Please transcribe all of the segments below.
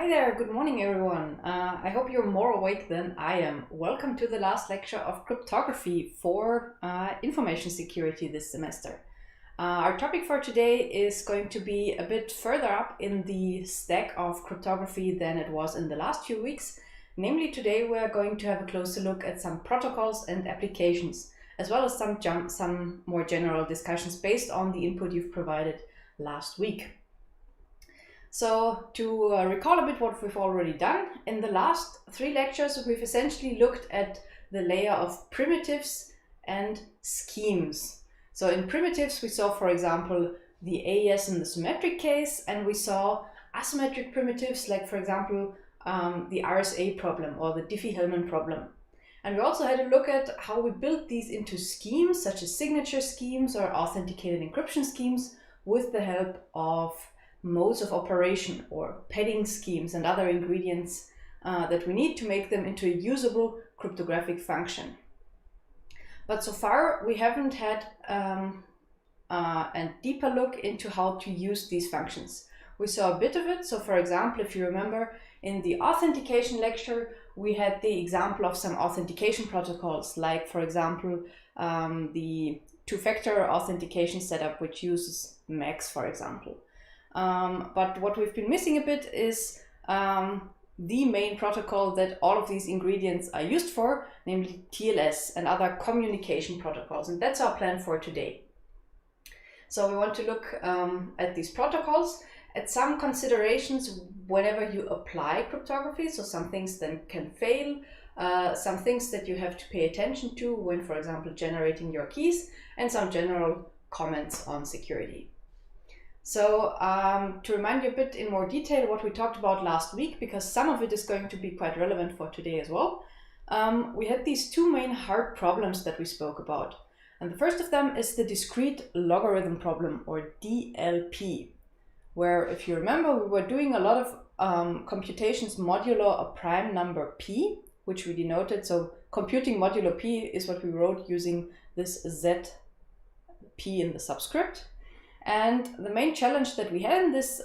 Hi there, good morning everyone. I hope you're more awake than I am. Welcome to the last lecture of cryptography for information security this semester. Our topic for today is going to be a bit further up in the stack of cryptography than it was in the last few weeks. Namely, today we are going to have a closer look at some protocols and applications, as well as some more general discussions based on the input you've provided last week. So to recall a bit what we've already done, in the last 3 lectures we've essentially looked at the layer of primitives and schemes. So in primitives we saw, for example, the AES in the symmetric case, and we saw asymmetric primitives like, for example, the RSA problem or the DiffieHellman problem. And we also had a look at how we built these into schemes such as signature schemes or authenticated encryption schemes with the help of modes of operation or padding schemes and other ingredients that we need to make them into a usable cryptographic function. But so far we haven't had a deeper look into how to use these functions. We saw a bit of it. So for example, if you remember in the authentication lecture, we had the example of some authentication protocols, like for example, the two-factor authentication setup, which uses MAX, for example. But what we've been missing a bit is the main protocol that all of these ingredients are used for, namely TLS and other communication protocols. And that's our plan for today. So we want to look at these protocols, at some considerations whenever you apply cryptography. So some things then can fail, some things that you have to pay attention to when, for example, generating your keys, and some general comments on security. So to remind you a bit in more detail what we talked about last week, because some of it is going to be quite relevant for today as well, we had these 2 main hard problems that we spoke about. And the first of them is the discrete logarithm problem, or DLP, where, if you remember, we were doing a lot of computations modulo a prime number p, which we denoted. So computing modulo p is what we wrote using this ZP in the subscript. And the main challenge that we had in this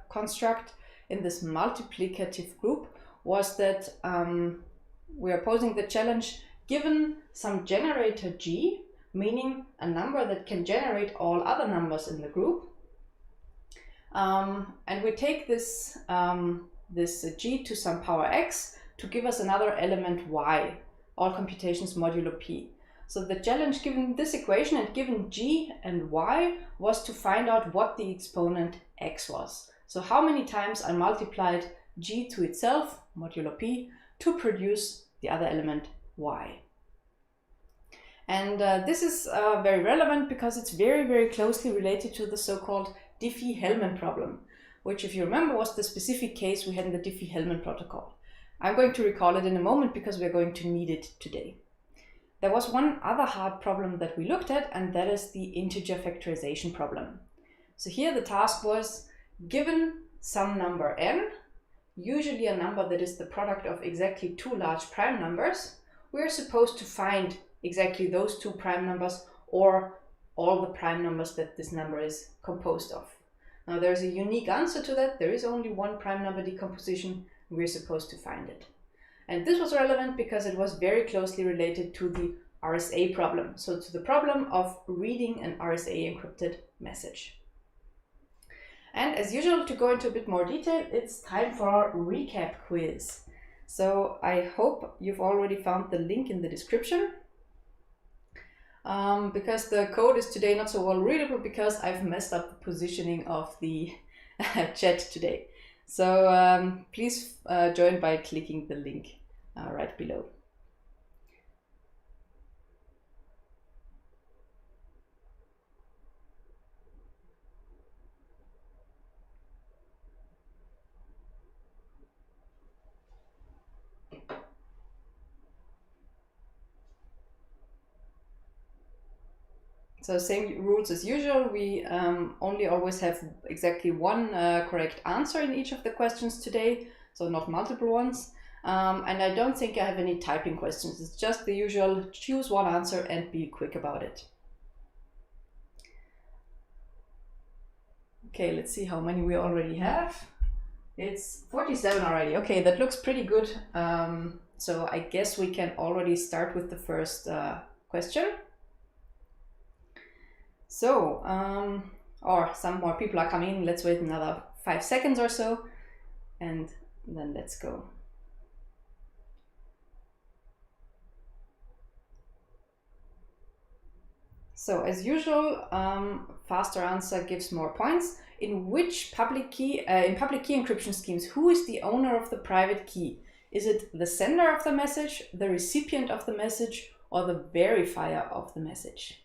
construct, in this multiplicative group, was that we are posing the challenge given some generator G, meaning a number that can generate all other numbers in the group. And we take this G to some power X to give us another element Y, all computations modulo P. So the challenge given this equation and given G and Y was to find out what the exponent X was. So how many times I multiplied G to itself, modulo P, to produce the other element Y. And this is very relevant because it's very, very closely related to the so-called DiffieHellman problem, which, if you remember, was the specific case we had in the DiffieHellman protocol. I'm going to recall it in a moment because we're going to need it today. There was one other hard problem that we looked at, and that is the integer factorization problem. So here the task was, given some number n, usually a number that is the product of exactly 2 large prime numbers, we're supposed to find exactly those 2 prime numbers or all the prime numbers that this number is composed of. Now there's a unique answer to that. There is only one prime number decomposition, and we're supposed to find it. And this was relevant because it was very closely related to the RSA problem, so to the problem of reading an RSA encrypted message. And as usual, to go into a bit more detail, it's time for our recap quiz. So I hope you've already found the link in the description, because the code is today not so well readable because I've messed up the positioning of the chat today. So please join by clicking the link right below. So same rules as usual. We only always have exactly one correct answer in each of the questions today, so not multiple ones. And I don't think I have any typing questions. It's just the usual, choose one answer and be quick about it. Okay, let's see how many we already have. It's 47 already. Okay, that looks pretty good. So I guess we can already start with the first question. So, or some more people are coming. Let's wait another 5 seconds or so, and then let's go. So as usual, faster answer gives more points. In which public key encryption schemes, who is the owner of the private key? Is it the sender of the message, the recipient of the message, or the verifier of the message?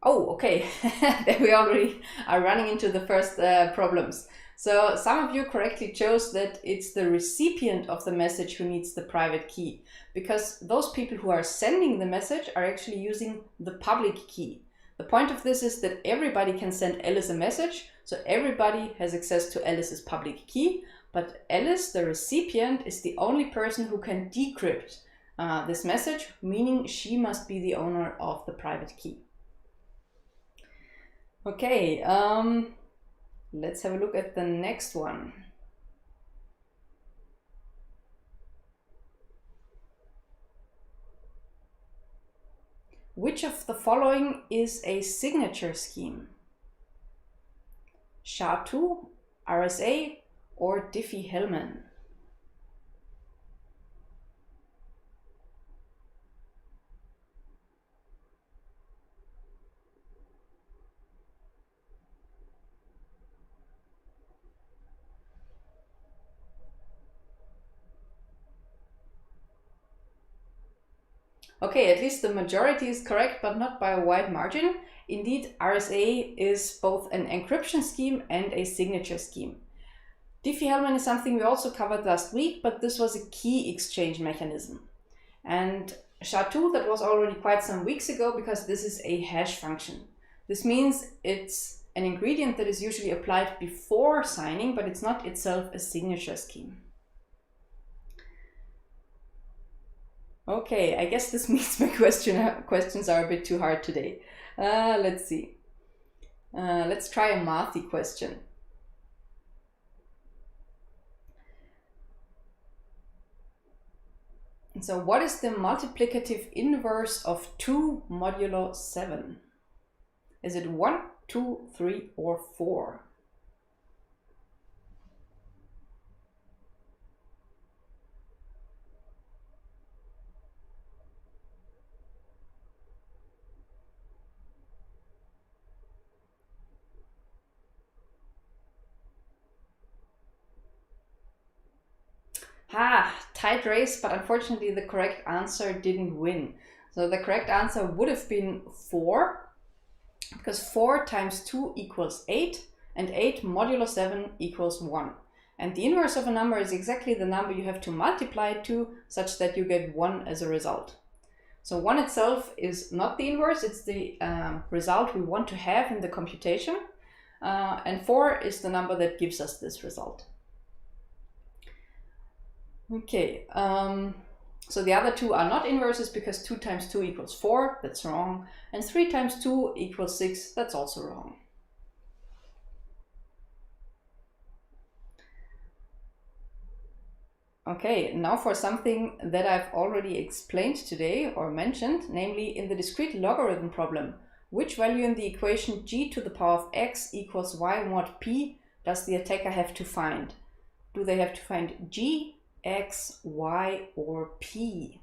Oh, okay. Then we already are running into the first problems. So some of you correctly chose that it's the recipient of the message who needs the private key, because those people who are sending the message are actually using the public key. The point of this is that everybody can send Alice a message, so everybody has access to Alice's public key, but Alice, the recipient, is the only person who can decrypt this message, meaning she must be the owner of the private key. Okay, let's have a look at the next one. Which of the following is a signature scheme? SHA-2, RSA, or DiffieHellman? Okay, at least the majority is correct, but not by a wide margin. Indeed, RSA is both an encryption scheme and a signature scheme. DiffieHellman is something we also covered last week, but this was a key exchange mechanism. And SHA-2, that was already quite some weeks ago, because this is a hash function. This means it's an ingredient that is usually applied before signing, but it's not itself a signature scheme. Okay, I guess this means my questions are a bit too hard today. Let's see. Let's try a mathy question. So what is the multiplicative inverse of 2 modulo 7? Is it 1, 2, 3, or 4? Tight race, but unfortunately the correct answer didn't win. So the correct answer would have been 4, because 4 times 2 equals 8, and 8 modulo 7 equals 1. And the inverse of a number is exactly the number you have to multiply it to, such that you get 1 as a result. So 1 itself is not the inverse, it's the result we want to have in the computation. And 4 is the number that gives us this result. Okay, so the other two are not inverses, because 2 times 2 equals 4, that's wrong, and 3 times 2 equals 6, that's also wrong. Okay, now for something that I've already explained today or mentioned, namely in the discrete logarithm problem. Which value in the equation g to the power of x equals y mod p does the attacker have to find? Do they have to find g, x, y, or p?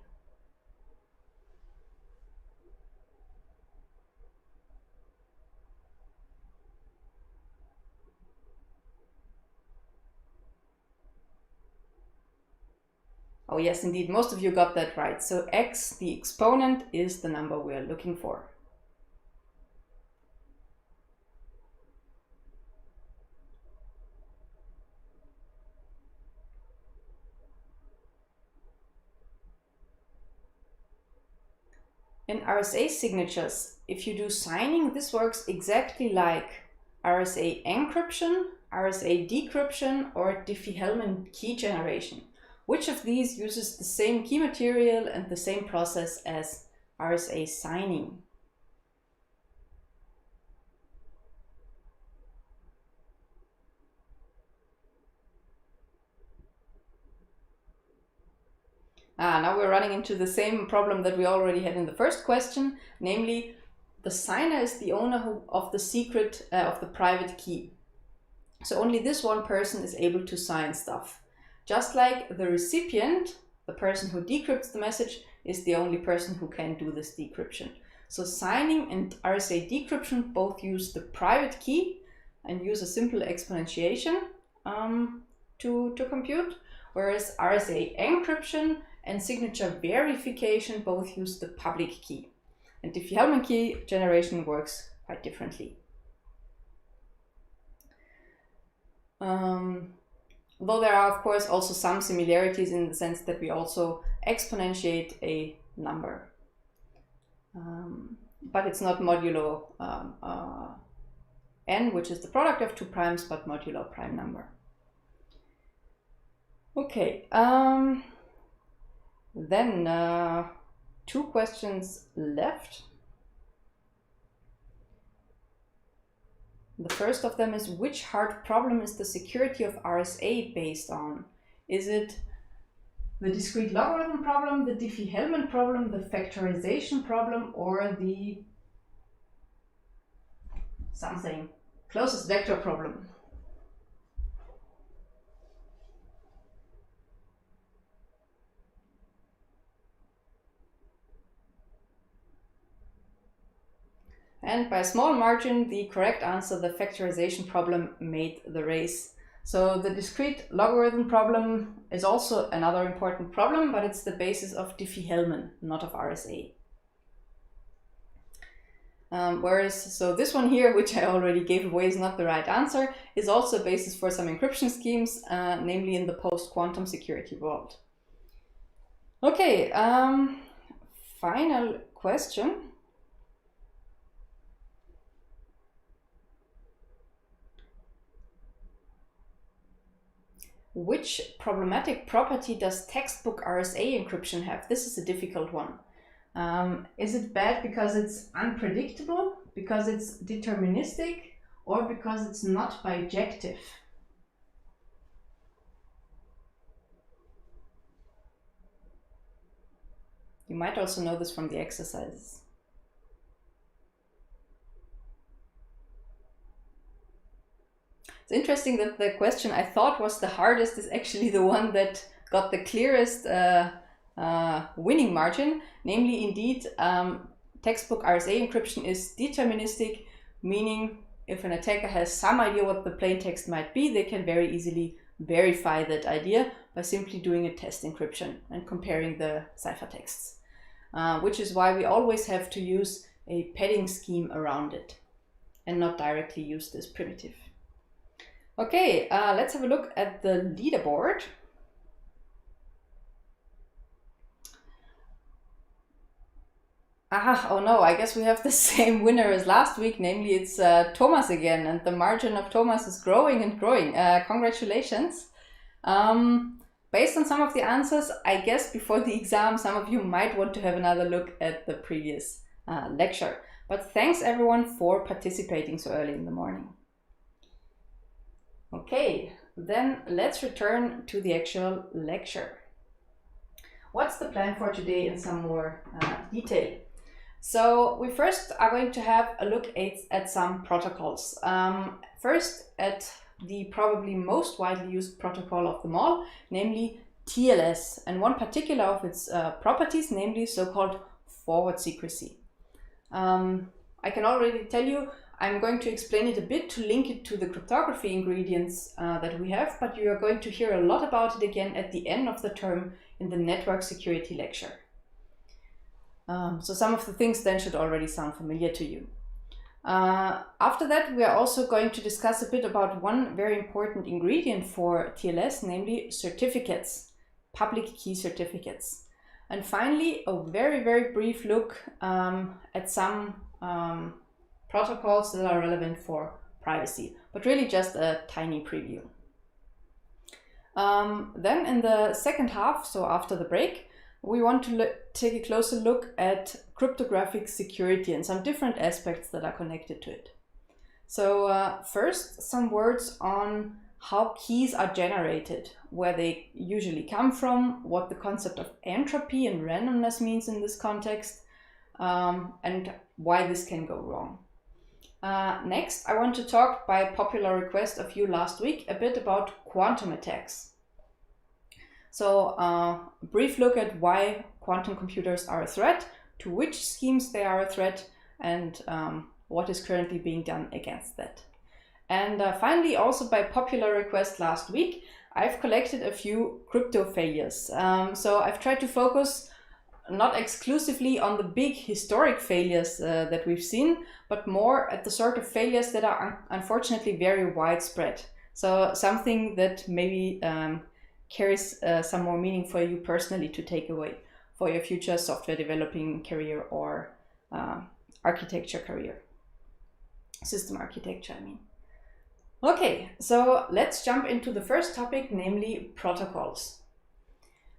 Oh yes, indeed, most of you got that right. So x, the exponent, is the number we are looking for. In RSA signatures, if you do signing, this works exactly like RSA encryption, RSA decryption, or DiffieHellman key generation? Which of these uses the same key material and the same process as RSA signing? Now we're running into the same problem that we already had in the first question, namely the signer is the owner of the secret, of the private key. So only this one person is able to sign stuff. Just like the recipient, the person who decrypts the message, is the only person who can do this decryption. So signing and RSA decryption both use the private key and use a simple exponentiation to compute, whereas RSA encryption and signature verification both use the public key. And DiffieHellman key generation works quite differently. Though there are, of course, also some similarities in the sense that we also exponentiate a number. But it's not modulo n, which is the product of two primes, but modulo prime number. Okay, then two questions left. The first of them is, which hard problem is the security of RSA based on? Is it the discrete logarithm problem, the DiffieHellman problem, the factorization problem, or the something closest vector problem? And by a small margin, the correct answer, the factorization problem, made the race. So the discrete logarithm problem is also another important problem, but it's the basis of DiffieHellman, not of RSA. So this one here, which I already gave away, is not the right answer, is also a basis for some encryption schemes, namely in the post-quantum security world. Okay, final question. Which problematic property does textbook RSA encryption have? This is a difficult one. Is it bad because it's unpredictable, because it's deterministic, or because it's not bijective? You might also know this from the exercises. It's interesting that the question I thought was the hardest is actually the one that got the clearest winning margin. Namely, indeed, textbook RSA encryption is deterministic, meaning if an attacker has some idea what the plain text might be, they can very easily verify that idea by simply doing a test encryption and comparing the ciphertexts, which is why we always have to use a padding scheme around it and not directly use this primitive. Okay, let's have a look at the leaderboard. Oh no, I guess we have the same winner as last week, namely it's Thomas again, and the margin of Thomas is growing and growing. Congratulations. Based on some of the answers, I guess before the exam, some of you might want to have another look at the previous lecture. But thanks everyone for participating so early in the morning. Okay, then let's return to the actual lecture. What's the plan for today in some more detail? So we first are going to have a look at some protocols. First at the probably most widely used protocol of them all, namely TLS, and one particular of its properties, namely so-called forward secrecy. I can already tell you I'm going to explain it a bit to link it to the cryptography ingredients that we have, but you are going to hear a lot about it again at the end of the term in the network security lecture. So some of the things then should already sound familiar to you. After that, we are also going to discuss a bit about one very important ingredient for TLS, namely certificates, public key certificates. And finally, a very, very brief look at some protocols that are relevant for privacy, but really just a tiny preview. Then in the second half, so after the break, we want to take a closer look at cryptographic security and some different aspects that are connected to it. So first, some words on how keys are generated, where they usually come from, what the concept of entropy and randomness means in this context, and why this can go wrong. Next, I want to talk, by popular request of you last week, a bit about quantum attacks. So a brief look at why quantum computers are a threat, to which schemes they are a threat, and what is currently being done against that. And finally, also by popular request last week, I've collected a few crypto failures. So I've tried to focus not exclusively on the big historic failures that we've seen, but more at the sort of failures that are unfortunately very widespread. So something that maybe carries some more meaning for you personally to take away for your future software developing career or architecture career. System architecture, I mean. Okay, so let's jump into the first topic, namely protocols.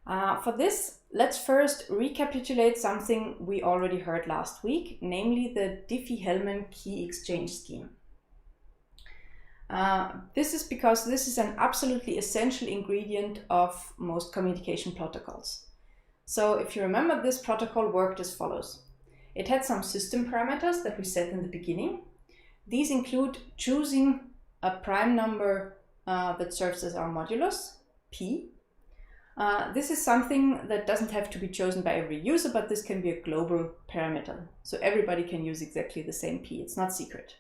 For this, let's first recapitulate something we already heard last week, namely the DiffieHellman key exchange scheme. This is because this is an absolutely essential ingredient of most communication protocols. So if you remember, this protocol worked as follows. It had some system parameters that we set in the beginning. These include choosing a prime number that serves as our modulus, p. This is something that doesn't have to be chosen by every user, but this can be a global parameter. So everybody can use exactly the same p, it's not secret.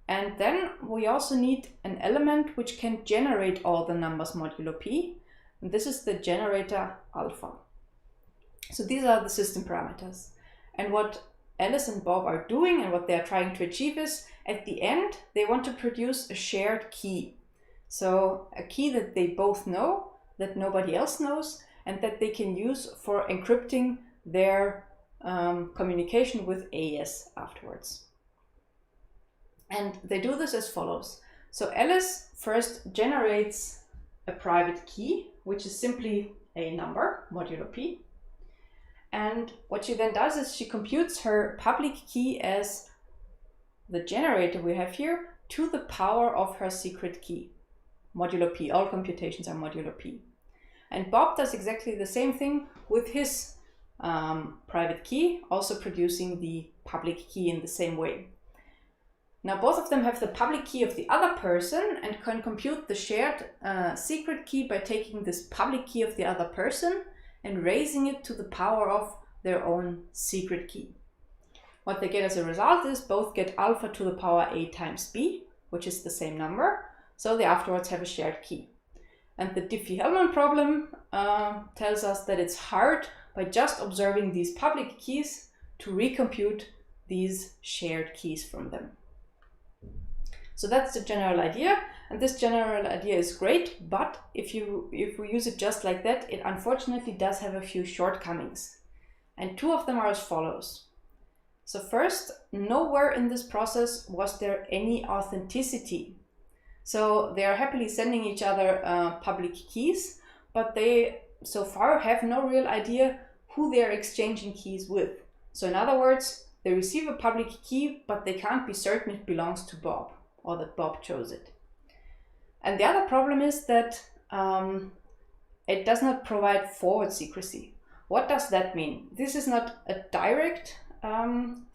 And then we also need an element which can generate all the numbers modulo p. And this is the generator alpha. So these are the system parameters. And what Alice and Bob are doing and what they are trying to achieve is, at the end, they want to produce a shared key. So a key that they both know, that nobody else knows, and that they can use for encrypting their communication with AES afterwards. And they do this as follows. So Alice first generates a private key, which is simply a number, modulo p. And what she then does is she computes her public key as the generator we have here to the power of her secret key, modulo p. All computations are modulo p. And Bob does exactly the same thing with his private key, also producing the public key in the same way. Now both of them have the public key of the other person and can compute the shared secret key by taking this public key of the other person and raising it to the power of their own secret key. What they get as a result is both get alpha to the power a times b, which is the same number, so they afterwards have a shared key. And the Diffie-Hellman problem tells us that it's hard, by just observing these public keys, to recompute these shared keys from them. So that's the general idea, and this general idea is great, but if we use it just like that, it unfortunately does have a few shortcomings. And two of them are as follows. So first, nowhere in this process was there any authenticity. So they are happily sending each other public keys, but they so far have no real idea who they are exchanging keys with. So in other words, they receive a public key, but they can't be certain it belongs to Bob, or that Bob chose it. And the other problem is that it does not provide forward secrecy. What does that mean? This is not a direct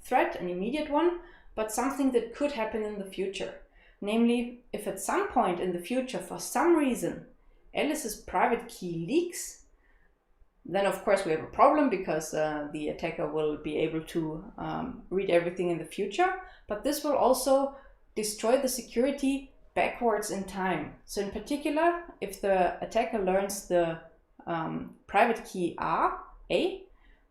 threat, an immediate one, but something that could happen in the future. Namely, if at some point in the future, for some reason, Alice's private key leaks, then of course we have a problem, because the attacker will be able to read everything in the future, but this will also destroy the security backwards in time. So in particular, if the attacker learns the private key A,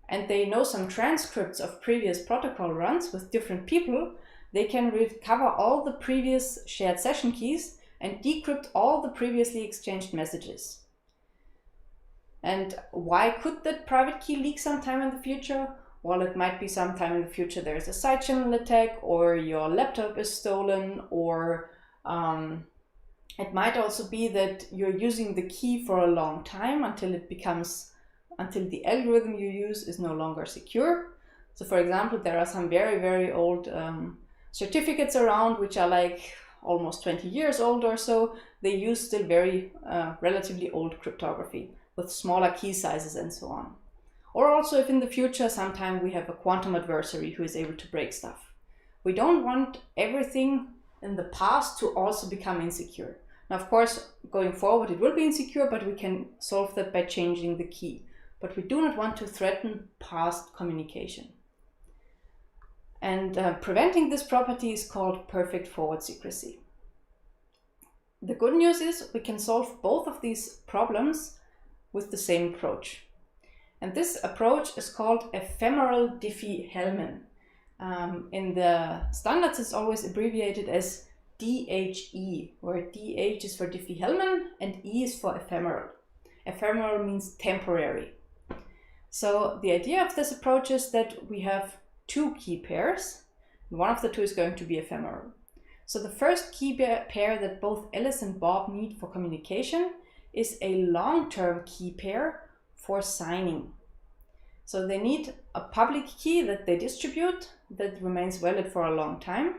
and they know some transcripts of previous protocol runs with different people, they can recover all the previous shared session keys and decrypt all the previously exchanged messages. And why could that private key leak sometime in the future? while it might be sometime in the future there's a side channel attack, or your laptop is stolen, or it might also be that you're using the key for a long time until the algorithm you use is no longer secure. So for example, there are some very, very old certificates around which are like almost 20 years old or so. They use still very relatively old cryptography with smaller key sizes and so on. Or also if in the future sometime we have a quantum adversary who is able to break stuff. We don't want everything in the past to also become insecure. Now, of course, going forward it will be insecure, but we can solve that by changing the key. But we do not want to threaten past communication. And preventing this property is called perfect forward secrecy. The good news is we can solve both of these problems with the same approach. And this approach is called Ephemeral DiffieHellman. In the standards it's always abbreviated as DHE, where DH is for Diffie-Hellman and E is for ephemeral. Ephemeral means temporary. So the idea of this approach is that we have two key pairs. One of the two is going to be ephemeral. So the first key pair that both Alice and Bob need for communication is a long-term key pair for signing. So they need a public key that they distribute that remains valid for a long time,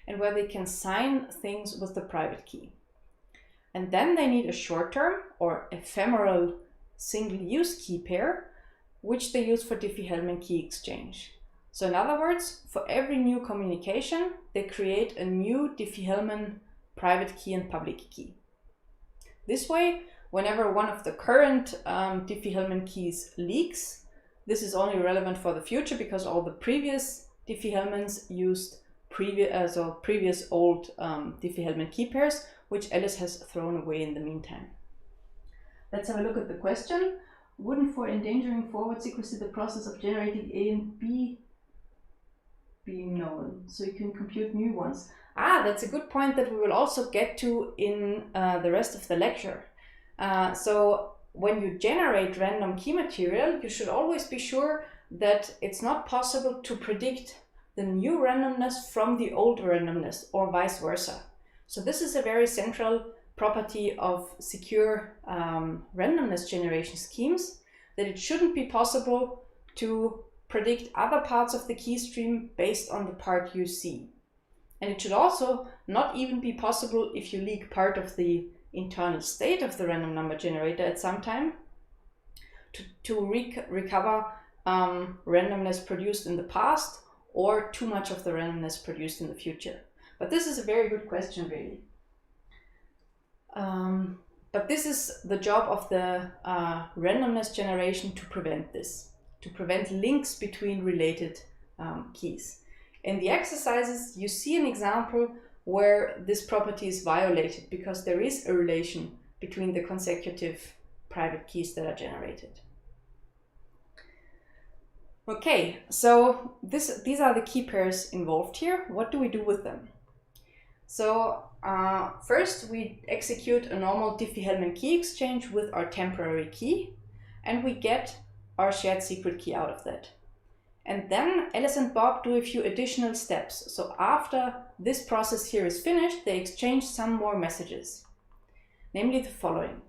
and where they can sign things with the private key. And then they need a short-term or ephemeral single-use key pair, which they use for Diffie-Hellman key exchange. So in other words, for every new communication, they create a new Diffie-Hellman private key and public key. This way, whenever one of the current Diffie-Hellman keys leaks, this is only relevant for the future because all the previous Diffie-Hellmans used previous old Diffie-Hellman key pairs, which Alice has thrown away in the meantime. Let's have a look at the question. Wouldn't for endangering forward secrecy the process of generating A and B be known, so you can compute new ones? That's a good point that we will also get to in the rest of the lecture. So when you generate random key material, you should always be sure that it's not possible to predict the new randomness from the old randomness or vice versa. So this is a very central property of secure randomness generation schemes, that it shouldn't be possible to predict other parts of the key stream based on the part you see. And it should also not even be possible if you leak part of the internal state of the random number generator at some time to recover randomness produced in the past or too much of the randomness produced in the future. But this is a very good question, really. But this is the job of the randomness generation to prevent this, to prevent links between related keys. In the exercises, you see an example where this property is violated because there is a relation between the consecutive private keys that are generated. Okay, so these are the key pairs involved here. What do we do with them? So first we execute a normal Diffie-Hellman key exchange with our temporary key, and we get our shared secret key out of that. And then Alice and Bob do a few additional steps. So after this process here is finished, they exchange some more messages, namely the following.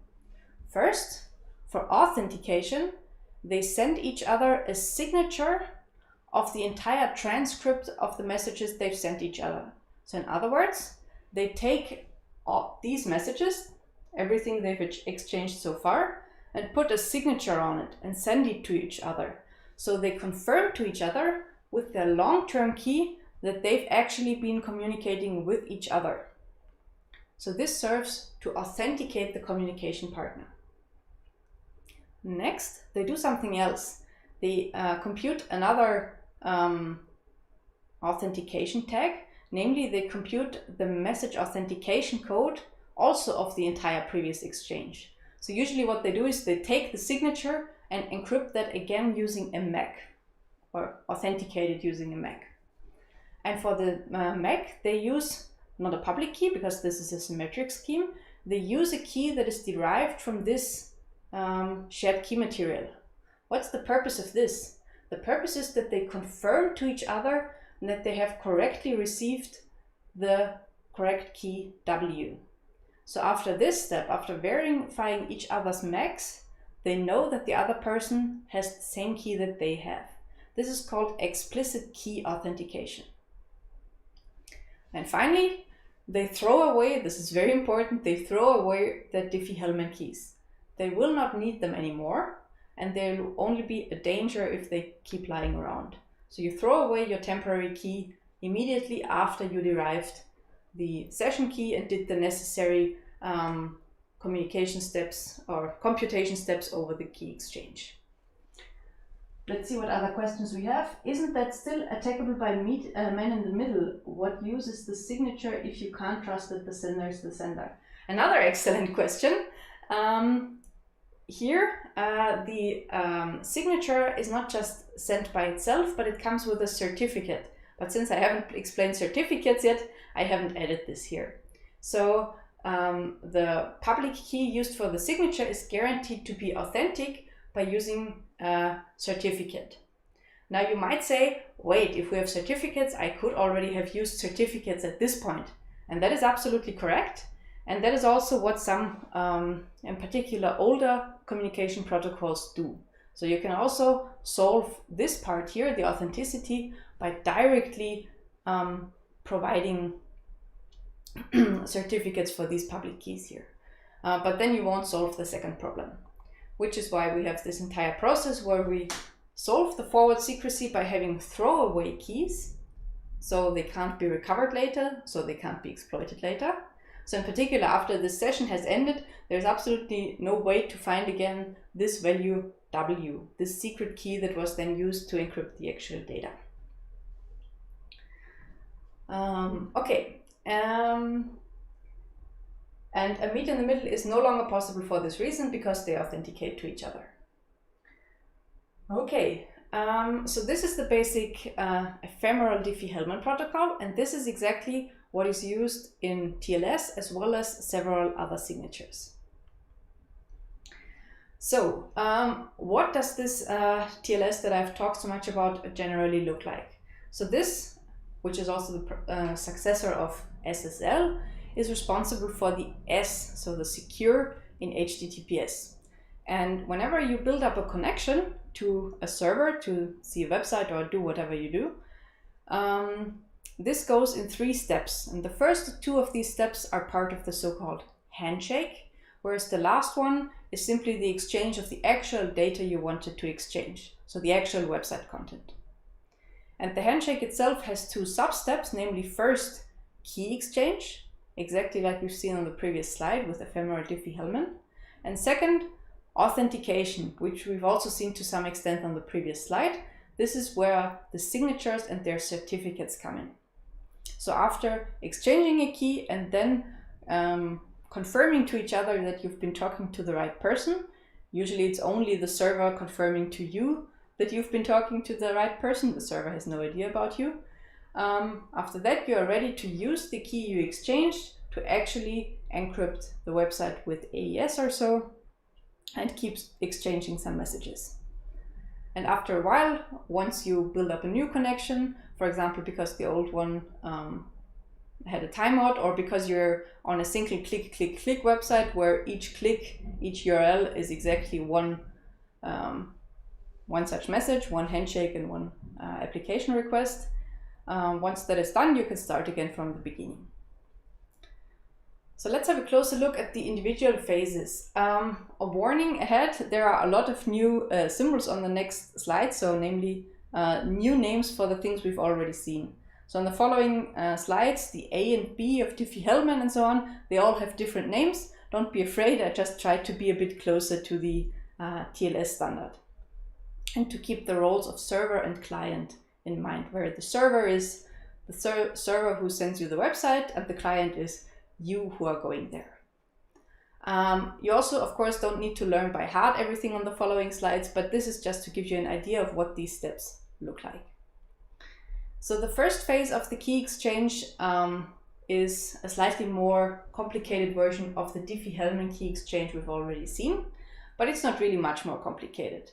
First, for authentication, they send each other a signature of the entire transcript of the messages they've sent each other. So in other words, they take all these messages, everything they've exchanged so far, and put a signature on it and send it to each other. So they confirm to each other with their long-term key that they've actually been communicating with each other. So this serves to authenticate the communication partner. Next, they do something else. They compute another authentication tag, namely they compute the message authentication code also of the entire previous exchange. So usually what they do is they take the signature and encrypt that again using a MAC, or authenticate it using a MAC. And for the MAC, they use not a public key because this is a symmetric scheme. They use a key that is derived from this shared key material. What's the purpose of this? The purpose is that they confirm to each other that they have correctly received the correct key W. So after this step, after verifying each other's MACs, they know that the other person has the same key that they have. This is called explicit key authentication. And finally, they throw away, this is very important, they throw away the DiffieHellman keys. They will not need them anymore, and they'll only be a danger if they keep lying around. So you throw away your temporary key immediately after you derived the session key and did the necessary communication steps or computation steps over the key exchange. Let's see what other questions we have. Isn't that still attackable by man in the middle? What uses the signature if you can't trust that the sender is the sender? Another excellent question. Here, the signature is not just sent by itself, but it comes with a certificate. But since I haven't explained certificates yet, I haven't added this here. So the public key used for the signature is guaranteed to be authentic by using a certificate. Now you might say, wait, if we have certificates, I could already have used certificates at this point. And that is absolutely correct. And that is also what some, in particular, older communication protocols do. So you can also solve this part here, the authenticity, by directly providing certificates for these public keys here. But then you won't solve the second problem, which is why we have this entire process where we solve the forward secrecy by having throwaway keys, so they can't be recovered later, so they can't be exploited later. So in particular, after this session has ended, there's absolutely no way to find again this value W, this secret key that was then used to encrypt the actual data. And a meet in the middle is no longer possible for this reason because they authenticate to each other. Okay, so this is the basic ephemeral DiffieHellman protocol, and this is exactly what is used in TLS as well as several other signatures. So what does this TLS that I've talked so much about generally look like? So this, which is also the successor of SSL, is responsible for the S, so the secure in HTTPS. And whenever you build up a connection to a server to see a website or do whatever you do, this goes in 3 steps. And the first 2 of these steps are part of the so-called handshake, whereas the last one is simply the exchange of the actual data you wanted to exchange, so the actual website content. And the handshake itself has 2 sub-steps, namely first, key exchange, exactly like we've seen on the previous slide with ephemeral DiffieHellman, and second, authentication, which we've also seen to some extent on the previous slide. This is where the signatures and their certificates come in. So after exchanging a key and then confirming to each other that you've been talking to the right person, usually it's only the server confirming to you that you've been talking to the right person. The server has no idea about you. After that, you are ready to use the key you exchanged to actually encrypt the website with AES or so and keep exchanging some messages. And after a while, once you build up a new connection, for example, because the old one had a timeout, or because you're on a single click website where each click, each URL is exactly one such message, one handshake and one application request. Once that is done, you can start again from the beginning. So let's have a closer look at the individual phases. A warning ahead, there are a lot of new symbols on the next slide, so namely new names for the things we've already seen. So on the following slides, the A and B of DiffieHellman and so on, they all have different names. Don't be afraid, I just tried to be a bit closer to the TLS standard and to keep the roles of server and client in mind, where the server is the server who sends you the website and the client is you who are going there. You also, of course, don't need to learn by heart everything on the following slides, but this is just to give you an idea of what these steps look like. So the first phase of the key exchange is a slightly more complicated version of the DiffieHellman key exchange we've already seen, but it's not really much more complicated.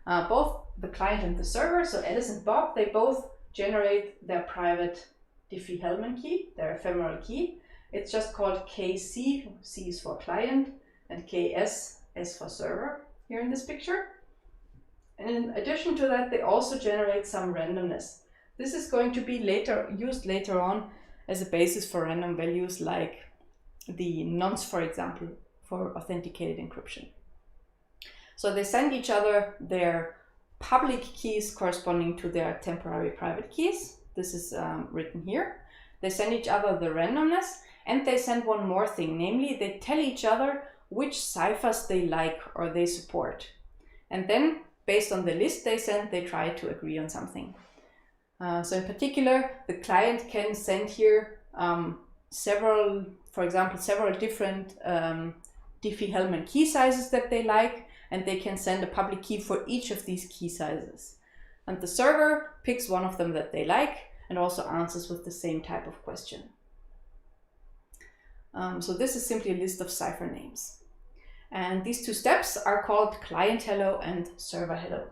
Both the client and the server, so Alice and Bob, they both generate their private DiffieHellman key, their ephemeral key. It's just called KC, C is for client, and KS, S for server, here in this picture. And in addition to that, they also generate some randomness. This is going to be used later on as a basis for random values like the nonce, for example, for authenticated encryption. So they send each other their public keys corresponding to their temporary private keys. This is written here. They send each other the randomness, and they send one more thing, namely they tell each other which ciphers they like or they support. And then, based on the list they send, they try to agree on something. So in particular, the client can send here several different DiffieHellman key sizes that they like, and they can send a public key for each of these key sizes. And the server picks one of them that they like and also answers with the same type of question. So this is simply a list of cipher names. And these two steps are called client hello and server hello.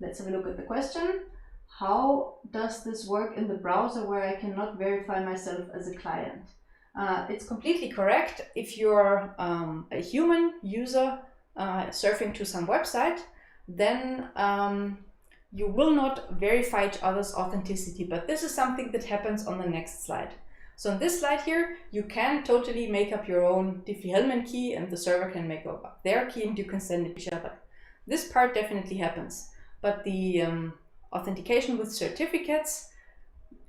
Let's have a look at the question. How does this work in the browser where I cannot verify myself as a client? It's completely correct. If you're a human user surfing to some website, then you will not verify each other's authenticity, but this is something that happens on the next slide. So on this slide here, you can totally make up your own DiffieHellman key, and the server can make up their key, and you can send it to each other. This part definitely happens, but the authentication with certificates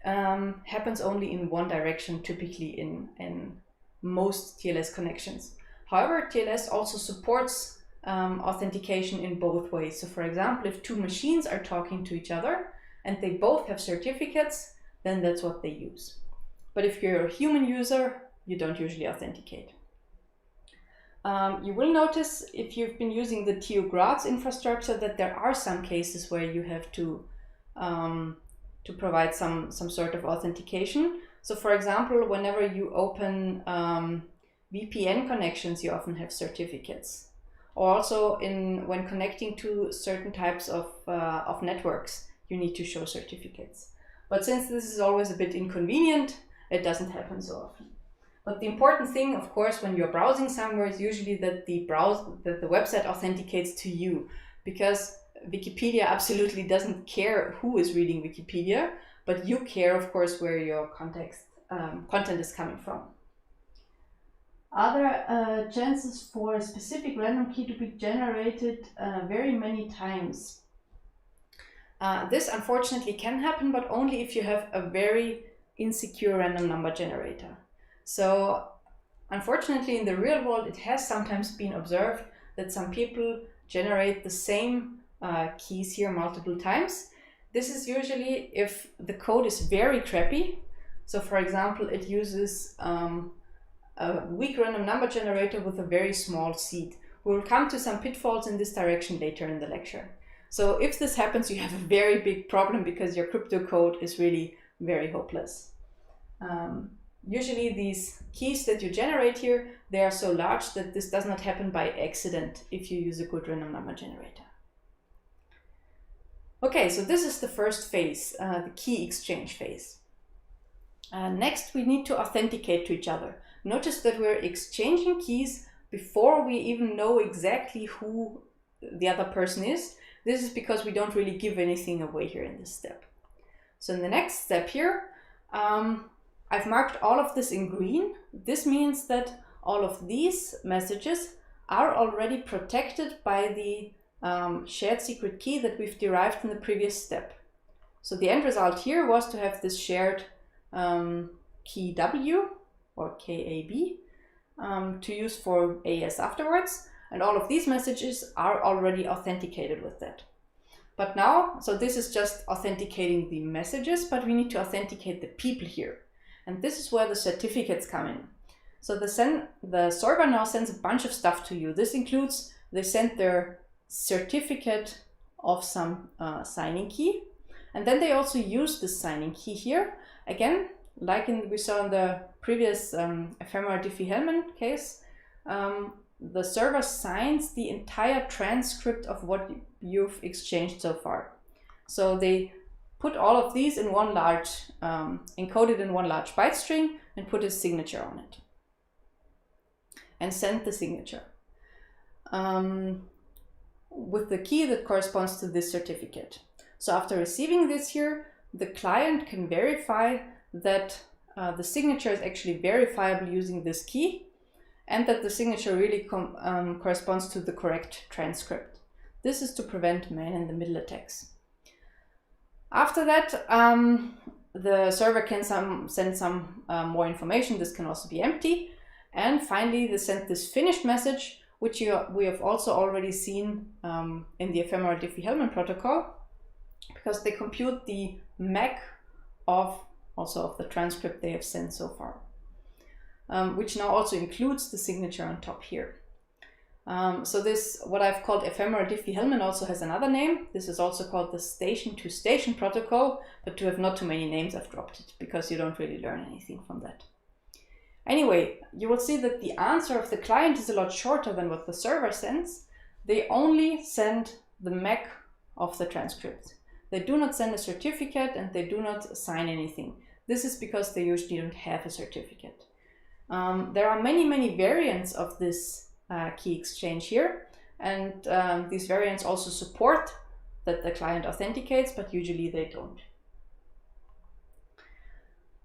happens only in one direction, typically in most TLS connections. However, TLS also supports authentication in both ways. So for example, if two machines are talking to each other and they both have certificates, then that's what they use. But if you're a human user, you don't usually authenticate. You will notice if you've been using the TU Graz infrastructure that there are some cases where you have to provide some sort of authentication. So for example, whenever you open VPN connections, you often have certificates. Or also when connecting to certain types of networks, you need to show certificates. But since this is always a bit inconvenient, it doesn't happen so often. But the important thing, of course, when you're browsing somewhere is usually that the website authenticates to you, because Wikipedia absolutely doesn't care who is reading Wikipedia, but you care, of course, where your content is coming from. Are there chances for a specific random key to be generated very many times? This unfortunately can happen, but only if you have a very insecure random number generator. So unfortunately, in the real world, it has sometimes been observed that some people generate the same keys here multiple times. This is usually if the code is very crappy. So for example, it uses a weak random number generator with a very small seed. We will come to some pitfalls in this direction later in the lecture. So if this happens, you have a very big problem because your crypto code is really very hopeless. Usually these keys that you generate here, they are so large that this does not happen by accident if you use a good random number generator. Okay, so this is the first phase, the key exchange phase. Next, we need to authenticate to each other. Notice that we're exchanging keys before we even know exactly who the other person is. This is because we don't really give anything away here in this step. So in the next step here, I've marked all of this in green. This means that all of these messages are already protected by the shared secret key that we've derived in the previous step. So the end result here was to have this shared key W or KAB to use for AES afterwards. And all of these messages are already authenticated with that. But now, so this is just authenticating the messages, but we need to authenticate the people here. And this is where the certificates come in. So the server now sends a bunch of stuff to you. This includes, they sent their certificate of some signing key. And then they also use this signing key here. Again, like we saw in the previous Ephemeral DiffieHellman case, the server signs the entire transcript of what you've exchanged so far. So they put all of these in one large, encoded in one large byte string, and put a signature on it. And send the signature with the key that corresponds to this certificate. So after receiving this here, the client can verify that the signature is actually verifiable using this key, and that the signature really corresponds to the correct transcript. This is to prevent man-in-the-middle attacks. After that, the server can send some more information. This can also be empty. And finally, they send this finished message, which we have also already seen in the Ephemeral DiffieHellman protocol, because they compute the MAC of the transcript they have sent so far, which now also includes the signature on top here. So this, what I've called Ephemeral DiffieHellman, also has another name. This is also called the station-to-station protocol, but to have not too many names, I've dropped it because you don't really learn anything from that. Anyway, you will see that the answer of the client is a lot shorter than what the server sends. They only send the MAC of the transcript. They do not send a certificate, and they do not sign anything. This is because they usually don't have a certificate. There are many variants of this key exchange here, and these variants also support that the client authenticates, but usually they don't.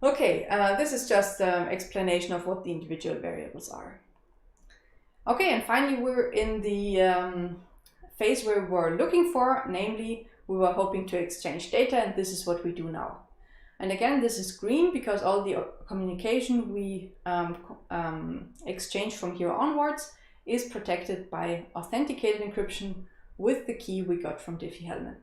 Okay, this is just an explanation of what the individual variables are. Okay, and finally we're in the phase where we're looking for, namely we were hoping to exchange data, and this is what we do now. And again, this is green because all the communication we exchange from here onwards is protected by authenticated encryption with the key we got from DiffieHellman.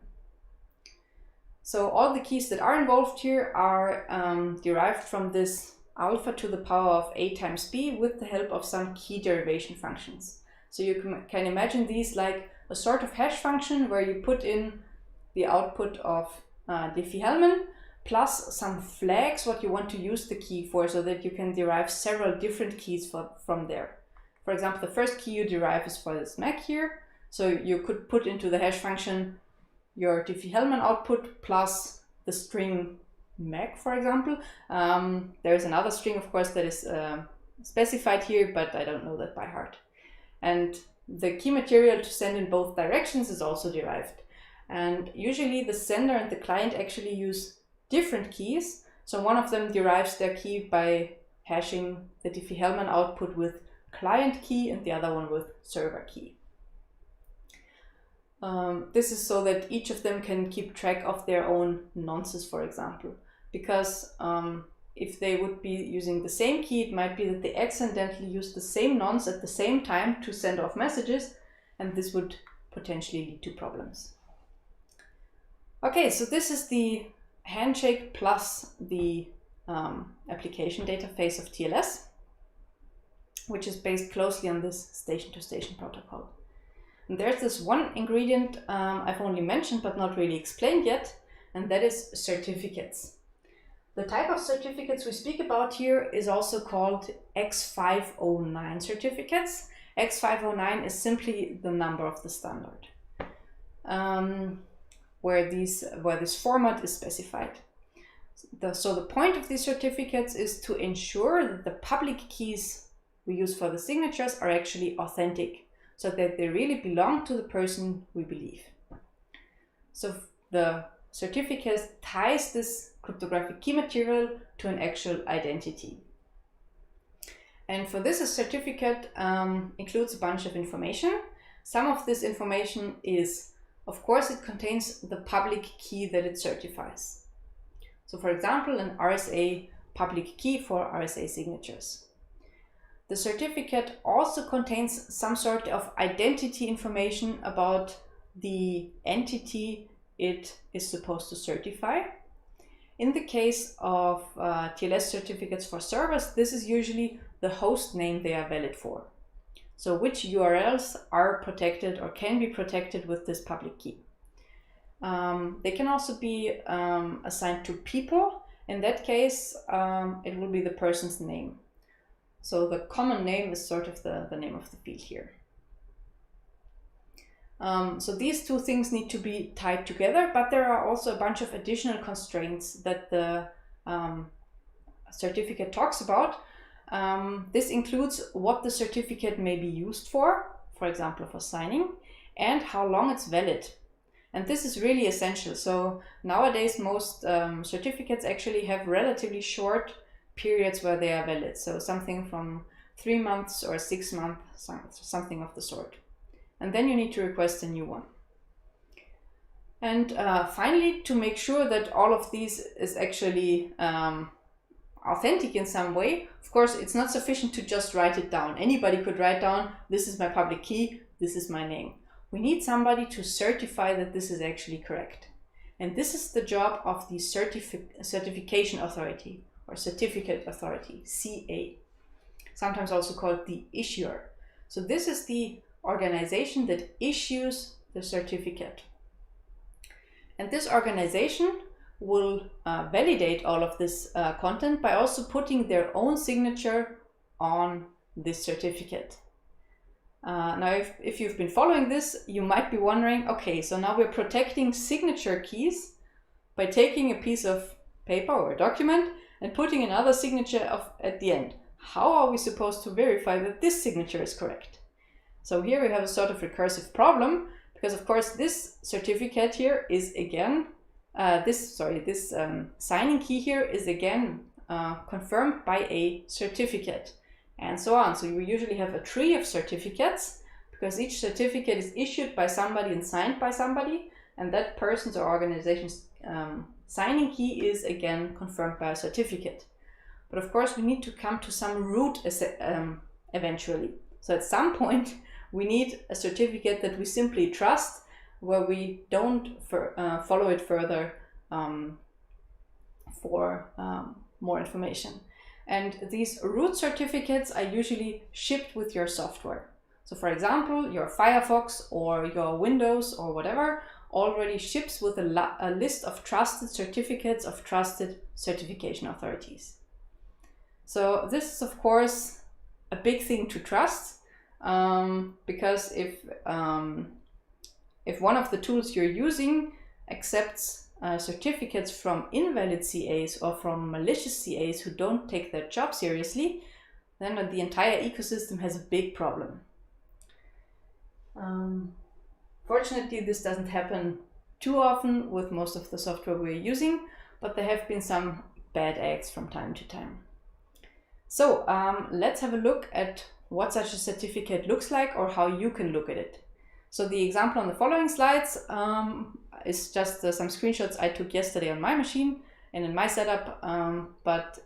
So all the keys that are involved here are derived from this alpha to the power of a times b with the help of some key derivation functions. So you can imagine these like a sort of hash function where you put in the output of DiffieHellman plus some flags what you want to use the key for, so that you can derive several different keys from there. For example, the first key you derive is for this MAC here. So you could put into the hash function your DiffieHellman output plus the string MAC, for example. There's another string, of course, that is specified here, but I don't know that by heart. And the key material to send in both directions is also derived. And usually the sender and the client actually use different keys. So one of them derives their key by hashing the DiffieHellman output with client key and the other one with server key. This is so that each of them can keep track of their own nonces, for example. Because if they would be using the same key, it might be that they accidentally use the same nonce at the same time to send off messages, and this would potentially lead to problems. Okay, so this is the handshake plus the application data phase of TLS, which is based closely on this station-to-station protocol. And there's this one ingredient I've only mentioned but not really explained yet, and that is certificates. The type of certificates we speak about here is also called X509 certificates. X509 is simply the number of the standard, where this format is specified. So the point of these certificates is to ensure that the public keys we use for the signatures are actually authentic, so that they really belong to the person we believe. So the certificate ties this cryptographic key material to an actual identity. And for this, a certificate includes a bunch of information. Some of this information is, of course, it contains the public key that it certifies. So for example, an RSA public key for RSA signatures. The certificate also contains some sort of identity information about the entity it is supposed to certify. In the case of TLS certificates for servers, this is usually the host name they are valid for. So which URLs are protected or can be protected with this public key. They can also be assigned to people. In that case, it will be the person's name. So the common name is sort of the name of the field here. So these two things need to be tied together, but there are also a bunch of additional constraints that the certificate talks about. This includes what the certificate may be used for example, for signing, and how long it's valid. And this is really essential. So nowadays, most certificates actually have relatively short periods where they are valid. So something from 3 months or 6 months, something of the sort. And then you need to request a new one. And finally, to make sure that all of these is actually authentic in some way, of course, it's not sufficient to just write it down. Anybody could write down, this is my public key, this is my name. We need somebody to certify that this is actually correct. And this is the job of the certification authority or certificate authority, CA, sometimes also called the issuer. So this is the organization that issues the certificate. And this organization will validate all of this content by also putting their own signature on this certificate. Now, if you've been following this, you might be wondering, okay, so now we're protecting signature keys by taking a piece of paper or a document and putting another signature at the end. How are we supposed to verify that this signature is correct? So here we have a sort of recursive problem, because of course this certificate here is again, this signing key here is again confirmed by a certificate, and so on. So you usually have a tree of certificates, because each certificate is issued by somebody and signed by somebody, and that person's or organization's signing key is again confirmed by a certificate. But of course we need to come to some root eventually. So at some point we need a certificate that we simply trust, where we don't follow it further for more information. And these root certificates are usually shipped with your software. So for example, your Firefox or your Windows or whatever already ships with a list of trusted certificates of trusted certification authorities. So this is of course a big thing to trust, because if one of the tools you're using accepts certificates from invalid CAs or from malicious CAs who don't take their job seriously, then the entire ecosystem has a big problem. Fortunately, this doesn't happen too often with most of the software we're using, but there have been some bad acts from time to time. So let's have a look at what such a certificate looks like, or how you can look at it. So the example on the following slides is just some screenshots I took yesterday on my machine and in my setup, but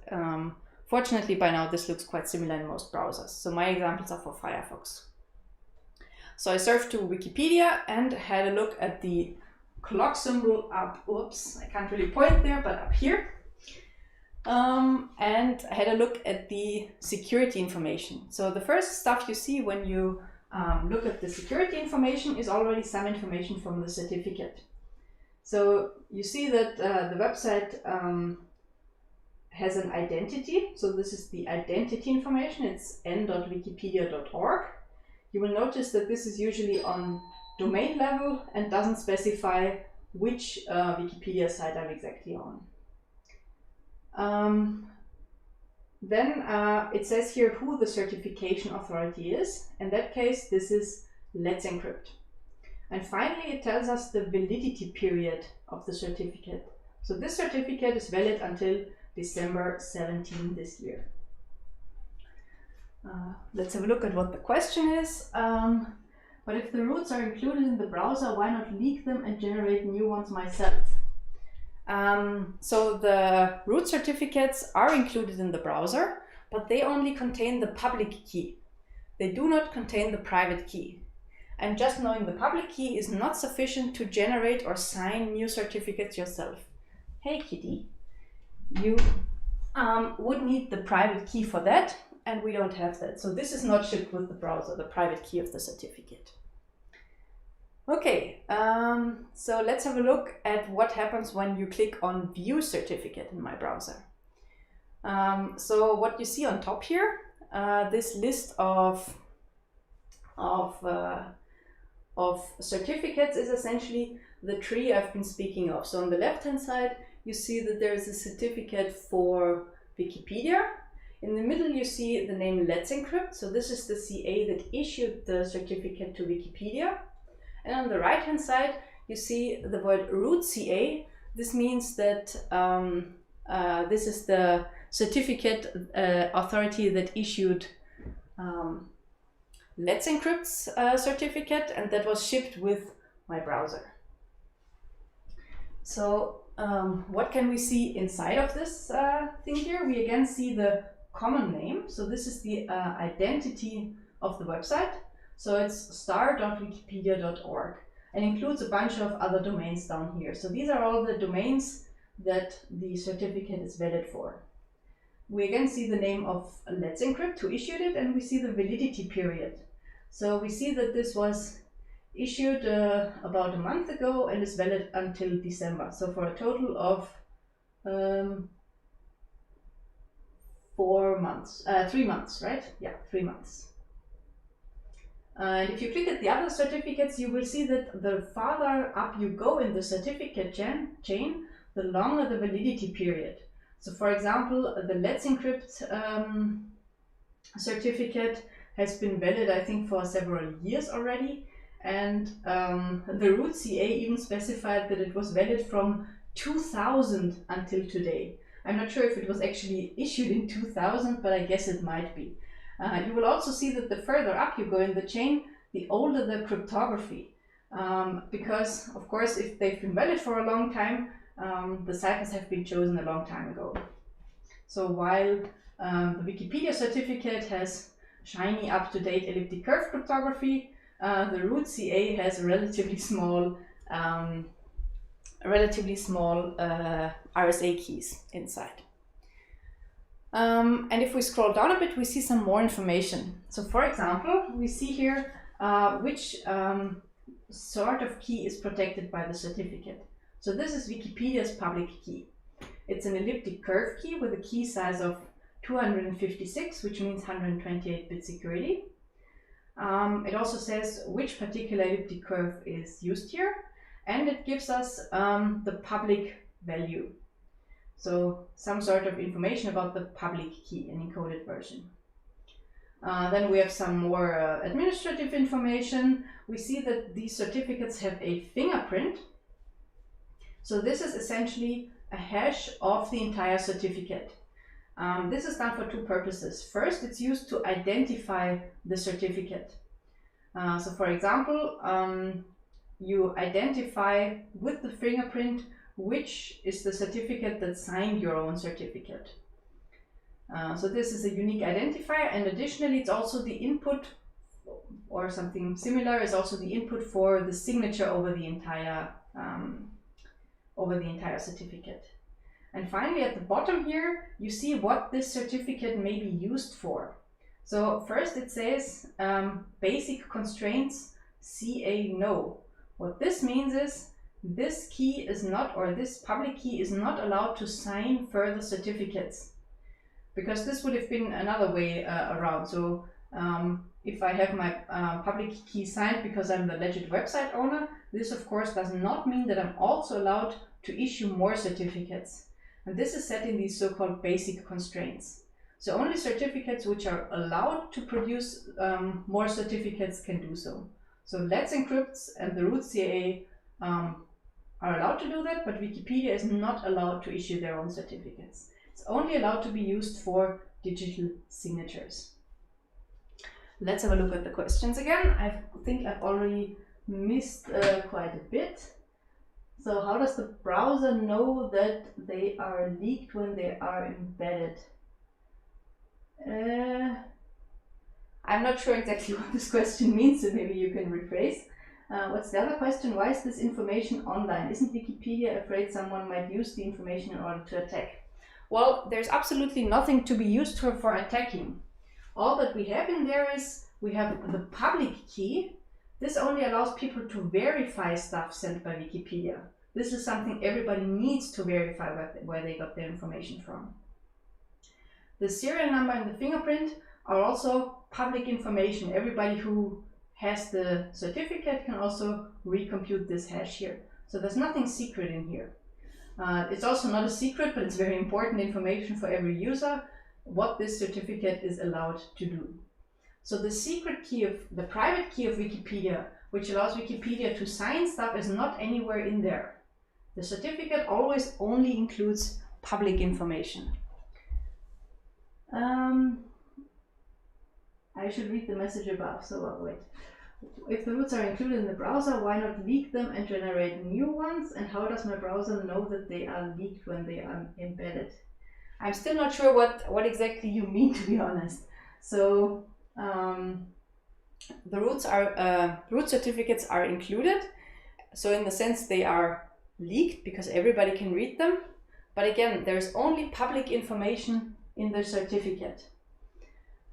fortunately by now this looks quite similar in most browsers. So my examples are for Firefox. So I surfed to Wikipedia and had a look at the clock symbol up, oops, I can't really point there, but up here. And had a look at the security information. So the first stuff you see when you look at the security information is already some information from the certificate. So you see that the website has an identity. So this is the identity information. It's n.wikipedia.org. You will notice that this is usually on domain level and doesn't specify which Wikipedia site I'm exactly on. Then it says here who the certification authority is. In that case, this is Let's Encrypt. And finally, it tells us the validity period of the certificate. So this certificate is valid until December 17 this year. Let's have a look at what the question is. But if the roots are included in the browser, why not leak them and generate new ones myself? So the root certificates are included in the browser, but they only contain the public key. They do not contain the private key. And just knowing the public key is not sufficient to generate or sign new certificates yourself. Hey kitty, you would need the private key for that, and we don't have that. So this is not shipped with the browser, the private key of the certificate. Okay, so let's have a look at what happens when you click on View Certificate in my browser. So what you see on top here this list of certificates is essentially the tree I've been speaking of. So on the left hand side you see that there is a certificate for Wikipedia. In the middle you see the name Let's Encrypt, so this is the CA that issued the certificate to Wikipedia. And on the right hand side you see the word root CA. This means that this is the certificate authority that issued Let's Encrypt's certificate, and that was shipped with my browser. So what can we see inside of this thing here? We again see the common name. So this is the identity of the website. So it's star.wikipedia.org and includes a bunch of other domains down here. So these are all the domains that the certificate is valid for. We again see the name of Let's Encrypt, who issued it, and we see the validity period. So we see that this was issued about a month ago and is valid until December. So for a total of 4 months, 3 months, right? Yeah, 3 months. And if you click at the other certificates, you will see that the farther up you go in the certificate chain, the longer the validity period. So for example, the Let's Encrypt certificate has been valid, I think, for several years already. And the root CA even specified that it was valid from 2000 until today. I'm not sure if it was actually issued in 2000, but I guess it might be. You will also see that the further up you go in the chain, the older the cryptography. Because, of course, if they've been valid for a long time, the ciphers have been chosen a long time ago. So while the Wikipedia certificate has shiny, up-to-date elliptic curve cryptography, the root CA has a relatively small RSA keys inside. And if we scroll down a bit, we see some more information. So for example, we see here which sort of key is protected by the certificate. So this is Wikipedia's public key. It's an elliptic curve key with a key size of 256, which means 128-bit security. It also says which particular elliptic curve is used here, and it gives us the public value. So some sort of information about the public key, an encoded version. Then we have some more administrative information. We see that these certificates have a fingerprint. So this is essentially a hash of the entire certificate. This is done for two purposes. First, it's used to identify the certificate. So for example, you identify with the fingerprint which is the certificate that signed your own certificate. So this is a unique identifier, and additionally it's also the input, or something similar is also the input for the signature over the entire certificate. And finally, at the bottom here, you see what this certificate may be used for. So first it says basic constraints CA no. What this means is this key is not, or this public key is not allowed to sign further certificates, because this would have been another way around. So if I have my public key signed because I'm the legit website owner, this of course does not mean that I'm also allowed to issue more certificates. And this is set in these so-called basic constraints. So only certificates which are allowed to produce more certificates can do so. So Let's Encrypt and the root CA are allowed to do that, but Wikipedia is not allowed to issue their own certificates. It's only allowed to be used for digital signatures. Let's have a look at the questions again. I think I've already missed quite a bit. So how does the browser know that they are leaked when they are embedded? I'm not sure exactly what this question means, so maybe you can rephrase. What's the other question? Why is this information online? Isn't Wikipedia afraid someone might use the information in order to attack? Well, there's absolutely nothing to be used for attacking. All that we have in there is we have the public key. This only allows people to verify stuff sent by Wikipedia. This is something everybody needs to verify where they got their information from. The serial number and the fingerprint, are also public information. Everybody who has the certificate can also recompute this hash here. So there's nothing secret in here. It's also not a secret, but it's very important information for every user what this certificate is allowed to do. So the secret key the private key of Wikipedia, which allows Wikipedia to sign stuff, is not anywhere in there. The certificate always only includes public information. I should read the message above, so wait. If the roots are included in the browser, why not leak them and generate new ones? And how does my browser know that they are leaked when they are embedded? I'm still not sure what exactly you mean, to be honest. So the root certificates are included. So in the sense they are leaked because everybody can read them. But again, there's only public information in the certificate.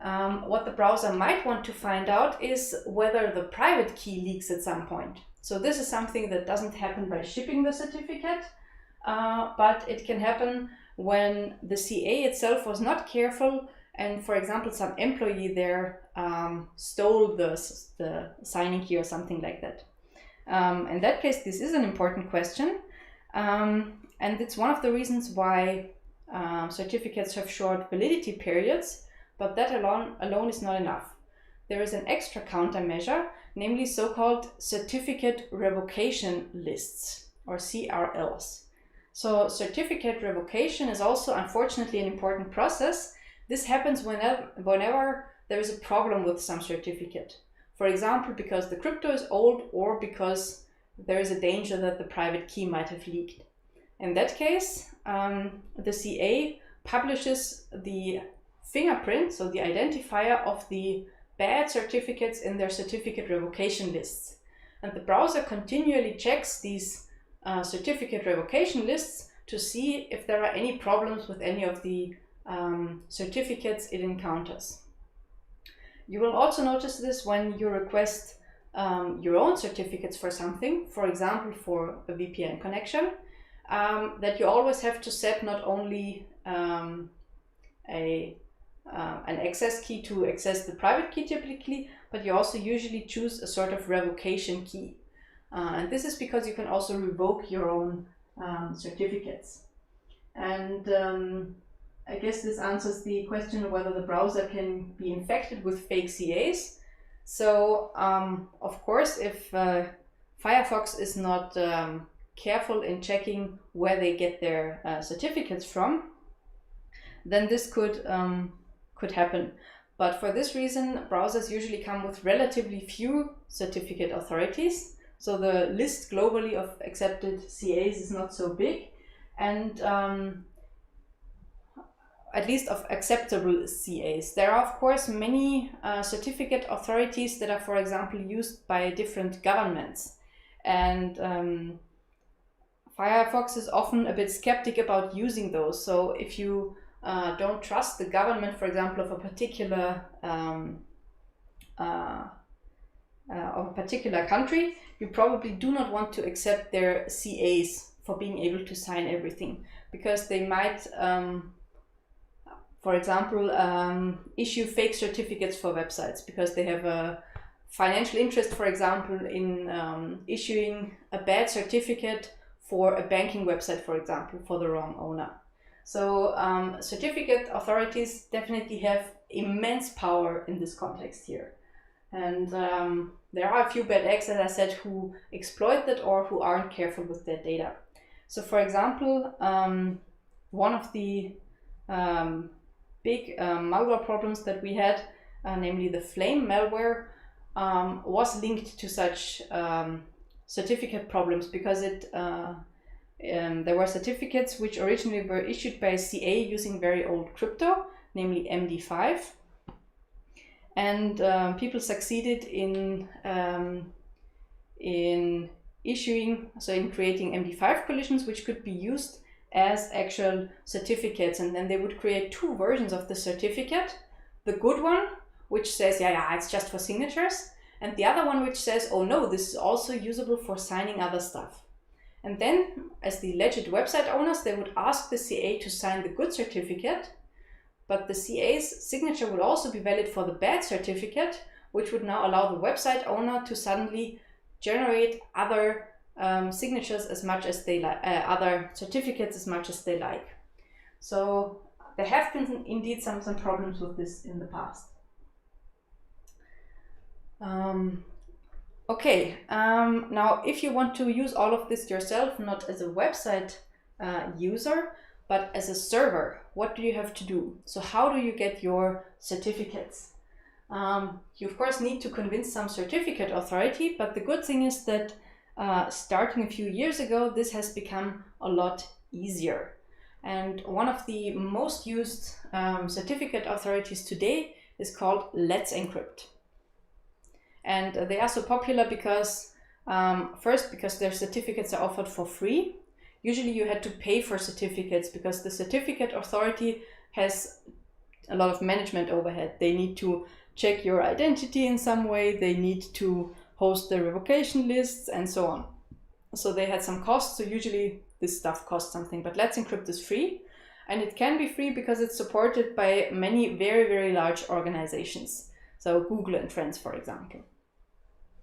What the browser might want to find out is whether the private key leaks at some point. So this is something that doesn't happen by shipping the certificate, but it can happen when the CA itself was not careful and, for example, some employee there stole the signing key or something like that. In that case, this is an important question, and it's one of the reasons why certificates have short validity periods. But that alone is not enough. There is an extra countermeasure, namely so-called certificate revocation lists, or CRLs. So certificate revocation is also, unfortunately, an important process. This happens whenever there is a problem with some certificate. For example, because the crypto is old or because there is a danger that the private key might have leaked. In that case, the CA publishes the fingerprint, so the identifier of the bad certificates in their certificate revocation lists. And the browser continually checks these certificate revocation lists to see if there are any problems with any of the certificates it encounters. You will also notice this when you request your own certificates for something, for example, for a VPN connection, that you always have to set not only an access key to access the private key typically, but you also usually choose a sort of revocation key. And this is because you can also revoke your own certificates. And I guess this answers the question of whether the browser can be infected with fake CAs. So of course, if Firefox is not careful in checking where they get their certificates from, then this could happen. But for this reason, browsers usually come with relatively few certificate authorities. So the list globally of accepted CAs is not so big, and at least of acceptable CAs. There are, of course, many certificate authorities that are, for example, used by different governments. And Firefox is often a bit skeptic about using those. So if you don't trust the government, for example, of a particular country, you probably do not want to accept their CAs for being able to sign everything, because they might, for example, issue fake certificates for websites because they have a financial interest, for example, in issuing a bad certificate for a banking website, for example, for the wrong owner. So certificate authorities definitely have immense power in this context here. And there are a few bad eggs, as I said, who exploit that or who aren't careful with their data. So for example, one of the big malware problems that we had, namely the Flame malware, was linked to such certificate problems because there were certificates which originally were issued by CA using very old crypto, namely MD5. And people succeeded in creating MD5 collisions which could be used as actual certificates, and then they would create two versions of the certificate: the good one, which says yeah it's just for signatures, and the other one which says, oh no, this is also usable for signing other stuff. And then, as the alleged website owners, they would ask the CA to sign the good certificate, but the CA's signature would also be valid for the bad certificate, which would now allow the website owner to suddenly generate other signatures as much as they like, other certificates as much as they like. So there have been indeed some problems with this in the past. Okay, now if you want to use all of this yourself, not as a website user, but as a server, what do you have to do? So how do you get your certificates? You of course need to convince some certificate authority, but the good thing is that starting a few years ago, this has become a lot easier. And one of the most used certificate authorities today is called Let's Encrypt. And they are so popular because, first, because their certificates are offered for free. Usually you had to pay for certificates because the certificate authority has a lot of management overhead. They need to check your identity in some way, they need to host the revocation lists and so on. So they had some costs, so usually this stuff costs something, but Let's Encrypt is free. And it can be free because it's supported by many very, very large organizations. So Google and Friends, for example.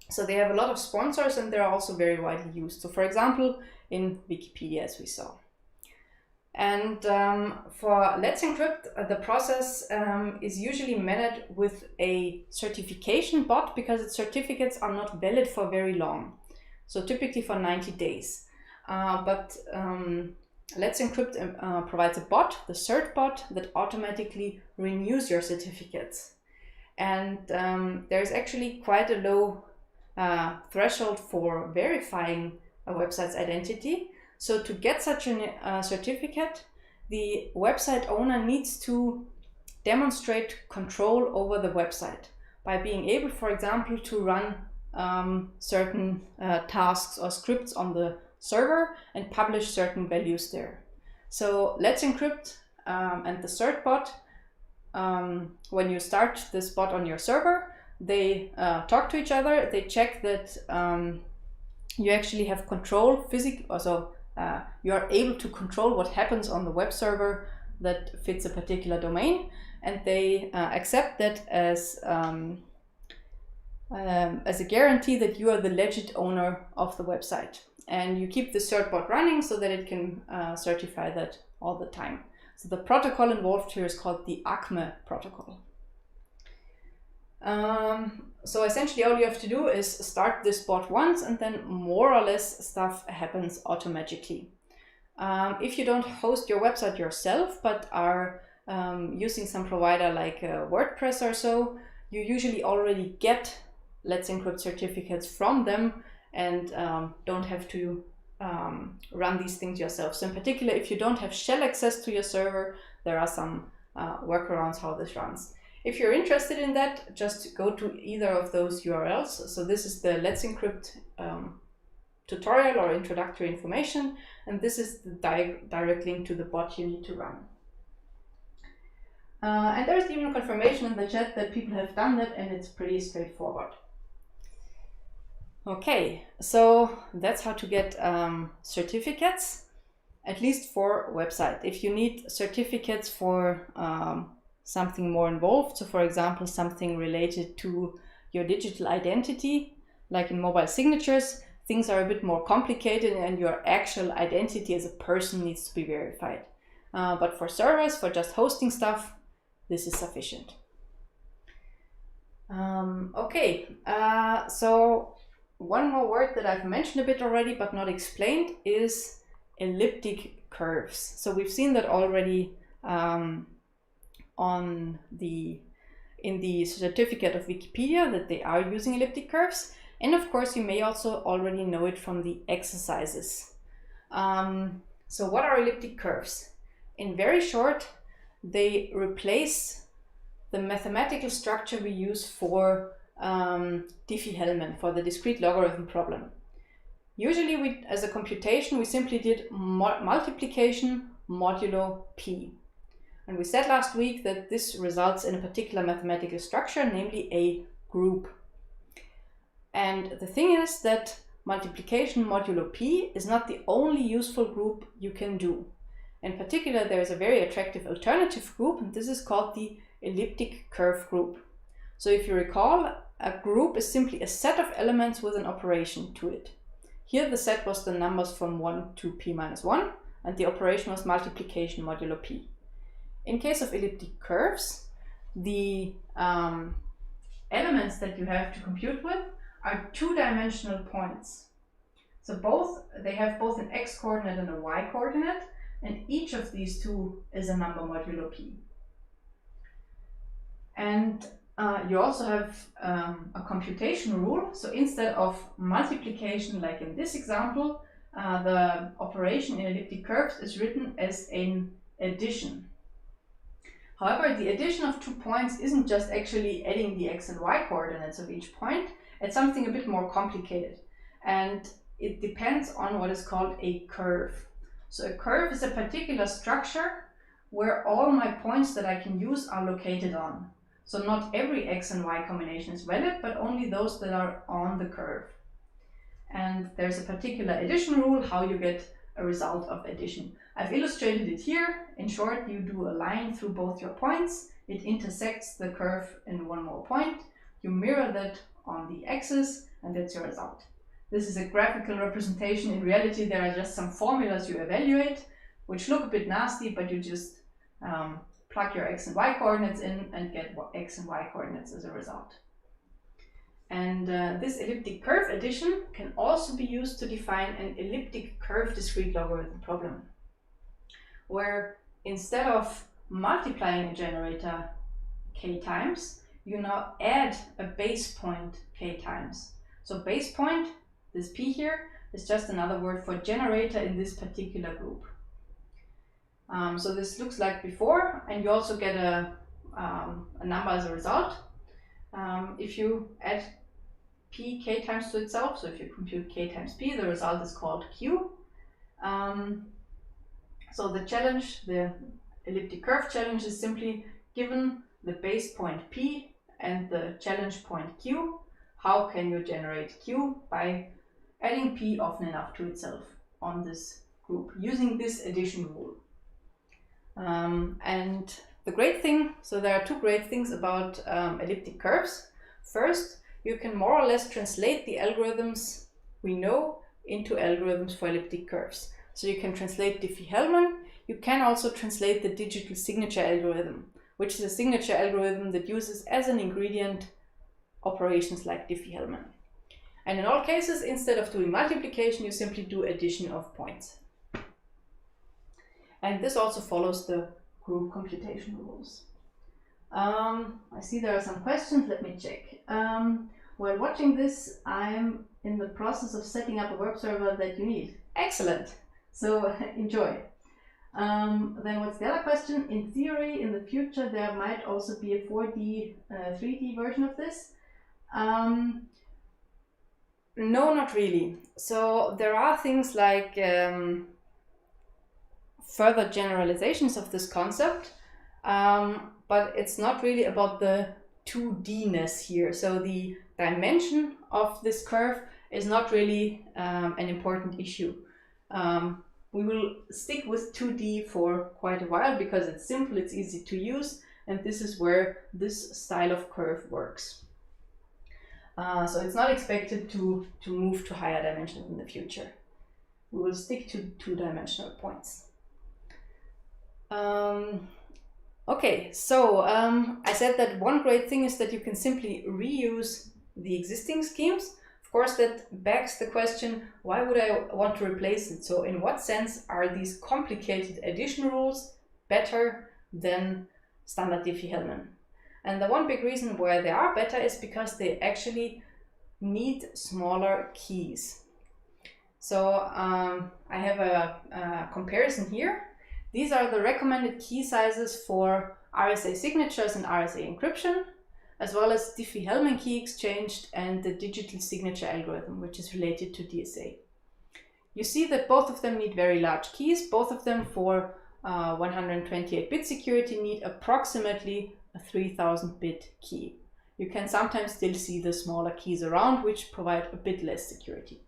So they have a lot of sponsors and they're also very widely used. So for example, in Wikipedia, as we saw. And for Let's Encrypt, the process is usually managed with a certification bot because its certificates are not valid for very long. So typically for 90 days. But Let's Encrypt provides a bot, the cert bot, that automatically renews your certificates. And there's actually quite a low threshold for verifying a website's identity. So to get such a certificate, the website owner needs to demonstrate control over the website by being able, for example, to run certain tasks or scripts on the server and publish certain values there. So Let's Encrypt and the cert bot, when you start this bot on your server, they talk to each other, they check that you actually have control also you are able to control what happens on the web server that fits a particular domain, and they accept that as a guarantee that you are the legit owner of the website. And you keep the cert bot running so that it can certify that all the time. So the protocol involved here is called the ACME protocol. So essentially all you have to do is start this bot once and then more or less stuff happens automatically. If you don't host your website yourself but are using some provider like WordPress or so, you usually already get Let's Encrypt certificates from them and don't have to run these things yourself. So in particular, if you don't have shell access to your server, there are some workarounds how this runs. If you're interested in that, just go to either of those URLs. So this is the Let's Encrypt tutorial or introductory information, and this is the direct link to the bot you need to run. And there's even confirmation in the chat that people have done that, and it's pretty straightforward. Okay, so that's how to get certificates, at least for website. If you need certificates for something more involved, so for example, something related to your digital identity, like in mobile signatures, things are a bit more complicated and your actual identity as a person needs to be verified. But for servers, for just hosting stuff, this is sufficient. Okay, so one more word that I've mentioned a bit already but not explained is elliptic curves. So we've seen that already in the certificate of Wikipedia that they are using elliptic curves, and of course you may also already know it from the exercises. So what are elliptic curves? In very short, they replace the mathematical structure we use for DiffieHellman, for the discrete logarithm problem. Usually as a computation we simply did multiplication modulo p. And we said last week that this results in a particular mathematical structure, namely a group. And the thing is that multiplication modulo p is not the only useful group you can do. In particular, there is a very attractive alternative group, and this is called the elliptic curve group. So if you recall, a group is simply a set of elements with an operation to it. Here the set was the numbers from 1 to p minus 1, and the operation was multiplication modulo p. In case of elliptic curves, the elements that you have to compute with are two-dimensional points. So they have both an x-coordinate and a y-coordinate, and each of these two is a number modulo p. And you also have a computation rule. So instead of multiplication, like in this example, the operation in elliptic curves is written as an addition. However, the addition of 2 points isn't just actually adding the x and y coordinates of each point. It's something a bit more complicated. And it depends on what is called a curve. So a curve is a particular structure where all my points that I can use are located on. So not every x and y combination is valid, but only those that are on the curve. And there's a particular addition rule, how you get a result of addition. I've illustrated it here. In short, you do a line through both your points. It intersects the curve in one more point. You mirror that on the axis, and that's your result. This is a graphical representation. In reality, there are just some formulas you evaluate, which look a bit nasty, but you just plug your x and y coordinates in and get x and y coordinates as a result. And this elliptic curve addition can also be used to define an elliptic curve discrete logarithm problem, where instead of multiplying a generator k times, you now add a base point k times. So base point, this p here, is just another word for generator in this particular group. So this looks like before, and you also get a number as a result. If you add p k times to itself, so if you compute k times p, the result is called q. So the challenge, the elliptic curve challenge, is simply given the base point p and the challenge point q, how can you generate q? By adding p often enough to itself on this group using this addition rule. And the great thing, so there are two great things about elliptic curves. First, you can more or less translate the algorithms we know into algorithms for elliptic curves. So you can translate DiffieHellman. You can also translate the digital signature algorithm, which is a signature algorithm that uses as an ingredient operations like DiffieHellman. And in all cases, instead of doing multiplication, you simply do addition of points. And this also follows the group computation rules. I see there are some questions. Let me check. While watching this, I'm in the process of setting up a web server that you need. Excellent. So enjoy. Then what's the other question? In theory, in the future, there might also be a 4D, 3D version of this. No, not really. So there are things like further generalizations of this concept, but it's not really about the 2D-ness here. So the dimension of this curve is not really an important issue. We will stick with 2D for quite a while because it's simple, it's easy to use, and this is where this style of curve works. So it's not expected to move to higher dimensions in the future. We will stick to two-dimensional points. Okay, so I said that one great thing is that you can simply reuse the existing schemes. Of course, that begs the question, why would I want to replace it? So in what sense are these complicated addition rules better than standard DiffieHellman? And the one big reason why they are better is because they actually need smaller keys. So I have a comparison here. These are the recommended key sizes for RSA signatures and RSA encryption, as well as DiffieHellman key exchange and the digital signature algorithm, which is related to DSA. You see that both of them need very large keys. Both of them for 128-bit security need approximately a 3000-bit key. You can sometimes still see the smaller keys around, which provide a bit less security.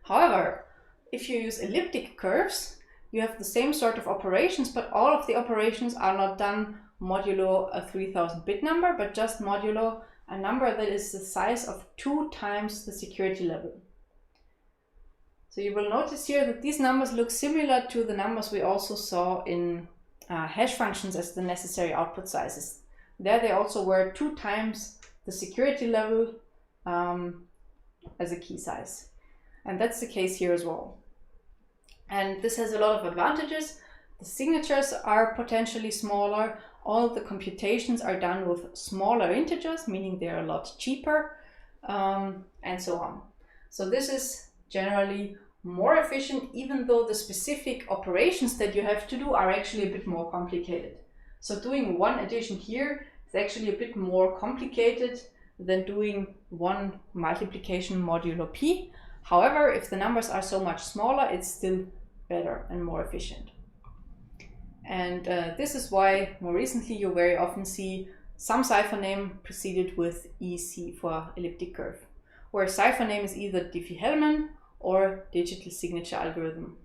However, if you use elliptic curves, you have the same sort of operations, but all of the operations are not done modulo a 3000 bit number, but just modulo a number that is the size of 2 times the security level. So you will notice here that these numbers look similar to the numbers we also saw in hash functions as the necessary output sizes. There they also were 2 times the security level as a key size. And that's the case here as well. And this has a lot of advantages. The signatures are potentially smaller. All the computations are done with smaller integers, meaning they're a lot cheaper, and so on. So this is generally more efficient, even though the specific operations that you have to do are actually a bit more complicated. So doing one addition here is actually a bit more complicated than doing one multiplication modulo p. However, if the numbers are so much smaller, it's still better and more efficient. And this is why more recently you very often see some cipher name preceded with EC for elliptic curve, where cipher name is either DiffieHellman or digital signature algorithm.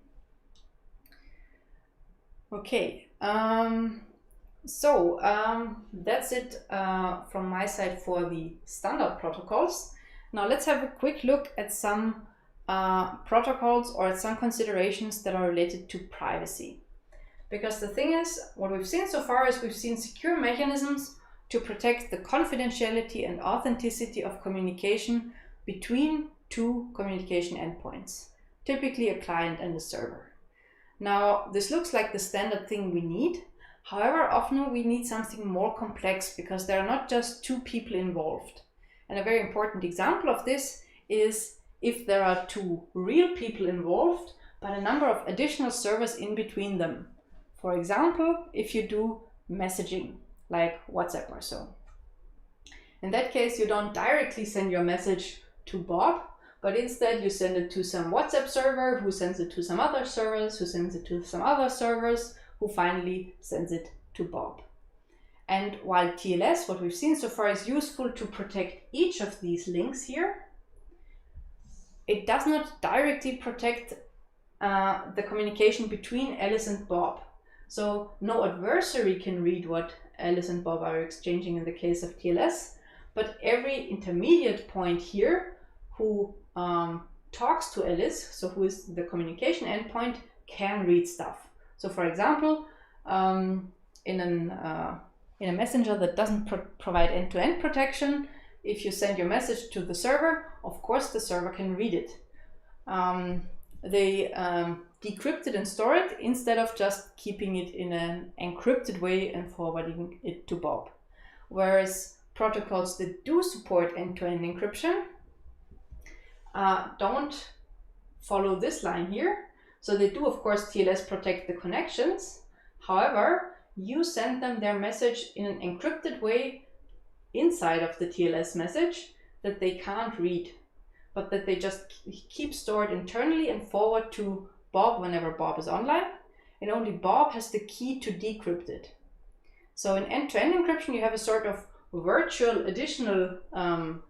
Okay, that's it from my side for the standard protocols. Now let's have a quick look at some protocols or at some considerations that are related to privacy. Because the thing is, what we've seen so far is we've seen secure mechanisms to protect the confidentiality and authenticity of communication between 2 communication endpoints, typically a client and a server. Now, this looks like the standard thing we need. However, often we need something more complex because there are not just 2 people involved. And a very important example of this is if there are 2 real people involved, but a number of additional servers in between them. For example, if you do messaging, like WhatsApp or so. In that case, you don't directly send your message to Bob, but instead you send it to some WhatsApp server, who sends it to some other servers, who sends it to some other servers, who finally sends it to Bob. And while TLS, what we've seen so far, is useful to protect each of these links here, it does not directly protect the communication between Alice and Bob. So no adversary can read what Alice and Bob are exchanging in the case of TLS, but every intermediate point here who talks to Alice, so who is the communication endpoint, can read stuff. So for example, in a messenger that doesn't provide end-to-end protection, if you send your message to the server, of course the server can read it. They decrypt it and store it instead of just keeping it in an encrypted way and forwarding it to Bob. Whereas protocols that do support end-to-end encryption don't follow this line here. So they do, of course, TLS protect the connections. However, you send them their message in an encrypted way inside of the TLS message that they can't read, but that they just keep stored internally and forward to Bob whenever Bob is online, and only Bob has the key to decrypt it. So in end-to-end encryption, you have a sort of virtual additional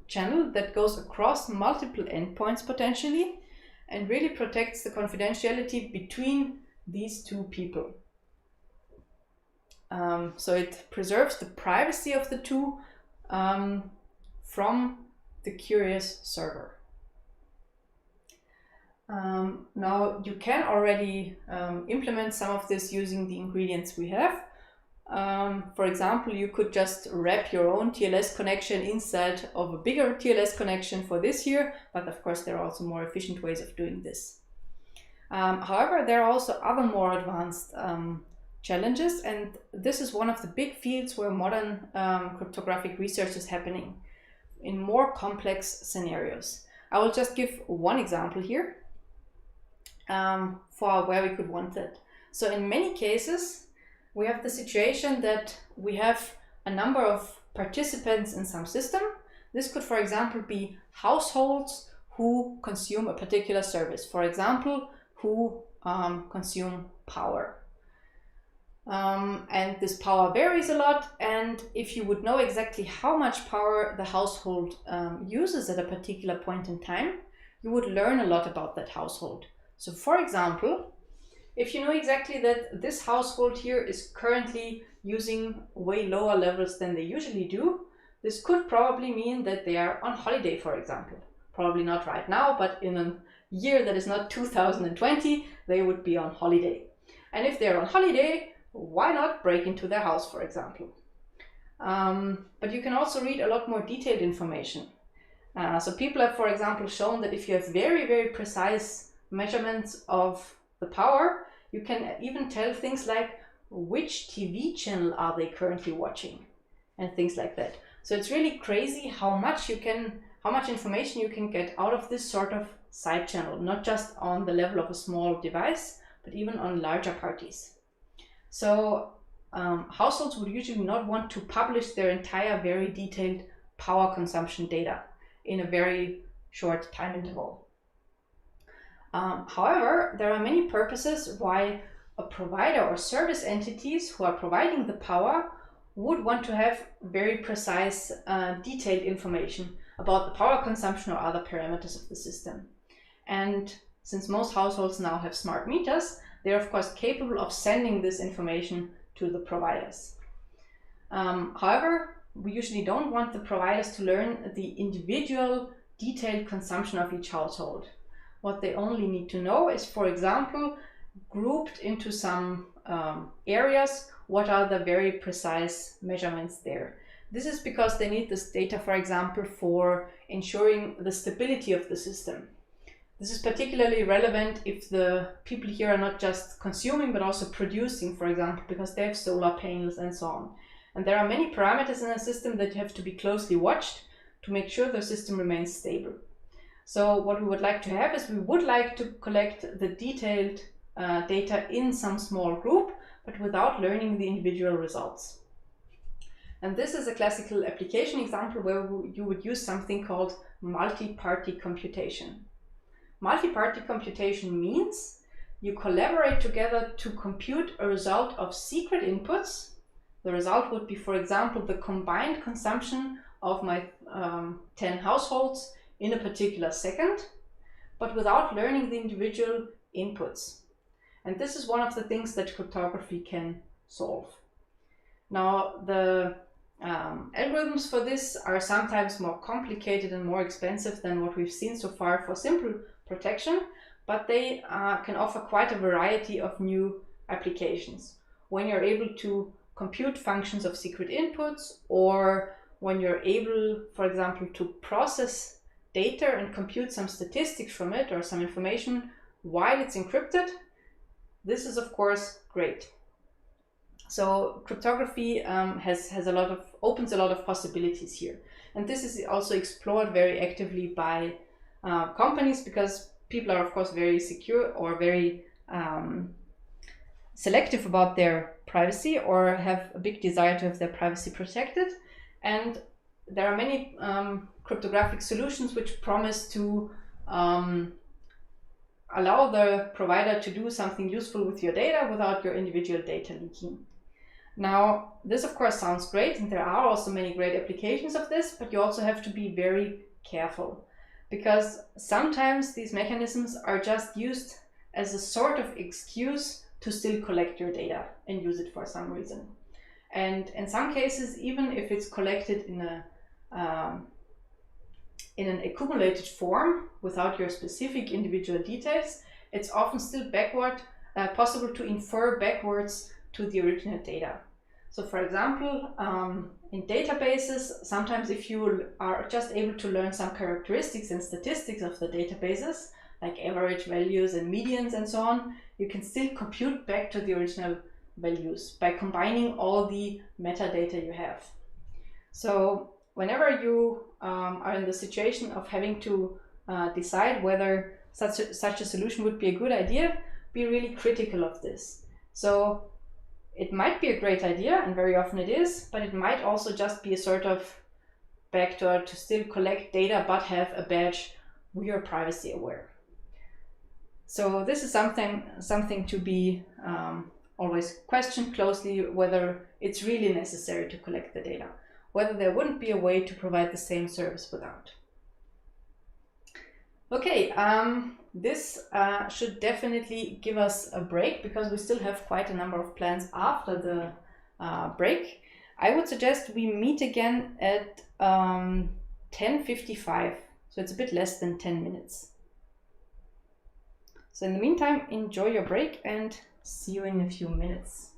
channel that goes across multiple endpoints potentially and really protects the confidentiality between these 2 people. So it preserves the privacy of the 2 from the curious server. Now you can already implement some of this using the ingredients we have. For example, you could just wrap your own TLS connection inside of a bigger TLS connection for this here, but of course there are also more efficient ways of doing this. However, there are also other more advanced challenges, and this is one of the big fields where modern cryptographic research is happening in more complex scenarios. I will just give one example here for where we could want that. So in many cases, we have the situation that we have a number of participants in some system. This could, for example, be households who consume a particular service. For example, who consume power. And this power varies a lot, and if you would know exactly how much power the household uses at a particular point in time, you would learn a lot about that household. So for example, If you know exactly that this household here is currently using way lower levels than they usually do, this could probably mean that they are on holiday, for example. Probably not right now, but in a year that is not 2020, they would be on holiday. And if they're on holiday, why not break into their house, for example? But you can also read a lot more detailed information. So people have, for example, shown that if you have very, very precise measurements of the power, you can even tell things like which TV channel are they currently watching and things like that. So it's really crazy how much information you can get out of this sort of side channel, not just on the level of a small device, but even on larger parties. So households would usually not want to publish their entire very detailed power consumption data in a very short time interval. However, there are many purposes why a provider or service entities who are providing the power would want to have very precise, detailed information about the power consumption or other parameters of the system. And since most households now have smart meters, they're of course capable of sending this information to the providers. However, we usually don't want the providers to learn the individual detailed consumption of each household. What they only need to know is, for example, grouped into some areas, what are the very precise measurements there. This is because they need this data, for example, for ensuring the stability of the system. This is particularly relevant if the people here are not just consuming, but also producing, for example, because they have solar panels and so on. And there are many parameters in a system that have to be closely watched to make sure the system remains stable. So what we would like to have is we would like to collect the detailed data in some small group, but without learning the individual results. And this is a classical application example where you would use something called multi-party computation. Multi-party computation means you collaborate together to compute a result of secret inputs. The result would be, for example, the combined consumption of my 10 households in a particular second, but without learning the individual inputs. And this is one of the things that cryptography can solve. Now, the algorithms for this are sometimes more complicated and more expensive than what we've seen so far for simple protection, but they can offer quite a variety of new applications. When you're able to compute functions of secret inputs, or when you're able, for example, to process data and compute some statistics from it or some information while it's encrypted, this is of course great. So cryptography opens a lot of possibilities here, and this is also explored very actively by companies, because people are of course very secure or very selective about their privacy, or have a big desire to have their privacy protected. And there are many cryptographic solutions which promise to allow the provider to do something useful with your data without your individual data leaking. Now, this of course sounds great, and there are also many great applications of this, but you also have to be very careful, because sometimes these mechanisms are just used as a sort of excuse to still collect your data and use it for some reason. And in some cases, even if it's collected in an accumulated form without your specific individual details, it's often still possible to infer backwards to the original data. So for example, in databases, sometimes if you are just able to learn some characteristics and statistics of the databases, like average values and medians and so on, you can still compute back to the original values by combining all the metadata you have. So whenever you are in the situation of having to decide whether such a solution would be a good idea, be really critical of this. So it might be a great idea, and very often it is, but it might also just be a sort of backdoor to still collect data but have a badge, we are privacy aware. So this is something to be always questioned closely, whether it's really necessary to collect the data, whether there wouldn't be a way to provide the same service without. Okay, this should definitely give us a break because we still have quite a number of plans after the break. I would suggest we meet again at 10:55, so it's a bit less than 10 minutes. So in the meantime, enjoy your break and see you in a few minutes.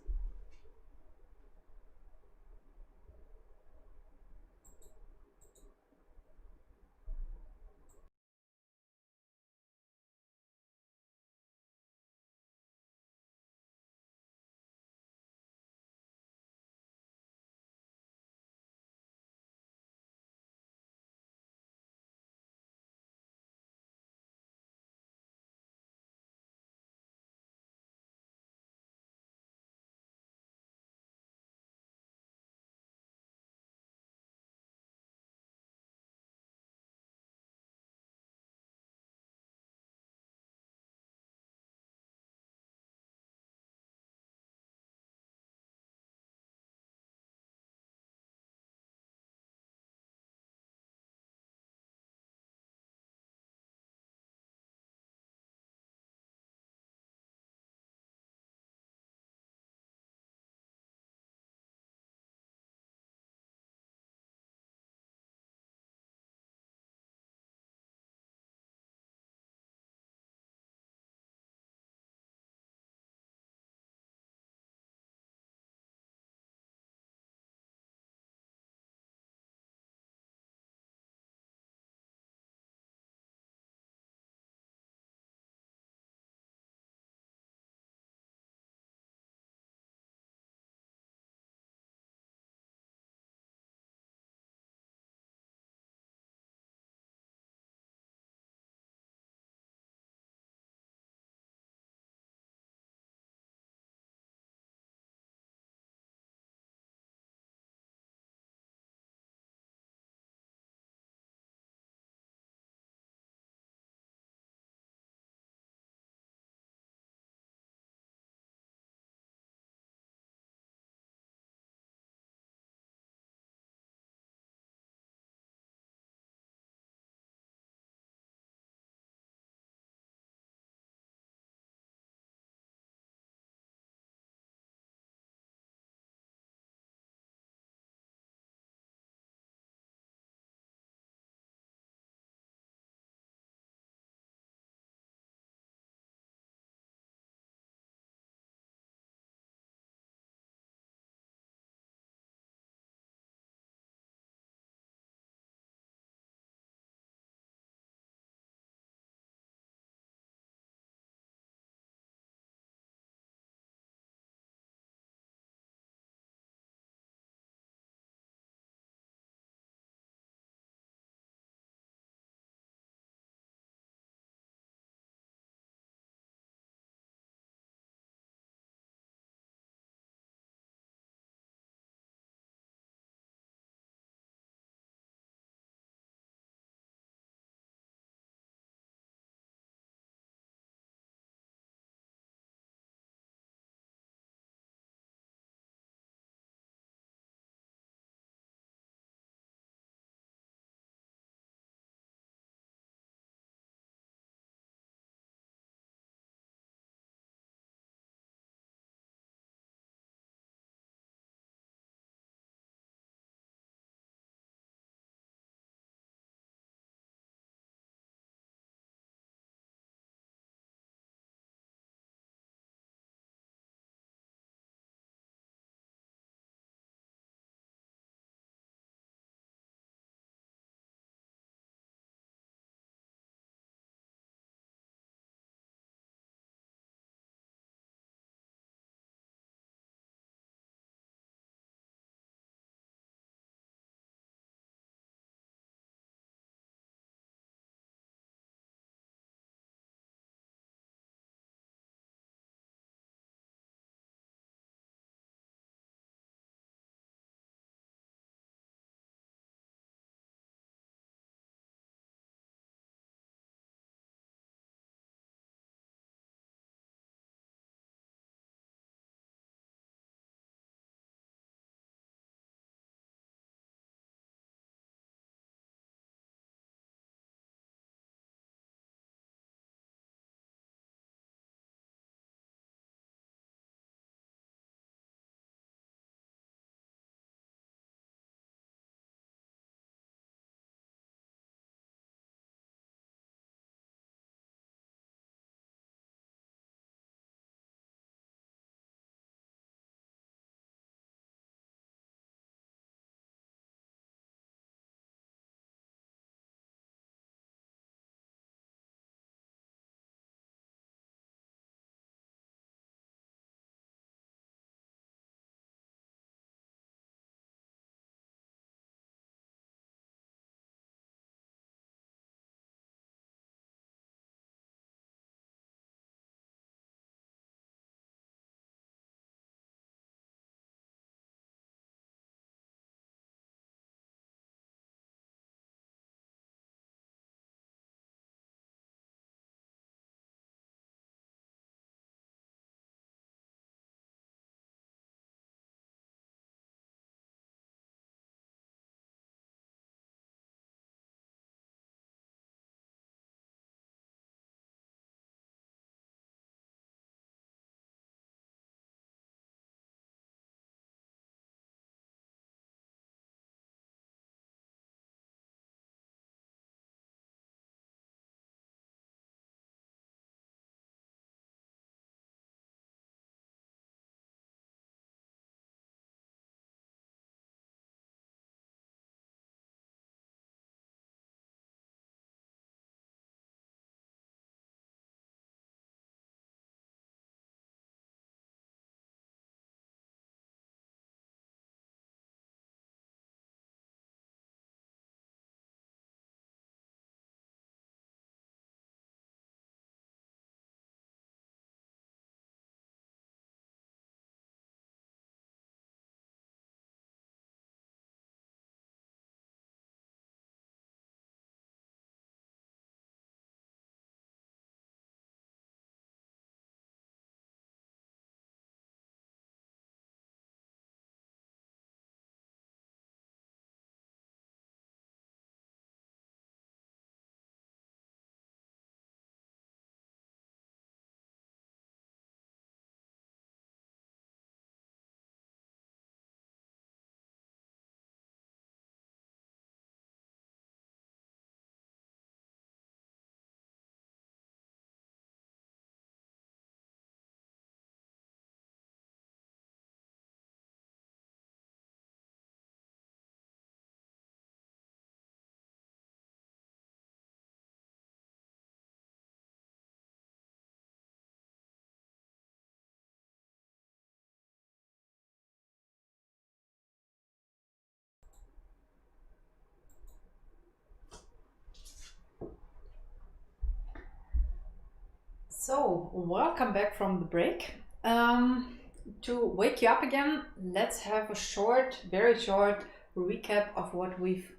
So, welcome back from the break. To wake you up again, let's have a short, very short recap of what we've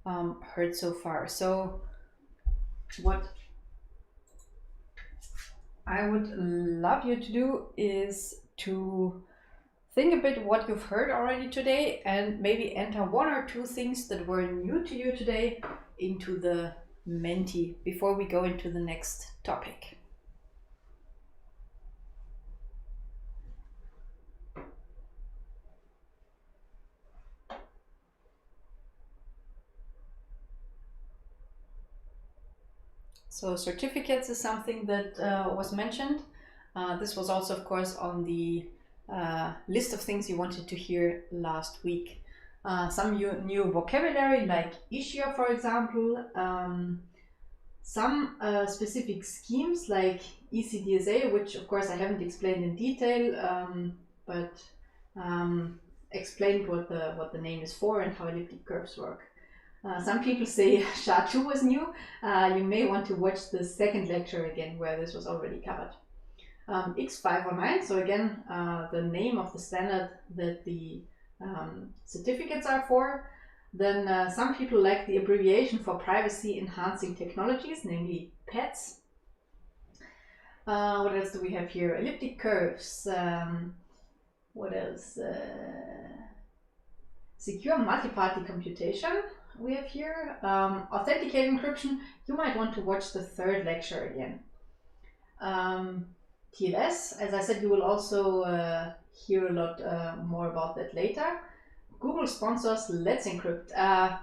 heard so far. So, what I would love you to do is to think a bit what you've heard already today and maybe enter one or two things that were new to you today into the Menti before we go into the next topic. So certificates is something that was mentioned. This was also, of course, on the list of things you wanted to hear last week. Some new vocabulary like issue, for example. Some specific schemes like ECDSA, which of course I haven't explained in detail, but explained what the name is for and how elliptic curves work. Some people say SHA-2 was new. You may want to watch the second lecture again where this was already covered. X509, so again, the name of the standard that the certificates are for. Then some people like the abbreviation for privacy enhancing technologies, namely PETs. What else do we have here? Elliptic curves. What else? Secure multi-party computation we have here. Authenticated encryption. You might want to watch the third lecture again. TLS, as I said, you will also hear a lot more about that later. Google sponsors Let's Encrypt.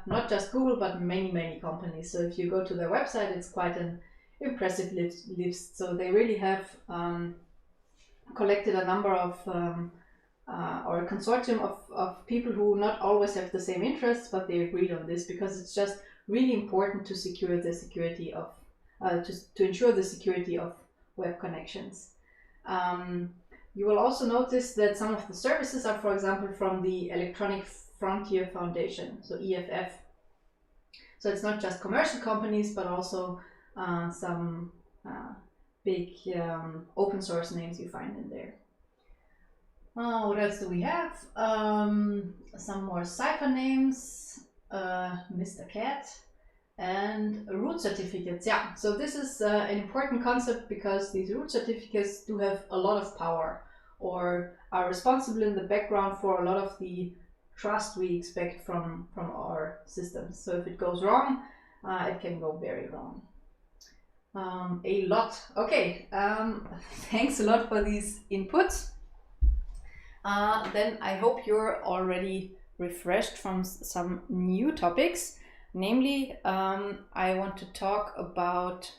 Not just Google, but many companies. So if you go to their website, it's quite an impressive list. So they really have collected a number of or a consortium of people who not always have the same interests, but they agreed on this because it's just really important to secure the security of to ensure the security of web connections. You will also notice that some of the services are, for example, from the Electronic Frontier Foundation, so EFF. So it's not just commercial companies, but also some big open source names you find in there. What else do we have? Some more cipher names, Mr. Cat, and root certificates. Yeah, so this is an important concept because these root certificates do have a lot of power or are responsible in the background for a lot of the trust we expect from our systems. So if it goes wrong, it can go very wrong. A lot. Okay, thanks a lot for these inputs. Then I hope you're already refreshed from some new topics. Namely, I want to talk about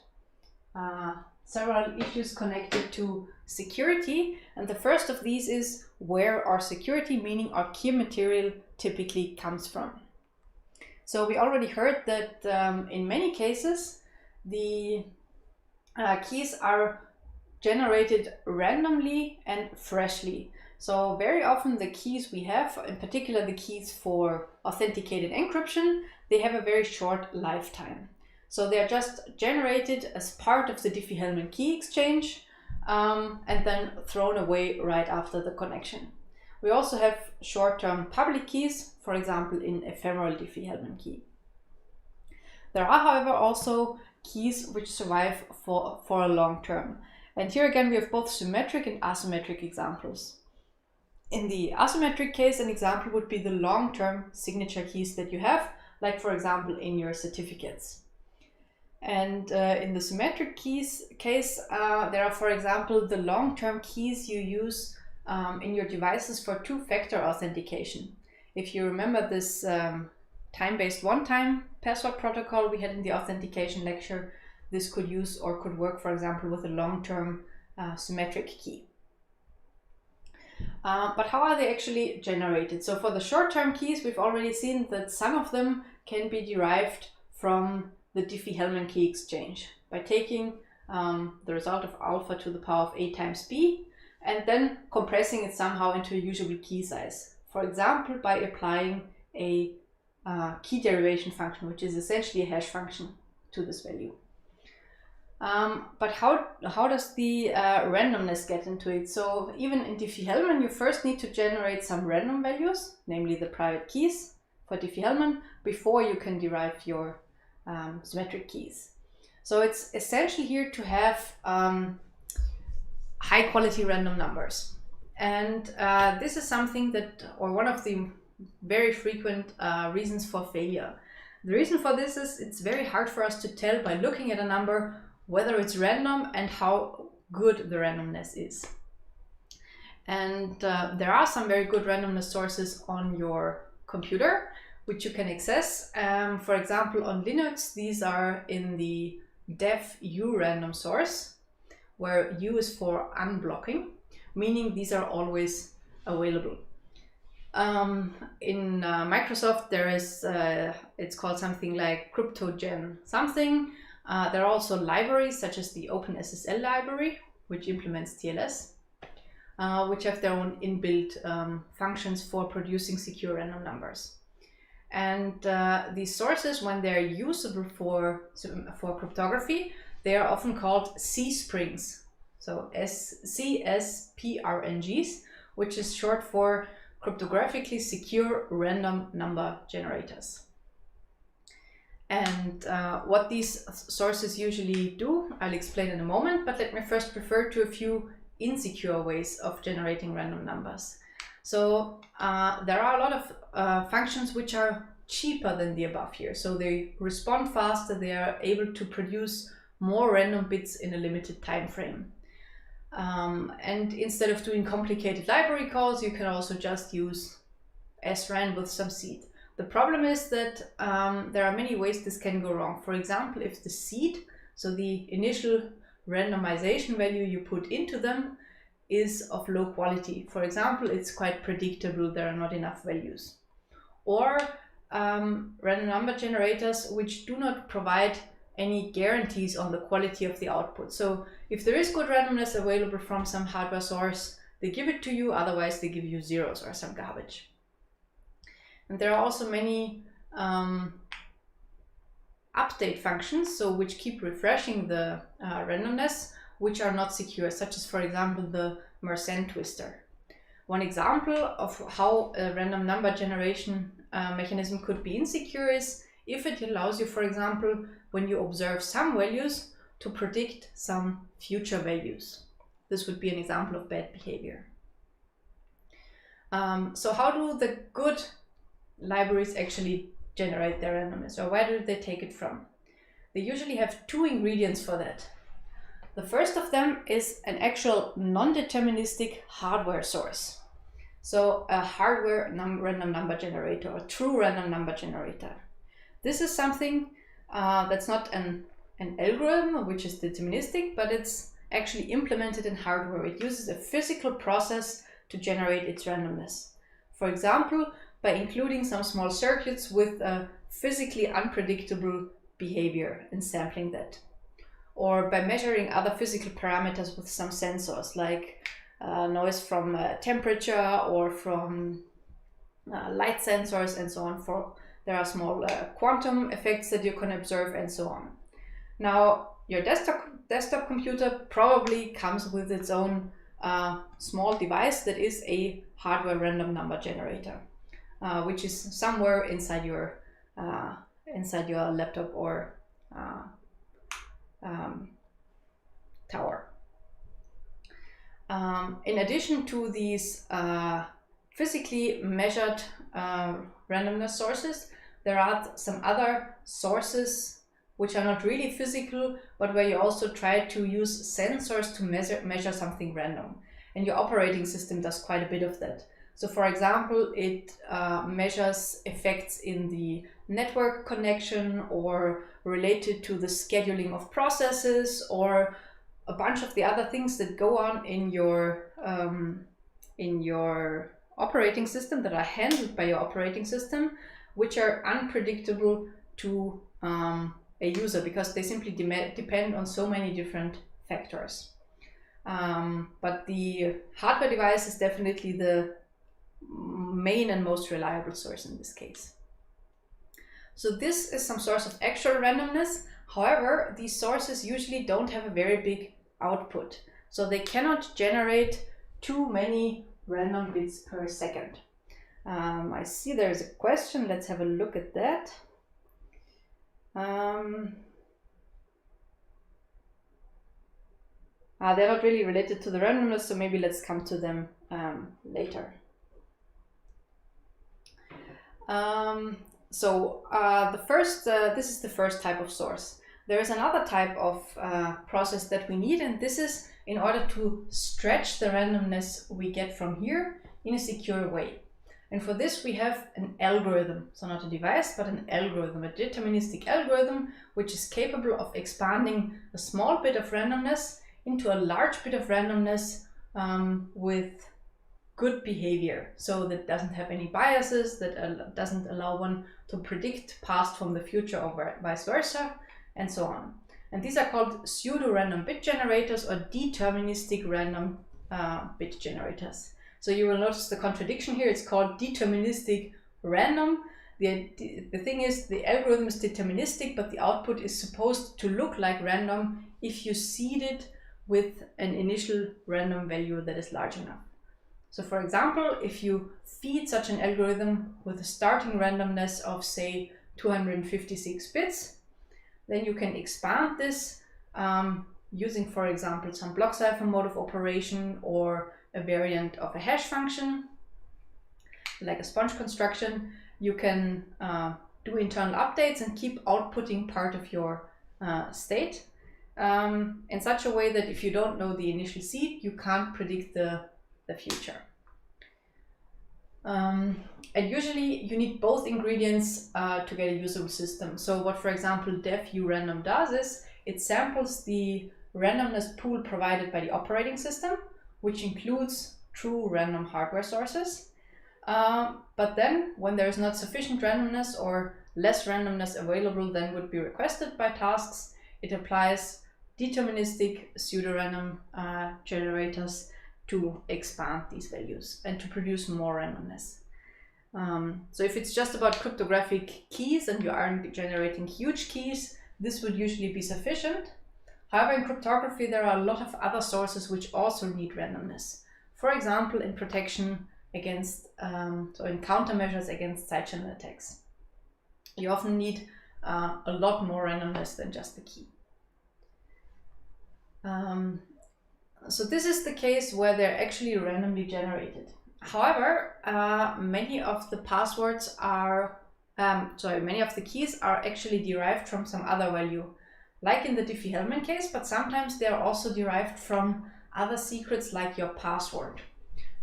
several issues connected to security. And the first of these is where our security, meaning our key material, typically comes from. So we already heard that in many cases, the keys are generated randomly and freshly. So very often the keys we have, in particular the keys for authenticated encryption, they have a very short lifetime. So they are just generated as part of the DiffieHellman key exchange and then thrown away right after the connection. We also have short-term public keys, for example in Ephemeral DiffieHellman key. There are, however, also keys which survive for a long term. And here again we have both symmetric and asymmetric examples. In the asymmetric case, an example would be the long-term signature keys that you have, like for example in your certificates. And in the symmetric keys case, there are, for example, the long-term keys you use in your devices for two-factor authentication. If you remember this time-based one-time password protocol we had in the authentication lecture, this could use or could work, for example, with a long-term symmetric key. But how are they actually generated? So for the short-term keys, we've already seen that some of them can be derived from the DiffieHellman key exchange by taking the result of alpha to the power of a times b and then compressing it somehow into a usable key size. For example, by applying a key derivation function, which is essentially a hash function to this value. But how does the randomness get into it? So even in DiffieHellman, you first need to generate some random values, namely the private keys for DiffieHellman, before you can derive your symmetric keys. So it's essential here to have high quality random numbers. And this is something that, or one of the very frequent reasons for failure. The reason for this is it's very hard for us to tell by looking at a number whether it's random and how good the randomness is. And there are some very good randomness sources on your computer which you can access. For example, on Linux, these are in the dev urandom source, where U is for unblocking, meaning these are always available. In Microsoft, there is, it's called something like CryptoGen something. There are also libraries such as the OpenSSL library, which implements TLS, which have their own inbuilt functions for producing secure random numbers. And these sources, when they're usable for cryptography, they are often called C-springs. So CSPRNGs, which is short for cryptographically secure random number generators. And what these sources usually do, I'll explain in a moment, but let me first refer to a few insecure ways of generating random numbers. So there are a lot of functions which are cheaper than the above here. So they respond faster, they are able to produce more random bits in a limited time frame. And instead of doing complicated library calls, you can also just use sran with some seed. The problem is that there are many ways this can go wrong. For example, if the seed, so the initial randomization value you put into them, is of low quality. For example, it's quite predictable, there are not enough values. Or random number generators which do not provide any guarantees on the quality of the output. So if there is good randomness available from some hardware source, they give it to you, otherwise they give you zeros or some garbage. And there are also many update functions, so which keep refreshing the randomness, which are not secure, such as, for example, the Mersenne twister. One example of how a random number generation mechanism could be insecure is if it allows you, for example, when you observe some values, to predict some future values. This would be an example of bad behavior. So how do the good libraries actually generate their randomness, or where do they take it from? They usually have two ingredients for that. The first of them is an actual non-deterministic hardware source. So a hardware random number generator, or true random number generator. This is something that's not an algorithm which is deterministic, but it's actually implemented in hardware. It uses a physical process to generate its randomness. For example, by including some small circuits with a physically unpredictable behavior and sampling that. Or by measuring other physical parameters with some sensors, like noise from temperature or from light sensors and so on. There are small quantum effects that you can observe and so on. Now, your desktop computer probably comes with its own small device that is a hardware random number generator, which is somewhere inside your laptop or tower. In addition to these physically measured randomness sources, there are some other sources which are not really physical, but where you also try to use sensors to measure something random. And your operating system does quite a bit of that. So for example, it measures effects in the network connection or related to the scheduling of processes or a bunch of the other things that go on in your operating system, that are handled by your operating system, which are unpredictable to a user because they simply depend on so many different factors. But the hardware device is definitely the main and most reliable source in this case. So this is some source of actual randomness. However, these sources usually don't have a very big output, so they cannot generate too many random bits per second. I see there's a question. Let's have a look at that. They're not really related to the randomness, so maybe let's come to them later. This is the first type of source. There is another type of process that we need, and this is in order to stretch the randomness we get from here in a secure way. And for this we have an algorithm, so not a device, but an algorithm, a deterministic algorithm, which is capable of expanding a small bit of randomness into a large bit of randomness with good behavior. So that doesn't have any biases, that doesn't allow one to predict past from the future or vice versa, and so on. And these are called pseudo-random bit generators or deterministic random bit generators. So you will notice the contradiction here. It's called deterministic random. The thing is, the algorithm is deterministic, but the output is supposed to look like random if you seed it with an initial random value that is large enough. So for example, if you feed such an algorithm with a starting randomness of say 256 bits, then you can expand this using, for example, some block cipher mode of operation or a variant of a hash function, like a sponge construction. You can do internal updates and keep outputting part of your state in such a way that if you don't know the initial seed, you can't predict the future. And usually you need both ingredients to get a usable system. So what, for example, defuRandom does is it samples the randomness pool provided by the operating system, which includes true random hardware sources. But then when there is not sufficient randomness or less randomness available than would be requested by tasks, it applies deterministic pseudo-random generators to expand these values and to produce more randomness. So if it's just about cryptographic keys and you aren't generating huge keys, this would usually be sufficient. However, in cryptography, there are a lot of other sources which also need randomness. For example, in protection against, so in countermeasures against side channel attacks. You often need a lot more randomness than just the key. So this is the case where they're actually randomly generated. However, many of the passwords are, many of the keys are actually derived from some other value, like in the DiffieHellman case, but sometimes they are also derived from other secrets like your password.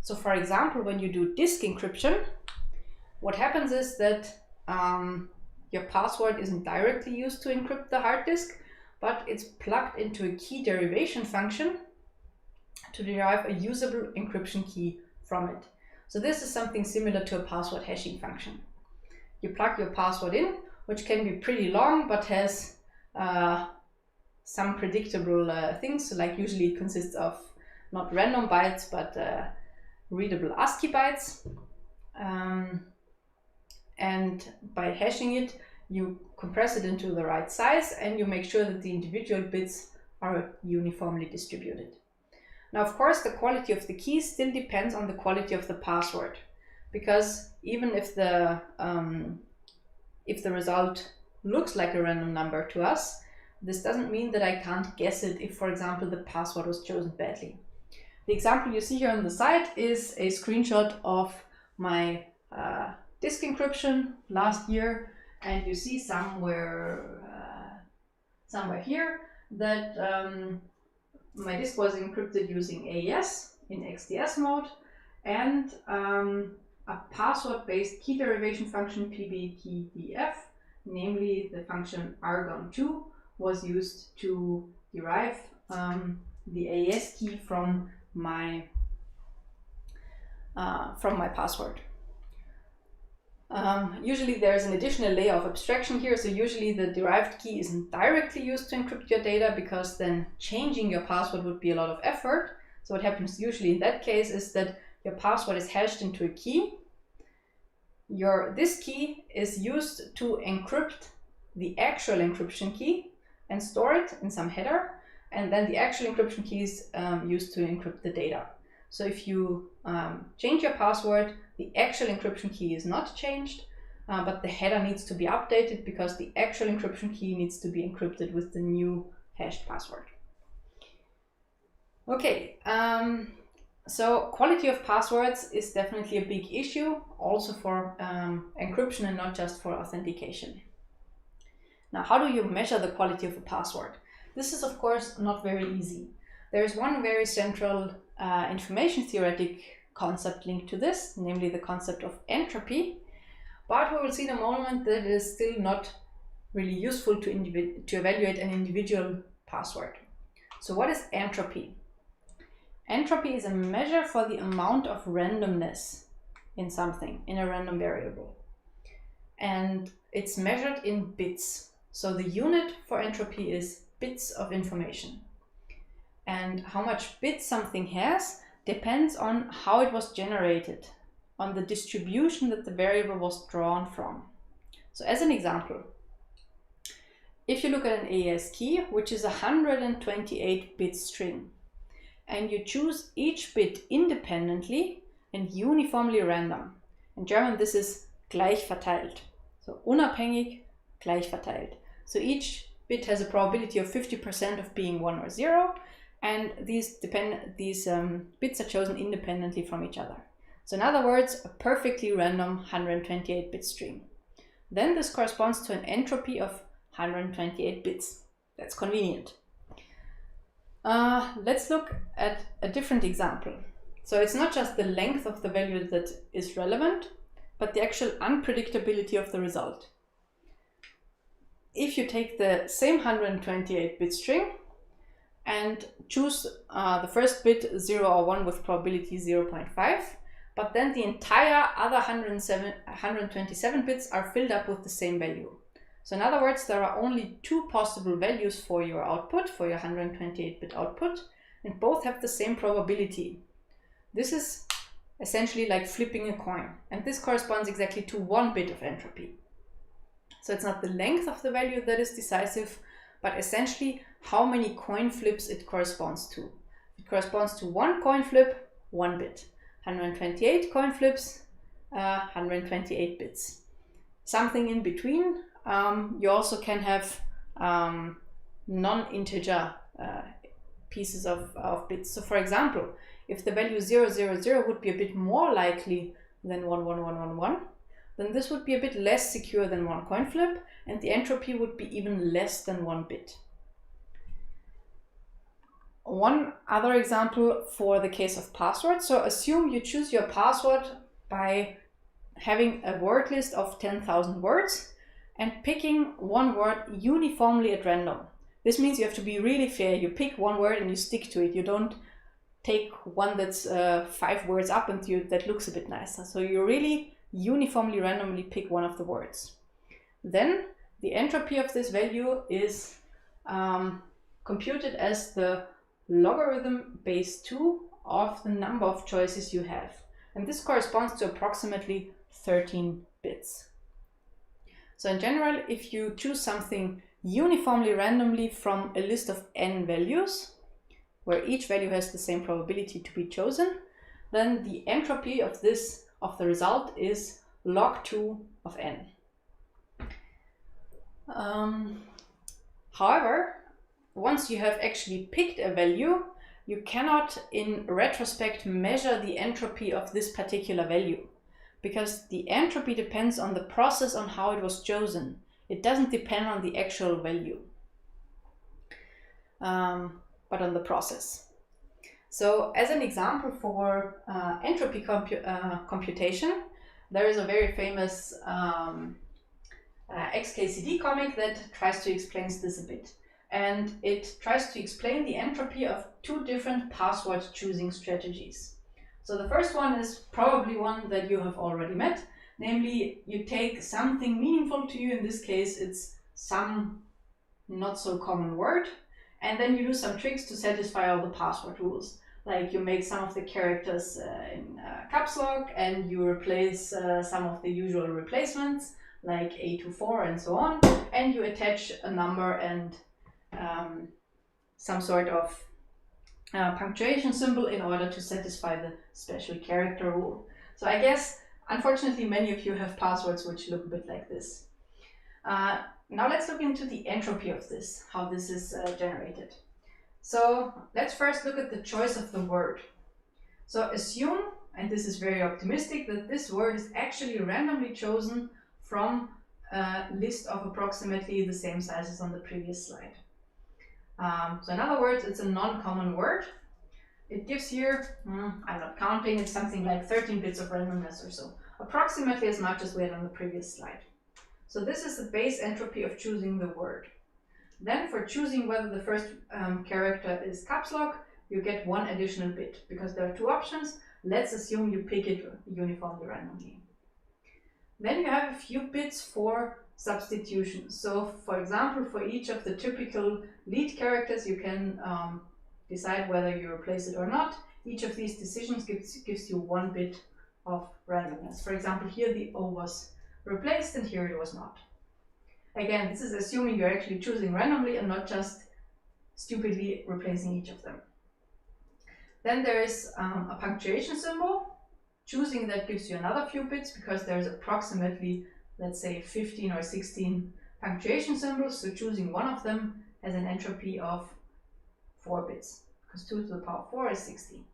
So for example, when you do disk encryption, what happens is that your password isn't directly used to encrypt the hard disk, but it's plugged into a key derivation function to derive a usable encryption key from it. So this is something similar to a password hashing function. You plug your password in, which can be pretty long, but has some predictable things. So like usually it consists of not random bytes, but readable ASCII bytes. And by hashing it, you compress it into the right size and you make sure that the individual bits are uniformly distributed. Now, of course, the quality of the key still depends on the quality of the password, because even if the result looks like a random number to us, this doesn't mean that I can't guess it if, for example, the password was chosen badly. The example you see here on the side is a screenshot of my disk encryption last year, and you see somewhere here that my disk was encrypted using AES in XDS mode, and a password-based key derivation function PBKeyDF, namely the function argon2, was used to derive the AES key from my password. Usually there's an additional layer of abstraction here, so usually the derived key isn't directly used to encrypt your data, because then changing your password would be a lot of effort. So what happens usually in that case is that your password is hashed into a key. This key is used to encrypt the actual encryption key, and store it in some header, and then the actual encryption key is used to encrypt the data. So if you change your password, the actual encryption key is not changed, but the header needs to be updated because the actual encryption key needs to be encrypted with the new hashed password. Okay, so quality of passwords is definitely a big issue, also for encryption and not just for authentication. Now, how do you measure the quality of a password? This is, of course, not very easy. There is one very central information theoretic concept linked to this, namely the concept of entropy. But we will see in a moment that it is still not really useful to evaluate an individual password. So what is entropy? Entropy is a measure for the amount of randomness in something, in a random variable. And it's measured in bits. So the unit for entropy is bits of information. And how much bits something has depends on how it was generated, on the distribution that the variable was drawn from. So as an example, if you look at an AES key, which is a 128-bit string, and you choose each bit independently and uniformly random. In German, this is gleich verteilt. So unabhängig, gleich verteilt. So each bit has a probability of 50% of being 1 or 0, and these bits are chosen independently from each other. So in other words, a perfectly random 128-bit string. Then this corresponds to an entropy of 128 bits. That's convenient. Let's look at a different example. So it's not just the length of the value that is relevant, but the actual unpredictability of the result. If you take the same 128-bit string and choose the first bit 0 or 1 with probability 0.5, but then the entire other 127 bits are filled up with the same value. So in other words, there are only two possible values for your output, for your 128-bit output, and both have the same probability. This is essentially like flipping a coin, and this corresponds exactly to 1 bit of entropy. So it's not the length of the value that is decisive, but essentially how many coin flips it corresponds to. It corresponds to 1 coin flip, 1 bit. 128 coin flips, 128 bits. Something in between. You also can have non-integer pieces of bits. So for example, if the value 000 would be a bit more likely than 11111, then this would be a bit less secure than 1 coin flip, and the entropy would be even less than 1 bit. One other example for the case of passwords. So assume you choose your password by having a word list of 10,000 words and picking one word uniformly at random. This means you have to be really fair. You pick one word and you stick to it. You don't take one that's 5 words up and that looks a bit nicer. So you really uniformly randomly pick one of the words. Then the entropy of this value is computed as the logarithm base 2 of the number of choices you have. And this corresponds to approximately 13 bits. So in general, if you choose something uniformly randomly from a list of n values, where each value has the same probability to be chosen, then the entropy of the result is log 2 of n. However, once you have actually picked a value, you cannot in retrospect measure the entropy of this particular value, because the entropy depends on the process on how it was chosen. It doesn't depend on the actual value, but on the process. So as an example for entropy computation, there is a very famous XKCD comic that tries to explain this a bit. And it tries to explain the entropy of 2 different password choosing strategies. So the first one is probably one that you have already met, namely you take something meaningful to you, in this case it's some not so common word, and then you do some tricks to satisfy all the password rules. Like you make some of the characters in caps lock, and you replace some of the usual replacements like A24 and so on, and you attach a number and some sort of punctuation symbol in order to satisfy the special character rule. So I guess, unfortunately, many of you have passwords which look a bit like this. Now let's look into the entropy of this, how this is generated. So let's first look at the choice of the word. So assume, and this is very optimistic, that this word is actually randomly chosen from a list of approximately the same size as on the previous slide. So in other words, it's a non-common word. It gives here, I'm not counting, it's something like 13 bits of randomness or so, approximately as much as we had on the previous slide. So this is the base entropy of choosing the word. Then for choosing whether the first character is caps lock, you get one additional bit, because there are two options. Let's assume you pick it uniformly randomly. Then you have a few bits for substitution. So for example, for each of the typical lead characters, you can decide whether you replace it or not. Each of these decisions gives you one bit of randomness. For example, here the O was replaced and here it was not. Again, this is assuming you're actually choosing randomly and not just stupidly replacing each of them. Then there is a punctuation symbol. Choosing that gives you another few bits, because there's approximately, let's say, 15 or 16 punctuation symbols. So choosing one of them has an entropy of 4 bits, because 2 to the power 4 is 16.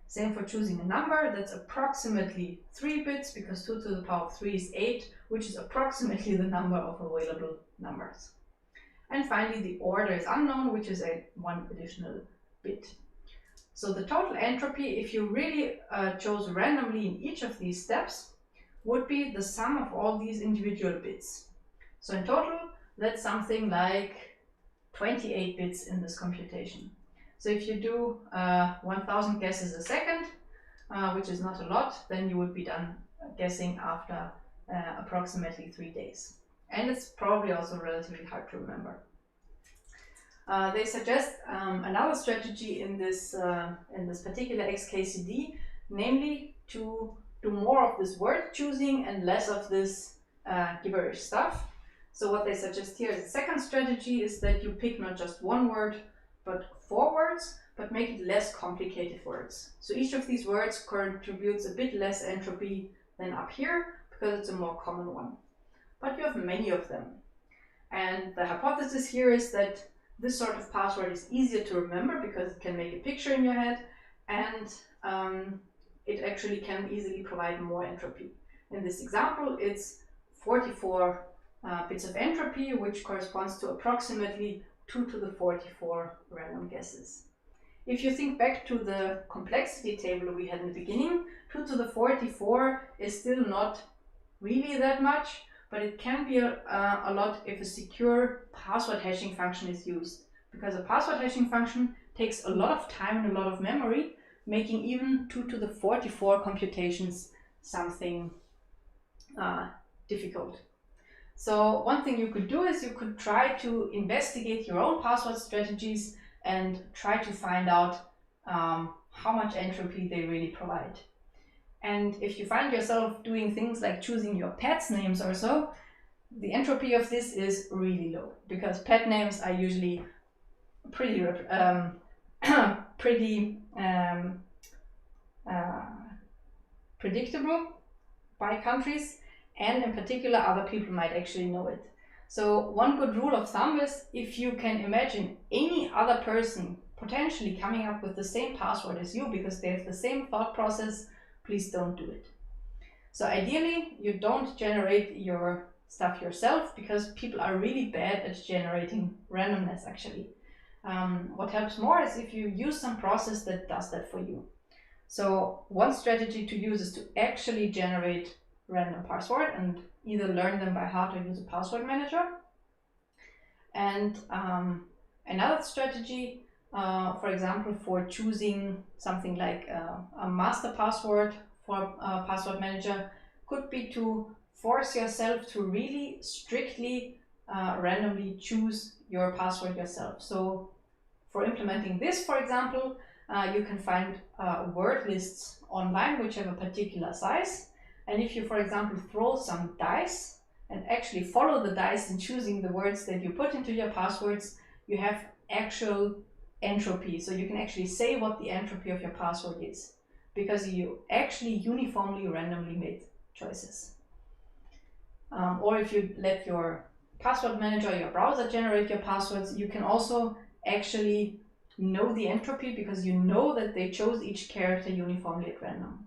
Same for choosing a number, that's approximately 3 bits, because 2 to the power 3 is 8, which is approximately the number of available numbers. And finally, the order is unknown, which is one additional bit. So the total entropy, if you really chose randomly in each of these steps, would be the sum of all these individual bits. So in total, that's something like 28 bits in this computation. So if you do 1000 guesses a second, which is not a lot, then you would be done guessing after approximately 3 days. And it's probably also relatively hard to remember. They suggest another strategy in this particular XKCD, namely to do more of this word choosing and less of this gibberish stuff. So what they suggest here as a second strategy is that you pick not just one word, but 4 words, but make it less complicated words. So each of these words contributes a bit less entropy than up here, because it's a more common one. But you have many of them. And the hypothesis here is that this sort of password is easier to remember because it can make a picture in your head, and it actually can easily provide more entropy. In this example, it's 44 bits of entropy, which corresponds to approximately 2 to the 44 random guesses. If you think back to the complexity table we had in the beginning, 2 to the 44 is still not really that much, but it can be a lot if a secure password hashing function is used, because a password hashing function takes a lot of time and a lot of memory, making even 2 to the 44 computations something difficult. So one thing you could do is you could try to investigate your own password strategies and try to find out how much entropy they really provide. And if you find yourself doing things like choosing your pet's names or so, the entropy of this is really low, because pet names are usually pretty predictable by countries, and in particular other people might actually know it. So one good rule of thumb is, if you can imagine any other person potentially coming up with the same password as you because they have the same thought process, please don't do it. So ideally, you don't generate your stuff yourself, because people are really bad at generating randomness actually. What helps more is if you use some process that does that for you. So one strategy to use is to actually generate random password and either learn them by heart or use a password manager. And another strategy, for example, for choosing something like a master password for a password manager, could be to force yourself to really strictly randomly choose your password yourself. So for implementing this, for example, you can find word lists online which have a particular size. And if you, for example, throw some dice and actually follow the dice in choosing the words that you put into your passwords, you have actual entropy. So you can actually say what the entropy of your password is, because you actually uniformly randomly made choices. Or if you let your password manager, your browser generate your passwords, you can also actually know the entropy because you know that they chose each character uniformly at random.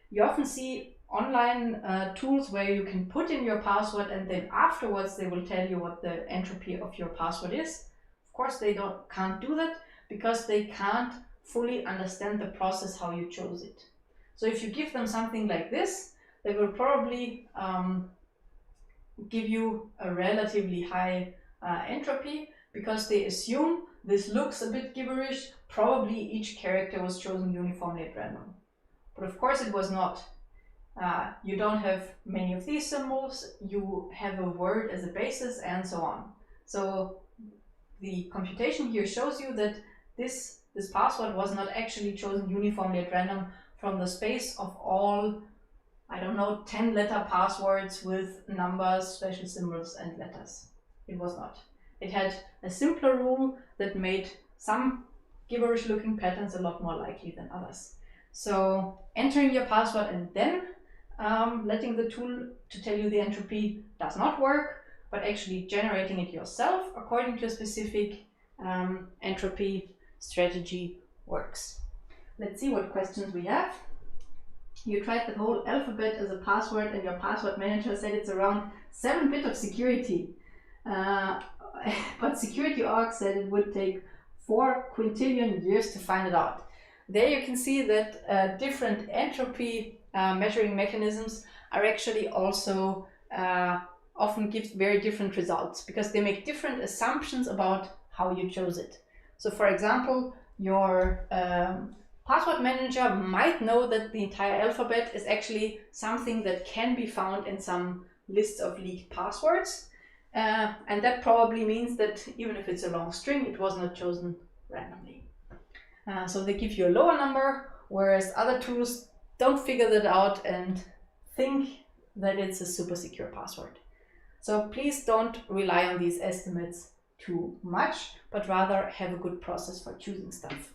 You often see online tools where you can put in your password and then afterwards they will tell you what the entropy of your password is. Of course, they can't do that because they can't fully understand the process how you chose it. So if you give them something like this, they will probably give you a relatively high entropy because they assume this looks a bit gibberish, probably each character was chosen uniformly at random. But of course it was not. You don't have many of these symbols, you have a word as a basis and so on. So the computation here shows you that this password was not actually chosen uniformly at random from the space of all, I don't know, 10-letter passwords with numbers, special symbols and letters. It was not. It had a simpler rule that made some gibberish looking patterns a lot more likely than others. So entering your password and then letting the tool to tell you the entropy does not work, but actually generating it yourself according to a specific entropy strategy works. Let's see what questions we have. You tried the whole alphabet as a password and your password manager said it's around 7 bits of security. But security.org said it would take 4 quintillion years to find it out. There you can see that different entropy measuring mechanisms are actually also often give very different results because they make different assumptions about how you chose it. So for example, your password manager might know that the entire alphabet is actually something that can be found in some list of leaked passwords. And that probably means that even if it's a long string, it was not chosen randomly. So they give you a lower number, whereas other tools don't figure that out and think that it's a super secure password. So please don't rely on these estimates too much, but rather have a good process for choosing stuff.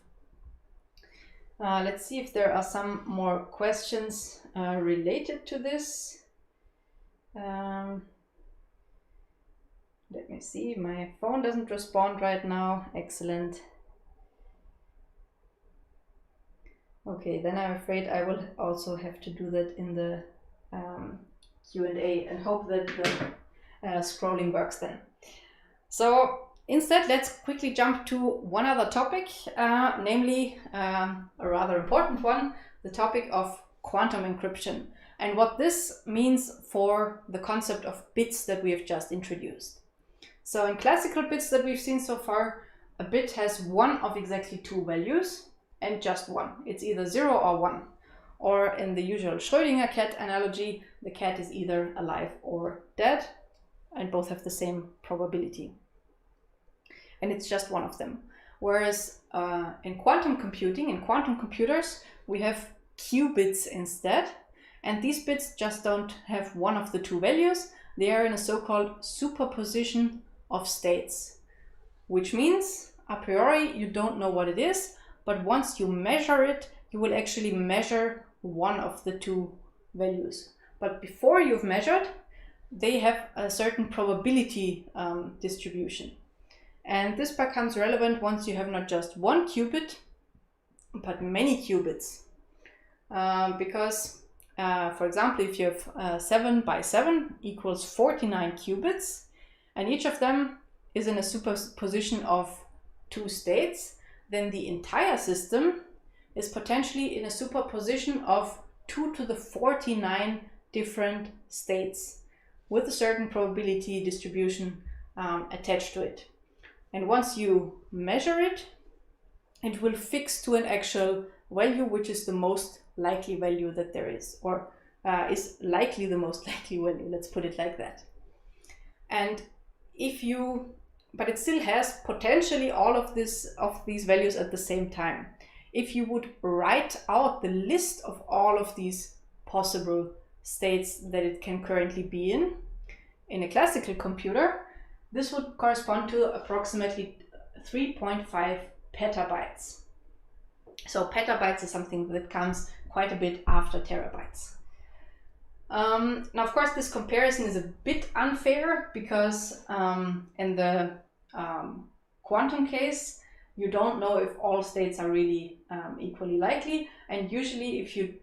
Let's see if there are some more questions related to this. Let me see, my phone doesn't respond right now. Excellent. Okay, then I'm afraid I will also have to do that in the Q&A and hope that the scrolling works then. So instead, let's quickly jump to one other topic, namely a rather important one, the topic of quantum encryption and what this means for the concept of bits that we have just introduced. So in classical bits that we've seen so far, a bit has one of exactly 2 values and just one. It's either 0 or 1. Or in the usual Schrödinger cat analogy, the cat is either alive or dead, and both have the same probability. And it's just one of them. Whereas in quantum computing, in quantum computers, we have qubits instead. And these bits just don't have one of the 2 values. They are in a so-called superposition of states, which means a priori you don't know what it is, but once you measure it, you will actually measure one of the 2 values. But before you've measured, they have a certain probability distribution. And this becomes relevant once you have not just 1 qubit, but many qubits. Because, for example, if you have 7 by 7 equals 49 qubits, and each of them is in a superposition of 2 states, then the entire system is potentially in a superposition of 2 to the 49 different states with a certain probability distribution attached to it. And once you measure it, it will fix to an actual value, which is the most likely value that there is, or is likely the most likely value, let's put it like that. And but it still has potentially all of these values at the same time. If you would write out the list of all of these possible states that it can currently be in a classical computer, this would correspond to approximately 3.5 petabytes. So petabytes is something that comes quite a bit after terabytes. Now, of course, this comparison is a bit unfair because in the quantum case, you don't know if all states are really equally likely. And usually, if you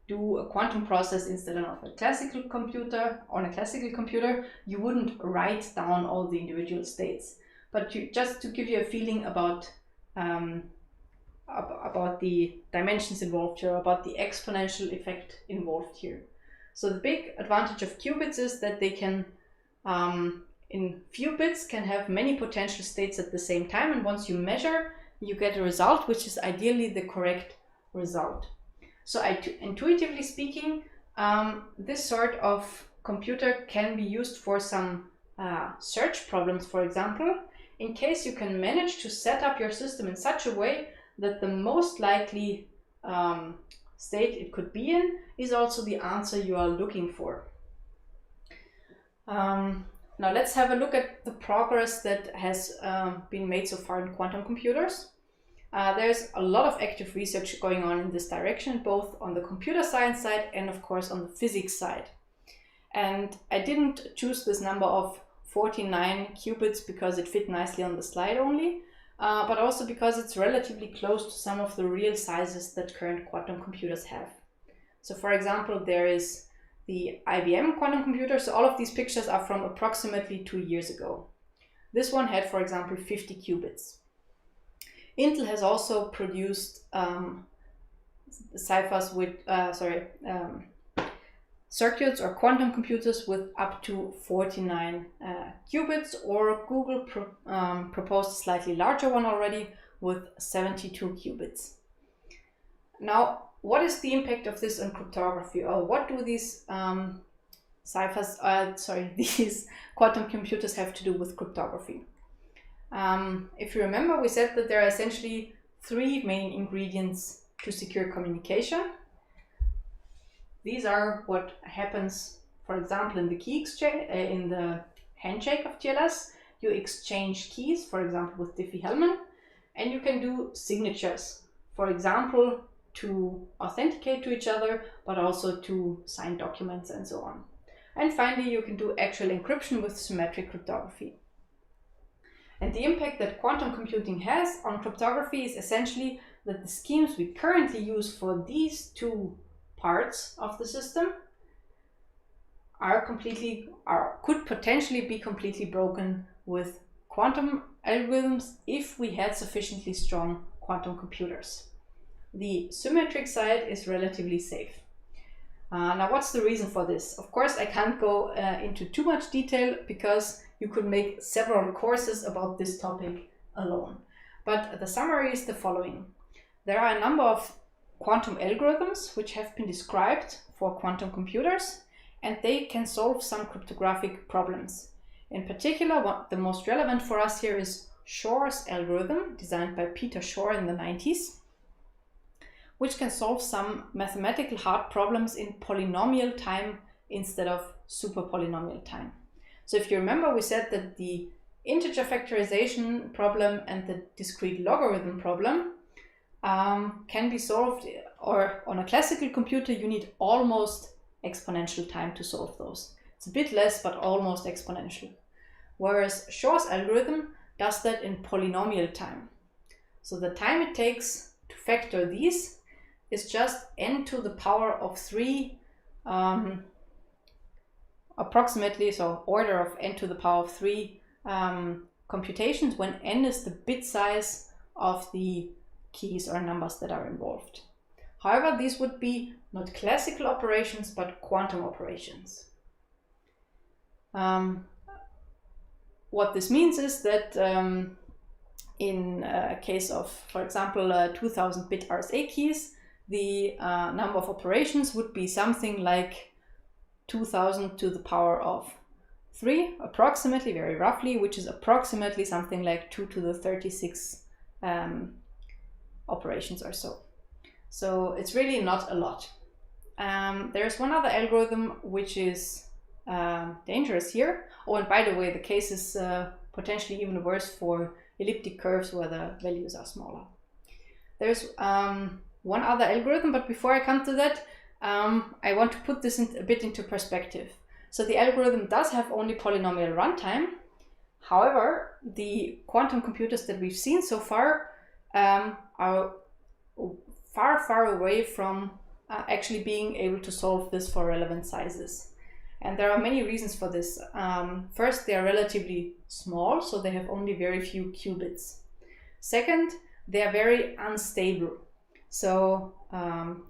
do a quantum process instead of a classical computer, on a classical computer, you wouldn't write down all the individual states. But just to give you a feeling about the dimensions involved here, about the exponential effect involved here. So the big advantage of qubits is that they can, in few bits, can have many potential states at the same time. And once you measure, you get a result which is ideally the correct result. So intuitively speaking, this sort of computer can be used for some search problems, for example, in case you can manage to set up your system in such a way that the most likely state it could be in is also the answer you are looking for. Now let's have a look at the progress that has been made so far in quantum computers. There's a lot of active research going on in this direction, both on the computer science side and of course on the physics side. And I didn't choose this number of 49 qubits because it fit nicely on the slide only, but also because it's relatively close to some of the real sizes that current quantum computers have. So for example, there is the IBM quantum computer. So all of these pictures are from approximately 2 years ago. This one had, for example, 50 qubits. Intel has also produced ciphers with, circuits or quantum computers with up to 49 qubits, or Google proposed a slightly larger one already with 72 qubits. Now, what is the impact of this on cryptography, or what do these these quantum computers have to do with cryptography? If you remember, we said that there are essentially 3 main ingredients to secure communication. These are what happens, for example, in the key exchange, in the handshake of TLS. You exchange keys, for example, with DiffieHellman, and you can do signatures, for example, to authenticate to each other, but also to sign documents and so on. And finally, you can do actual encryption with symmetric cryptography. And the impact that quantum computing has on cryptography is essentially that the schemes we currently use for these 2 parts of the system could potentially be completely broken with quantum algorithms if we had sufficiently strong quantum computers. The symmetric side is relatively safe. Now, what's the reason for this? Of course, I can't go into too much detail because you could make several courses about this topic alone. But the summary is the following. There are a number of quantum algorithms which have been described for quantum computers, and they can solve some cryptographic problems. In particular, the most relevant for us here is Shor's algorithm, designed by Peter Shor in the 90s, which can solve some mathematical hard problems in polynomial time instead of super polynomial time. So if you remember, we said that the integer factorization problem and the discrete logarithm problem can be solved, or on a classical computer you need almost exponential time to solve those. It's a bit less, but almost exponential. Whereas Shor's algorithm does that in polynomial time. So the time it takes to factor these is just n to the power of 3, approximately, so order of n to the power of 3 computations, when n is the bit size of the keys or numbers that are involved. However, these would be not classical operations, but quantum operations. What this means is that in a case of, for example, 2000-bit RSA keys, the number of operations would be something like 2000 to the power of 3, approximately, very roughly, which is approximately something like 2 to the 36 operations or so. So it's really not a lot. There's one other algorithm which is dangerous here. Oh, and by the way, the case is potentially even worse for elliptic curves where the values are smaller. There's one other algorithm, but before I come to that, I want to put this a bit into perspective. So the algorithm does have only polynomial runtime. However, the quantum computers that we've seen so far are far away from actually being able to solve this for relevant sizes. And there are many reasons for this. First, they are relatively small, so they have only very few qubits. Second, they are very unstable. So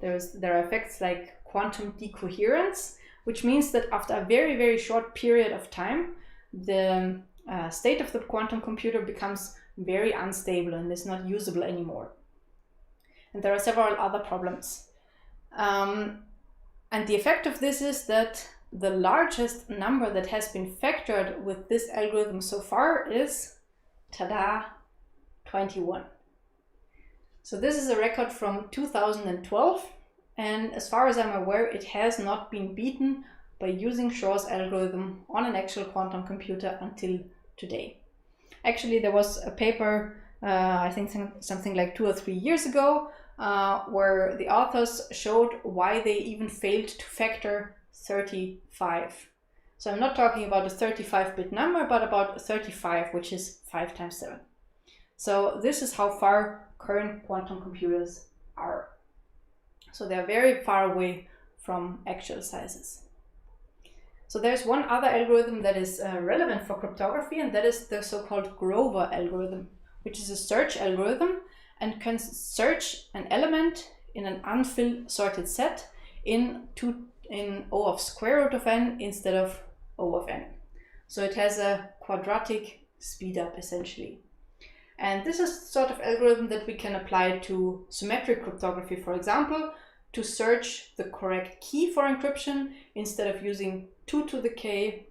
there are effects like quantum decoherence, which means that after a very short period of time, the state of the quantum computer becomes very unstable and is not usable anymore. And there are several other problems. And the effect of this is that the largest number that has been factored with this algorithm so far is, tada, 21. So this is a record from 2012, and as far as I'm aware, it has not been beaten by using Shor's algorithm on an actual quantum computer until today. Actually, there was a paper, I think something like 2 or 3 years ago, where the authors showed why they even failed to factor 35. So I'm not talking about a 35-bit number, but about 35, which is 5 times 7. So this is how far current quantum computers are. So they're very far away from actual sizes. So there's one other algorithm that is relevant for cryptography, and that is the so-called Grover algorithm, which is a search algorithm and can search an element in an unfilled sorted set in O of square root of n instead of O of n. So it has a quadratic speedup essentially. And this is the sort of algorithm that we can apply to symmetric cryptography, for example, to search the correct key for encryption. Instead of using 2 to the k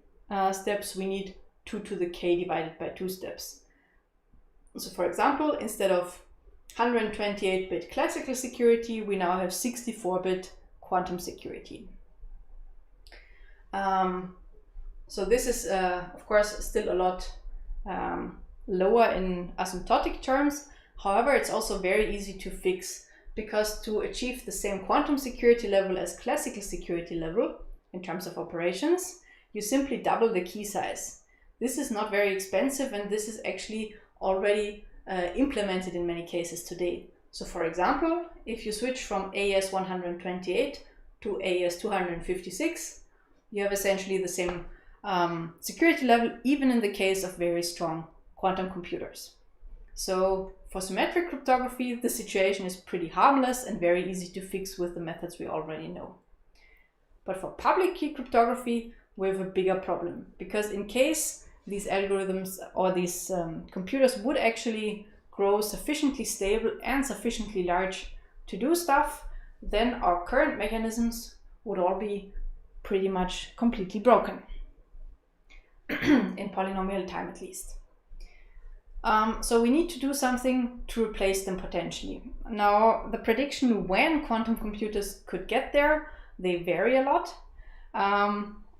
steps, we need 2 to the k divided by 2 steps. So for example, instead of 128-bit classical security, we now have 64-bit quantum security. So this is, of course, still a lot lower in asymptotic terms. However, it's also very easy to fix, because to achieve the same quantum security level as classical security level in terms of operations, you simply double the key size. This is not very expensive, and this is actually already implemented in many cases today. So for example, if you switch from AES 128 to AES 256, you have essentially the same security level, even in the case of very strong quantum computers. So for symmetric cryptography, the situation is pretty harmless and very easy to fix with the methods we already know. But for public key cryptography, we have a bigger problem, because in case these algorithms or these computers would actually grow sufficiently stable and sufficiently large to do stuff, then our current mechanisms would all be pretty much completely broken, in polynomial time at least. So we need to do something to replace them potentially. Now, the prediction when quantum computers could get there, they vary a lot.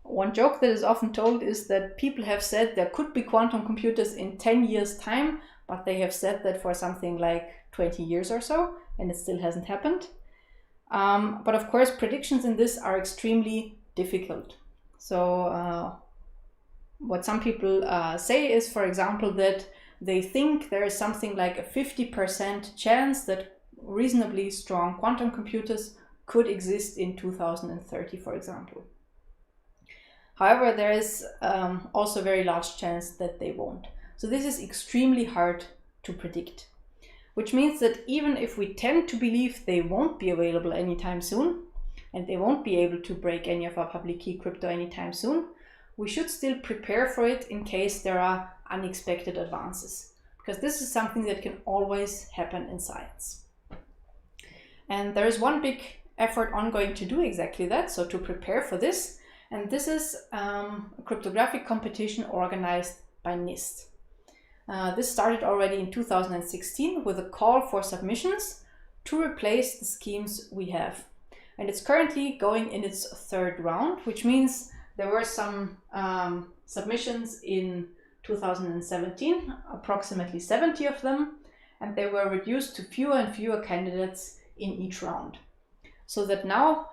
One joke that is often told is that people have said there could be quantum computers in 10 years' time, but they have said that for something like 20 years or so, and it still hasn't happened. But of course, predictions in this are extremely difficult. So what some people say is, for example, that they think there is something like a 50% chance that reasonably strong quantum computers could exist in 2030, for example. However, there is also a very large chance that they won't. So this is extremely hard to predict, which means that even if we tend to believe they won't be available anytime soon, and they won't be able to break any of our public key crypto anytime soon, we should still prepare for it in case there are unexpected advances, because this is something that can always happen in science. And there is one big effort ongoing to do exactly that, so to prepare for this, and this is a cryptographic competition organized by NIST. This started already in 2016 with a call for submissions to replace the schemes we have. And it's currently going in its third round, which means there were some submissions in 2017, approximately 70 of them, and they were reduced to fewer and fewer candidates in each round. So that now,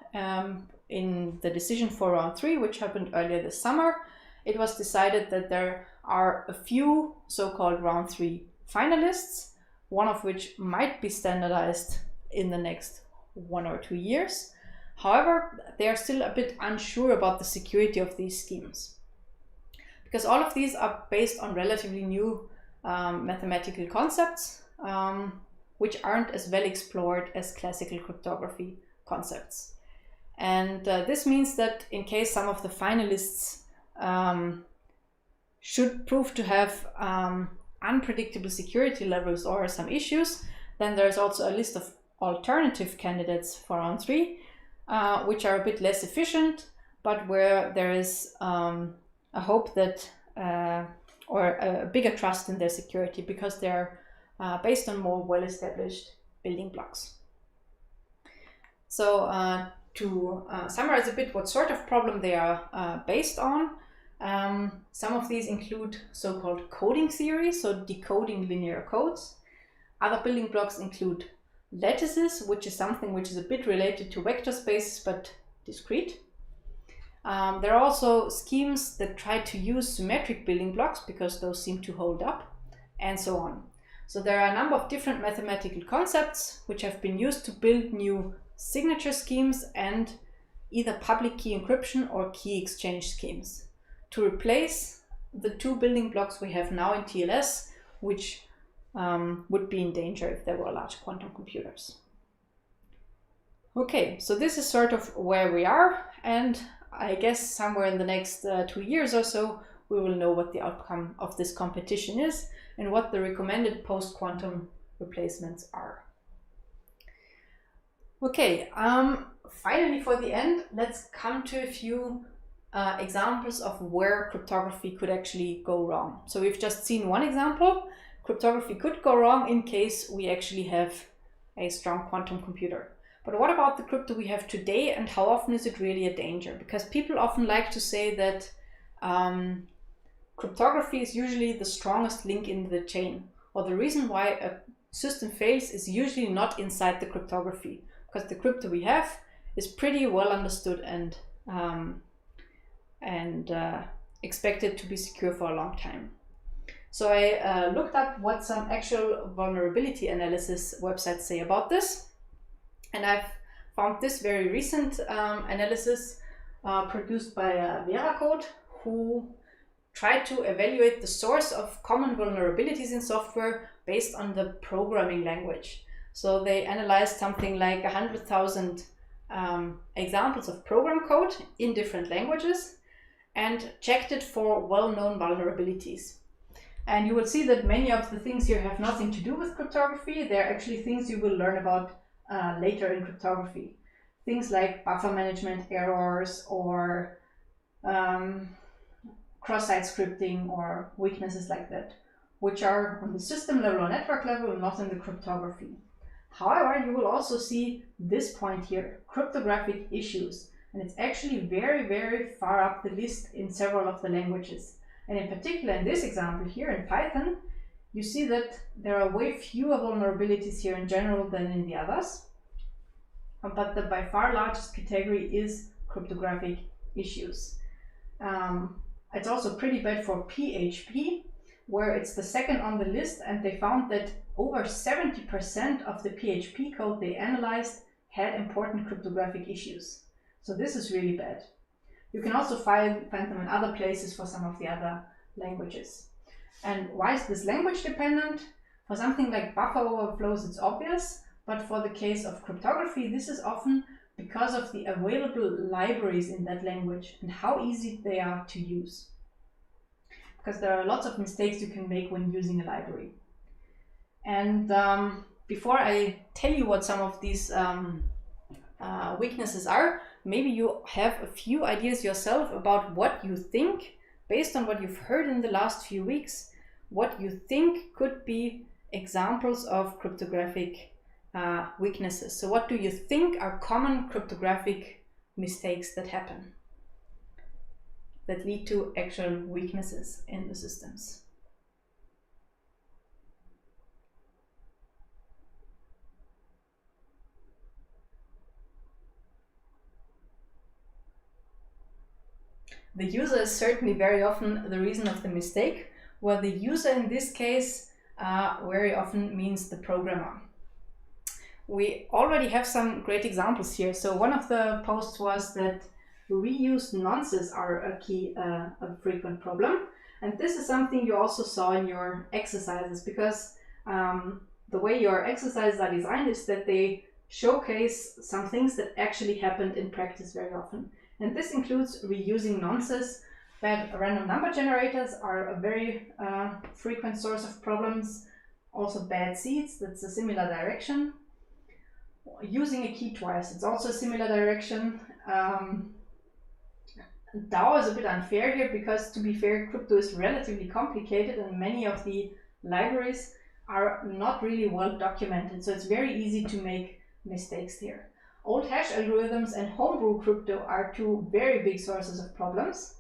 in the decision for round 3, which happened earlier this summer, it was decided that there are a few so-called round 3 finalists, one of which might be standardized in the next 1 or 2 years. However, they are still a bit unsure about the security of these schemes, because all of these are based on relatively new mathematical concepts, which aren't as well explored as classical cryptography concepts. And this means that in case some of the finalists should prove to have unpredictable security levels or some issues, then there's also a list of alternative candidates for round 3, which are a bit less efficient, but where there is a hope that, or a bigger trust in their security, because they're based on more well-established building blocks. So to summarize a bit what sort of problem they are based on, some of these include so-called coding theory, so decoding linear codes. Other building blocks include lattices, which is something which is a bit related to vector spaces but discrete. There are also schemes that try to use symmetric building blocks because those seem to hold up, and so on. So there are a number of different mathematical concepts which have been used to build new signature schemes and either public key encryption or key exchange schemes to replace the 2 building blocks we have now in TLS, which would be in danger if there were large quantum computers. Okay, so this is sort of where we are, and I guess somewhere in the next 2 years or so, we will know what the outcome of this competition is and what the recommended post-quantum replacements are. Okay, finally for the end, let's come to a few examples of where cryptography could actually go wrong. So we've just seen one example. Cryptography could go wrong in case we actually have a strong quantum computer. But what about the crypto we have today, and how often is it really a danger? Because people often like to say that cryptography is usually the strongest link in the chain, or the reason why a system fails is usually not inside the cryptography, because the crypto we have is pretty well understood and expected to be secure for a long time. So I looked up what some actual vulnerability analysis websites say about this, and I've found this very recent analysis produced by Veracode, who tried to evaluate the source of common vulnerabilities in software based on the programming language. So they analyzed something like 100,000 examples of program code in different languages and checked it for well-known vulnerabilities. And you will see that many of the things here have nothing to do with cryptography. They're actually things you will learn about later in cryptography. Things like buffer management errors or cross-site scripting or weaknesses like that, which are on the system level or network level, not in the cryptography. However, you will also see this point here, cryptographic issues, and it's actually very, very far up the list in several of the languages. And in particular, in this example here in Python, you see that there are way fewer vulnerabilities here in general than in the others. But the by far largest category is cryptographic issues. It's also pretty bad for PHP, where it's the second on the list, and they found that over 70% of the PHP code they analyzed had important cryptographic issues. So this is really bad. You can also find them in other places for some of the other languages. And why is this language dependent? For something like buffer overflows, it's obvious, but for the case of cryptography, this is often because of the available libraries in that language and how easy they are to use. Because there are lots of mistakes you can make when using a library. And before I tell you what some of these weaknesses are, maybe you have a few ideas yourself about what you think, based on what you've heard in the last few weeks, what you think could be examples of cryptographic weaknesses. So what do you think are common cryptographic mistakes that happen? that lead to actual weaknesses in the systems. The user is certainly very often the reason of the mistake, where the user in this case very often means the programmer. We already have some great examples here. So one of the posts was that reused nonces are a frequent problem. And this is something you also saw in your exercises, because the way your exercises are designed is that they showcase some things that actually happened in practice very often. And this includes reusing nonces. Bad random number generators are a very frequent source of problems. Also bad seeds, that's a similar direction. Using a key twice, it's also a similar direction. DAO is a bit unfair here because, to be fair, crypto is relatively complicated and many of the libraries are not really well documented, so it's very easy to make mistakes here. Old hash algorithms and homebrew crypto are two very big sources of problems.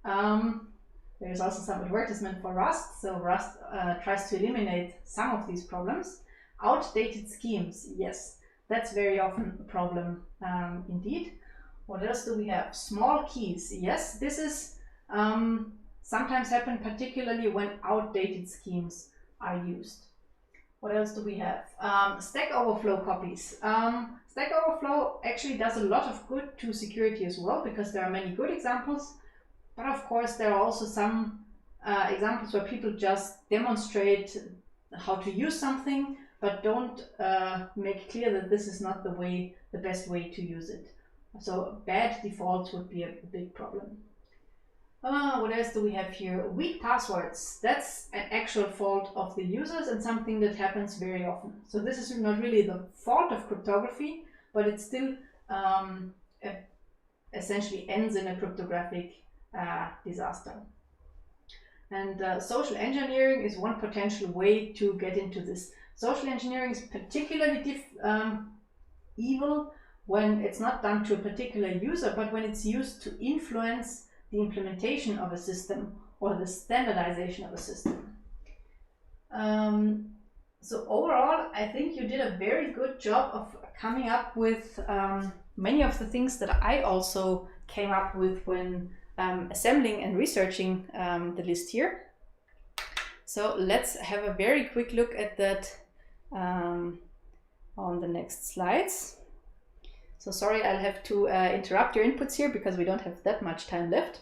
There's also some advertisement for Rust, so Rust tries to eliminate some of these problems. Outdated schemes, yes, that's very often a problem indeed. What else do we have? Small keys, yes, this is sometimes happen particularly when outdated schemes are used. What else do we have? Stack Overflow copies. Stack Overflow actually does a lot of good to security as well, because there are many good examples, but of course there are also some examples where people just demonstrate how to use something, but don't make clear that this is not the best way to use it. So bad defaults would be a big problem. What else do we have here? Weak passwords. That's an actual fault of the users and something that happens very often. So this is not really the fault of cryptography, but it still essentially ends in a cryptographic disaster. And social engineering is one potential way to get into this. Social engineering is particularly evil when it's not done to a particular user, but when it's used to influence the implementation of a system or the standardization of a system. So overall, I think you did a very good job of coming up with many of the things that I also came up with when assembling and researching the list here. So let's have a very quick look at that on the next slides. So sorry, I'll have to interrupt your inputs here because we don't have that much time left.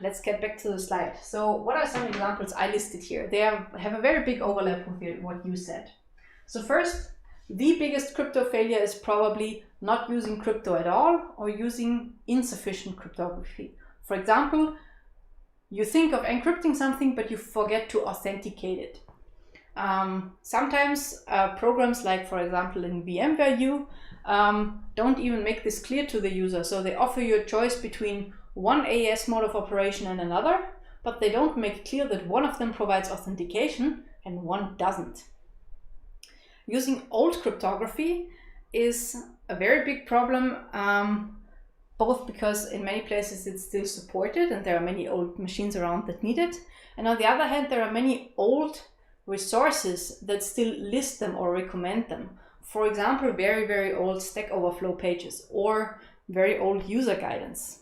Let's get back to the slide. So what are some examples I listed here? They have a very big overlap with what you said. So first, the biggest crypto failure is probably not using crypto at all or using insufficient cryptography. For example, you think of encrypting something, but you forget to authenticate it. Sometimes programs like, for example, in VMware don't even make this clear to the user. So they offer you a choice between one AES mode of operation and another, but they don't make clear that one of them provides authentication and one doesn't. Using old cryptography is a very big problem, both because in many places it's still supported and there are many old machines around that need it. And on the other hand, there are many old resources that still list them or recommend them. For example, very, very old Stack Overflow pages or very old user guidance.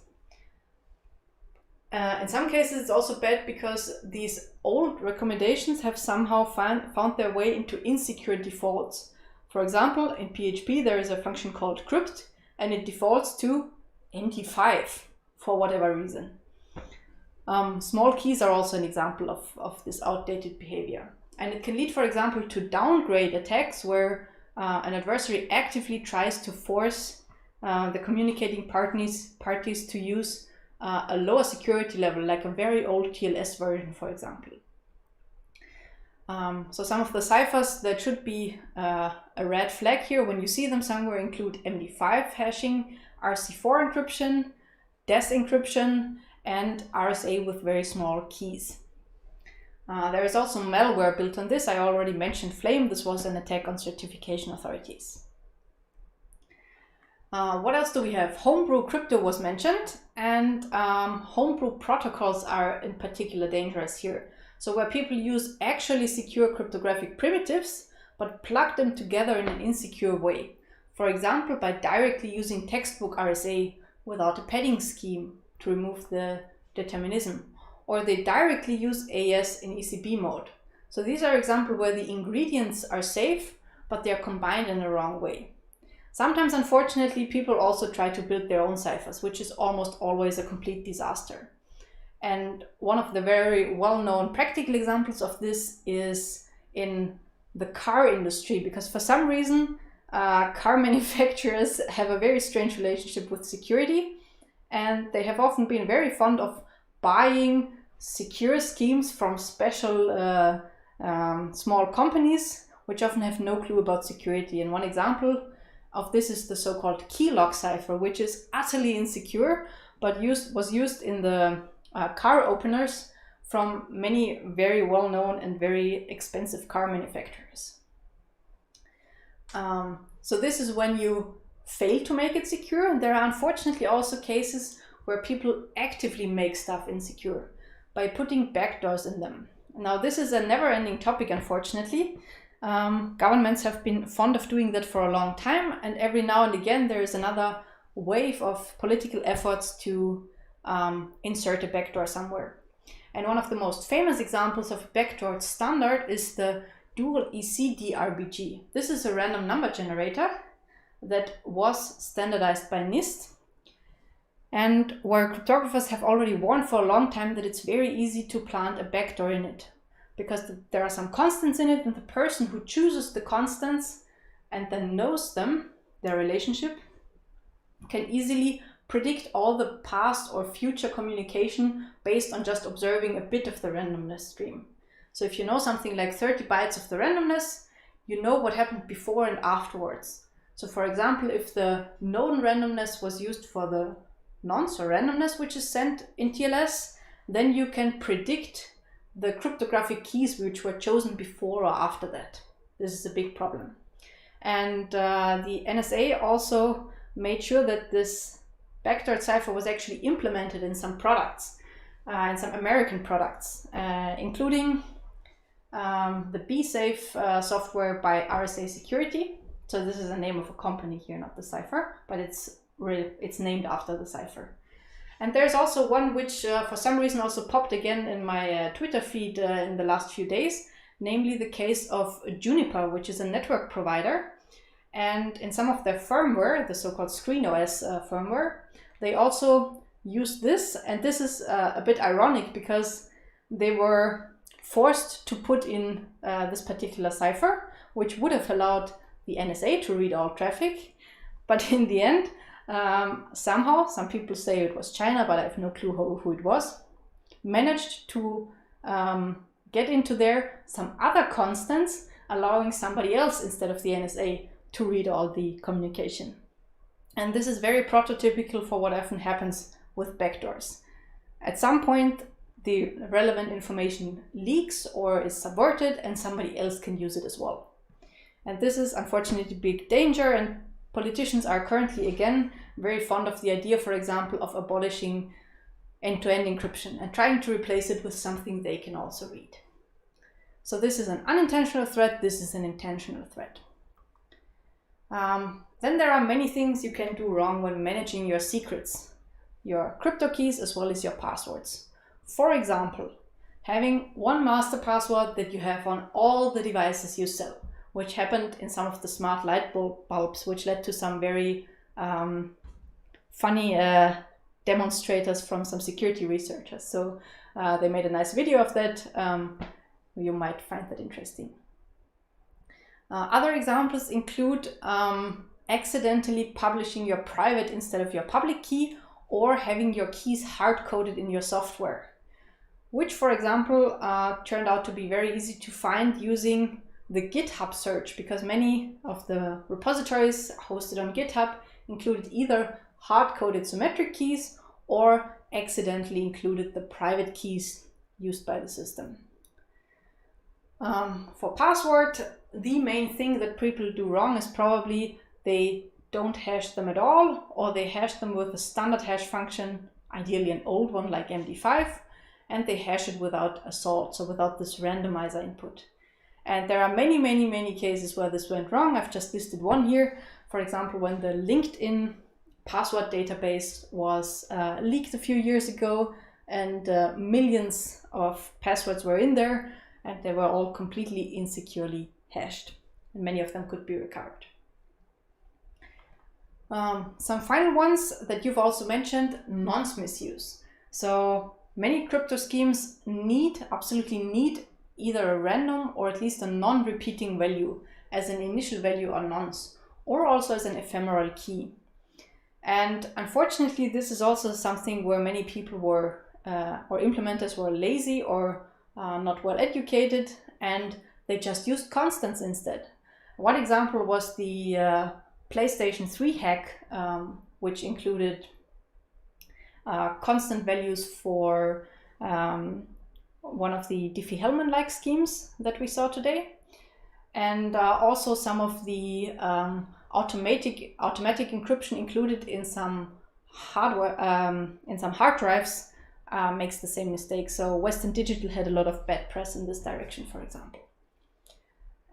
In some cases, it's also bad because these old recommendations have somehow found their way into insecure defaults. For example, in PHP, there is a function called Encrypt, and it defaults to MD5 for whatever reason. Small keys are also an example of this outdated behavior. And it can lead, for example, to downgrade attacks where an adversary actively tries to force the communicating parties to use a lower security level, like a very old TLS version, for example. So some of the ciphers that should be a red flag here when you see them somewhere include MD5 hashing, RC4 encryption, DES encryption, and RSA with very small keys. There is also malware built on this. I already mentioned Flame. This was an attack on certification authorities. What else do we have? Homebrew crypto was mentioned, and homebrew protocols are in particular dangerous here. So where people use actually secure cryptographic primitives, but plug them together in an insecure way. For example, by directly using textbook RSA without a padding scheme to remove the determinism, or they directly use AES in ECB mode. So these are examples where the ingredients are safe, but they are combined in the wrong way. Sometimes, unfortunately, people also try to build their own ciphers, which is almost always a complete disaster. And one of the very well-known practical examples of this is in the car industry, because for some reason, car manufacturers have a very strange relationship with security, and they have often been very fond of buying secure schemes from special small companies, which often have no clue about security. And one example of this is the so-called key lock cipher, which is utterly insecure, but was used in the car openers from many very well-known and very expensive car manufacturers. So this is when you fail to make it secure, and there are unfortunately also cases where people actively make stuff insecure by putting backdoors in them. Now this is a never-ending topic, unfortunately. Governments have been fond of doing that for a long time, and every now and again there is another wave of political efforts to insert a backdoor somewhere. And one of the most famous examples of backdoor standard is the dual EC DRBG. This is a random number generator that was standardized by NIST, and where cryptographers have already warned for a long time that it's very easy to plant a backdoor in it, because there are some constants in it, and the person who chooses the constants and then knows them, their relationship, can easily predict all the past or future communication based on just observing a bit of the randomness stream. So if you know something like 30 bytes of the randomness, you know what happened before and afterwards. So for example, if the known randomness was used for the nonce or randomness which is sent in TLS, then you can predict the cryptographic keys which were chosen before or after that. This is a big problem. And the NSA also made sure that this backdoor cipher was actually implemented in some products, in some American products, including the BSafe software by RSA Security. So this is the name of a company here, not the cipher, but it's named after the cipher. And there's also one which for some reason also popped again in my Twitter feed in the last few days, namely the case of Juniper, which is a network provider. And in some of their firmware, the so-called ScreenOS firmware, they also use this. And this is a bit ironic because they were forced to put in this particular cipher, which would have allowed the NSA to read all traffic. But in the end, somehow, some people say it was China, but I have no clue who it was, managed to get into there some other constants, allowing somebody else instead of the NSA to read all the communication. And this is very prototypical for what often happens with backdoors. At some point, the relevant information leaks or is subverted, and somebody else can use it as well. And this is unfortunately a big danger, and politicians are currently, again, very fond of the idea, for example, of abolishing end-to-end encryption and trying to replace it with something they can also read. So this is an unintentional threat, this is an intentional threat. Then there are many things you can do wrong when managing your secrets, your crypto keys as well as your passwords. For example, having one master password that you have on all the devices you sell, which happened in some of the smart light bulbs, which led to some very funny demonstrators from some security researchers. So they made a nice video of that. You might find that interesting. Other examples include accidentally publishing your private instead of your public key, or having your keys hard-coded in your software, which, for example, turned out to be very easy to find using the GitHub search, because many of the repositories hosted on GitHub included either hard-coded symmetric keys or accidentally included the private keys used by the system. For password, the main thing that people do wrong is probably they don't hash them at all, or they hash them with a standard hash function, ideally an old one like MD5, and they hash it without a salt, so without this randomizer input. And there are many cases where this went wrong. I've just listed one here. For example, when the LinkedIn password database was leaked a few years ago, and millions of passwords were in there, and they were all completely insecurely hashed, and many of them could be recovered. Some final ones that you've also mentioned: nonce misuse. So many crypto schemes absolutely need either a random or at least a non-repeating value as an initial value or nonce, or also as an ephemeral key. And unfortunately, this is also something where many people were, or implementers were lazy or not well educated, and they just used constants instead. One example was the PlayStation 3 hack, which included constant values for one of the DiffieHellman-like schemes that we saw today, and also some of the automatic encryption included in some hardware, in some hard drives, makes the same mistake. So Western Digital had a lot of bad press in this direction, for example.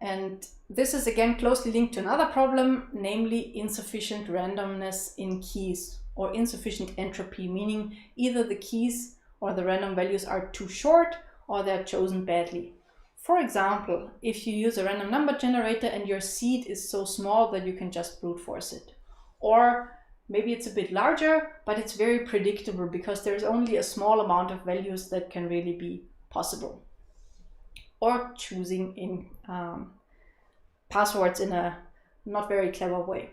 And this is again closely linked to another problem, namely insufficient randomness in keys, or insufficient entropy, meaning either the keys or the random values are too short or they're chosen badly. For example, if you use a random number generator and your seed is so small that you can just brute force it. Or maybe it's a bit larger, but it's very predictable because there's only a small amount of values that can really be possible. Or choosing in passwords in a not very clever way.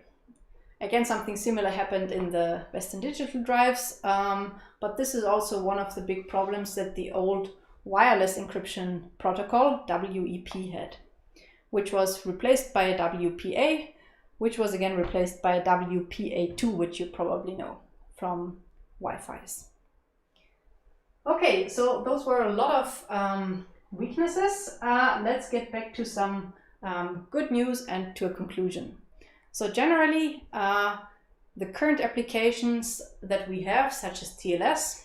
Again, something similar happened in the Western Digital drives, but this is also one of the big problems that the old wireless encryption protocol, WEP, had, which was replaced by a WPA, which was again replaced by a WPA2, which you probably know from Wi-Fi's. Okay, so those were a lot of weaknesses. Let's get back to some good news and to a conclusion. So generally, the current applications that we have, such as TLS,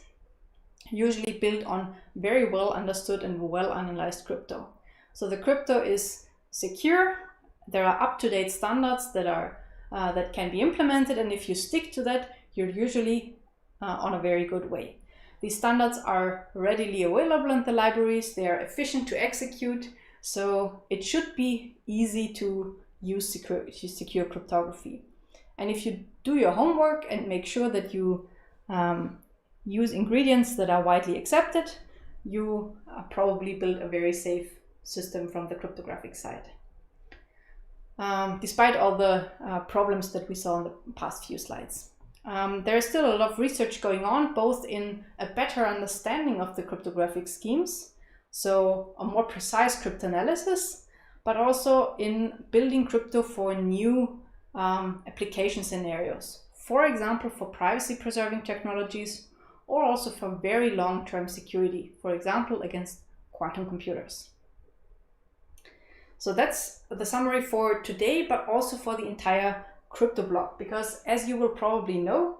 usually build on very well understood and well analyzed crypto. So the crypto is secure. There are up-to-date standards that can be implemented, and if you stick to that, you're usually on a very good way. These standards are readily available in the libraries. They are efficient to execute, so it should be easy to use secure cryptography. And if you do your homework and make sure that you use ingredients that are widely accepted, you probably build a very safe system from the cryptographic side. Despite all the problems that we saw in the past few slides. There is still a lot of research going on, both in a better understanding of the cryptographic schemes, so a more precise cryptanalysis, but also in building crypto for new application scenarios. For example, for privacy-preserving technologies, or also for very long-term security, for example, against quantum computers. So that's the summary for today, but also for the entire crypto block, because as you will probably know,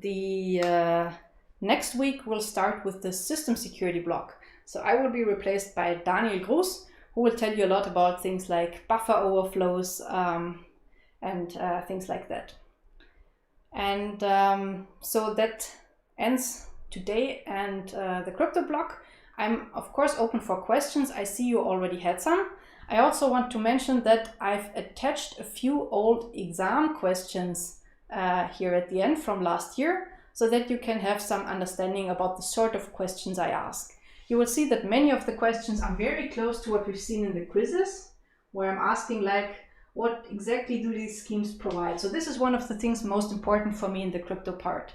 the next week we'll start with the system security block. So I will be replaced by Daniel Gruß, who will tell you a lot about things like buffer overflows and things like that. And so that ends today and the crypto block. I'm of course open for questions. I see you already had some. I also want to mention that I've attached a few old exam questions here at the end from last year, so that you can have some understanding about the sort of questions I ask. You will see that many of the questions are very close to what we've seen in the quizzes, where I'm asking like, what exactly do these schemes provide? So this is one of the things most important for me in the crypto part.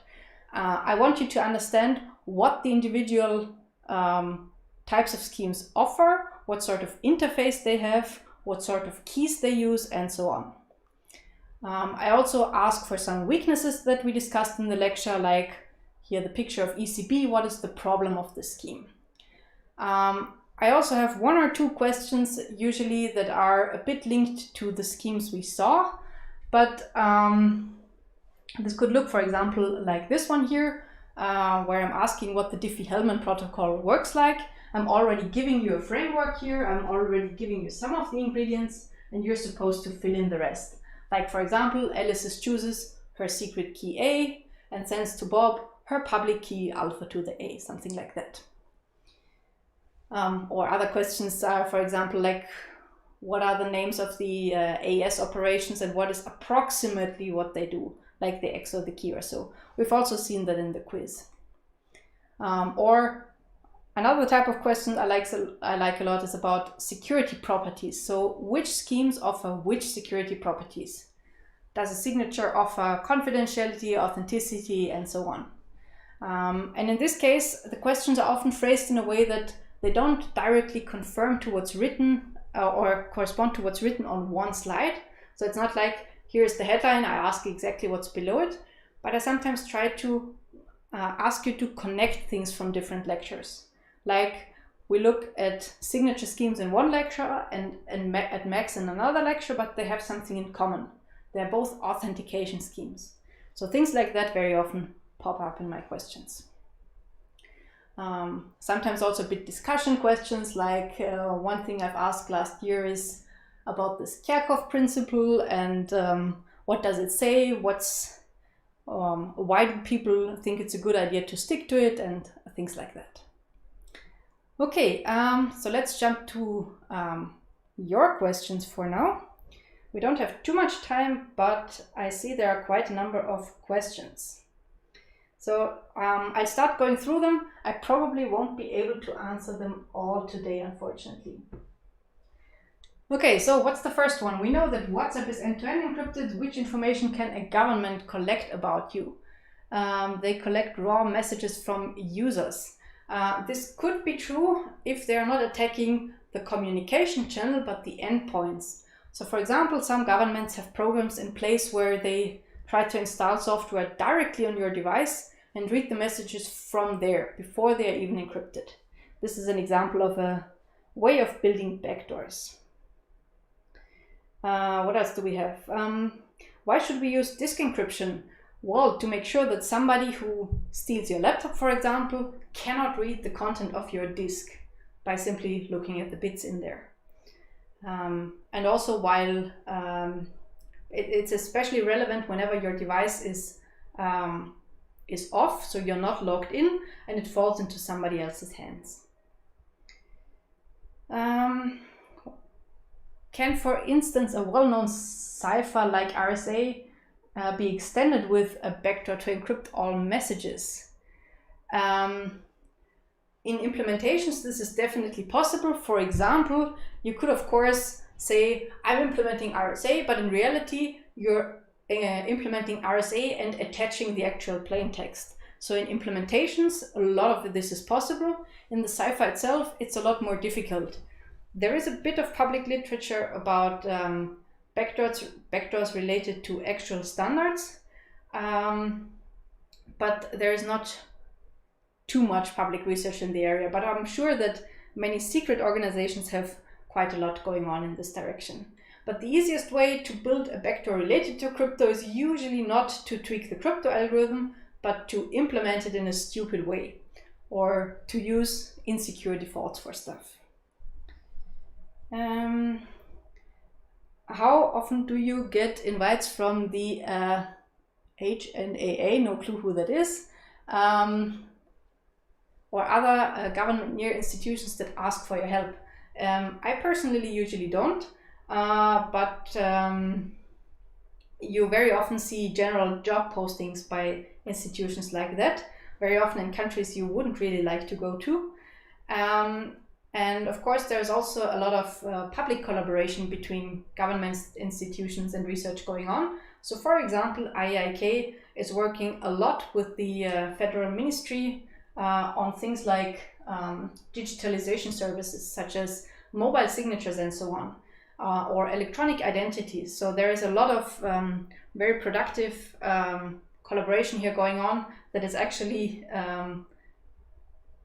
I want you to understand what the individual types of schemes offer, what sort of interface they have, what sort of keys they use, and so on. I also ask for some weaknesses that we discussed in the lecture, like here the picture of ECB, what is the problem of the scheme? I also have one or two questions usually that are a bit linked to the schemes we saw, but this could look, for example, like this one here, where I'm asking what the DiffieHellman protocol works like. I'm already giving you a framework here. I'm already giving you some of the ingredients, and you're supposed to fill in the rest. Like, for example, Alice chooses her secret key A and sends to Bob her public key alpha to the A, something like that. Or other questions are, for example, like, what are the names of the AES operations and what is approximately what they do, like the X or the key or so. We've also seen that in the quiz. Or another type of question I like a lot is about security properties. So which schemes offer which security properties? Does a signature offer confidentiality, authenticity, and so on? And in this case, the questions are often phrased in a way that they don't directly confirm to what's written or correspond to what's written on one slide. So it's not like, here's the headline, I ask exactly what's below it, but I sometimes try to ask you to connect things from different lectures. Like, we look at signature schemes in one lecture and at Max in another lecture, but they have something in common. They're both authentication schemes. So things like that very often pop up in my questions. Sometimes also a bit discussion questions, like one thing I've asked last year is about this Kerckhoff principle and what does it say, why do people think it's a good idea to stick to it, and things like that. Okay, so let's jump to your questions for now. We don't have too much time, but I see there are quite a number of questions. So I'll start going through them. I probably won't be able to answer them all today, unfortunately. Okay, so what's the first one? We know that WhatsApp is end-to-end encrypted. Which information can a government collect about you? They collect raw messages from users. This could be true if they're not attacking the communication channel, but the endpoints. So for example, some governments have programs in place where they try to install software directly on your device and read the messages from there before they are even encrypted. This is an example of a way of building backdoors. What else do we have? Why should we use disk encryption? Well, to make sure that somebody who steals your laptop, for example, cannot read the content of your disk by simply looking at the bits in there. And also, while it's especially relevant whenever your device is off, so you're not logged in and it falls into somebody else's hands. Can, for instance, a well-known cipher like RSA be extended with a backdoor to encrypt all messages? In implementations, this is definitely possible. For example, you could, of course, say, I'm implementing RSA, but in reality, you're implementing RSA and attaching the actual plain text. So in implementations, a lot of this is possible. In the cipher itself, it's a lot more difficult. There is a bit of public literature about backdoors related to actual standards, but there is not too much public research in the area. But I'm sure that many secret organizations have quite a lot going on in this direction. But the easiest way to build a backdoor related to crypto is usually not to tweak the crypto algorithm, but to implement it in a stupid way, or to use insecure defaults for stuff. How often do you get invites from the HNAA, no clue who that is, or other government near institutions that ask for your help? I personally usually don't, but you very often see general job postings by institutions like that, very often in countries you wouldn't really like to go to. And of course, there's also a lot of public collaboration between governments, institutions, and research going on. So for example, IIK is working a lot with the Federal Ministry on things like digitalization services, such as mobile signatures and so on, or electronic identities. So there is a lot of very productive collaboration here going on that is actually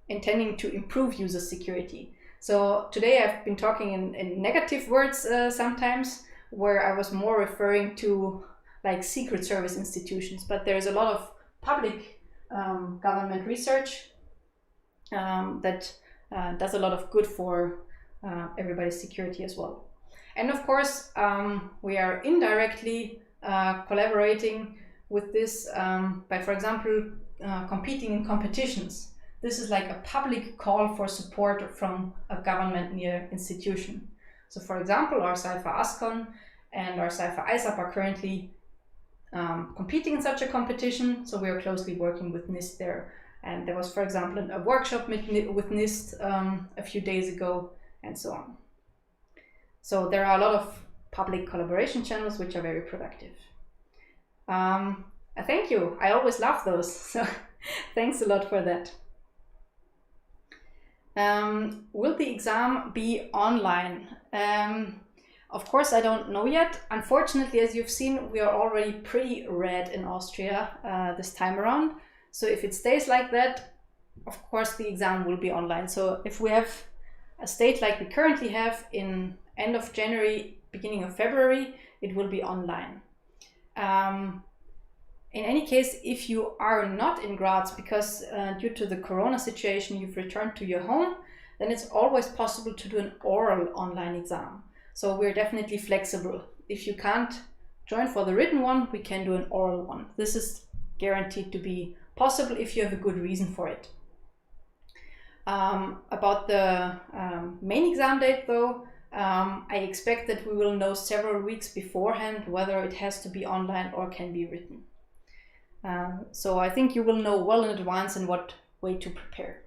intending to improve user security. So today I've been talking in negative words sometimes, where I was more referring to like secret service institutions, but there's a lot of public government research that does a lot of good for everybody's security as well. And of course, we are indirectly collaborating with this by, for example, competing in competitions. This is like a public call for support from a government near institution. So for example, our Cypher ASCON and our Cypher ISAP are currently competing in such a competition. So we are closely working with NIST there. And there was, for example, a workshop with NIST a few days ago, and so on. So there are a lot of public collaboration channels which are very productive. Thank you. I always love those. So thanks a lot for that. Will the exam be online? Of course, I don't know yet. Unfortunately, as you've seen, we are already pretty red in Austria this time around. So if it stays like that, of course, the exam will be online. So if we have a state like we currently have in end of January, beginning of February, it will be online. In any case, if you are not in Graz because due to the Corona situation you've returned to your home, then it's always possible to do an oral online exam. So we're definitely flexible. If you can't join for the written one, we can do an oral one. This is guaranteed to be possible if you have a good reason for it. About the main exam date though, I expect that we will know several weeks beforehand whether it has to be online or can be written. So I think you will know well in advance in what way to prepare.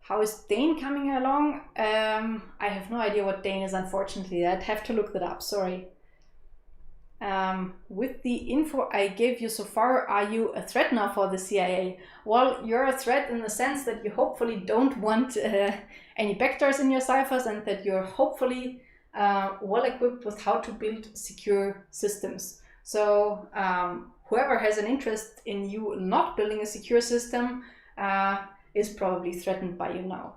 How is Dane coming along? I have no idea what Dane is, unfortunately. I'd have to look that up, sorry. With the info I gave you so far, are you a threat now for the CIA? Well, you're a threat in the sense that you hopefully don't want any backdoors in your ciphers, and that you're hopefully well equipped with how to build secure systems. So whoever has an interest in you not building a secure system is probably threatened by you now.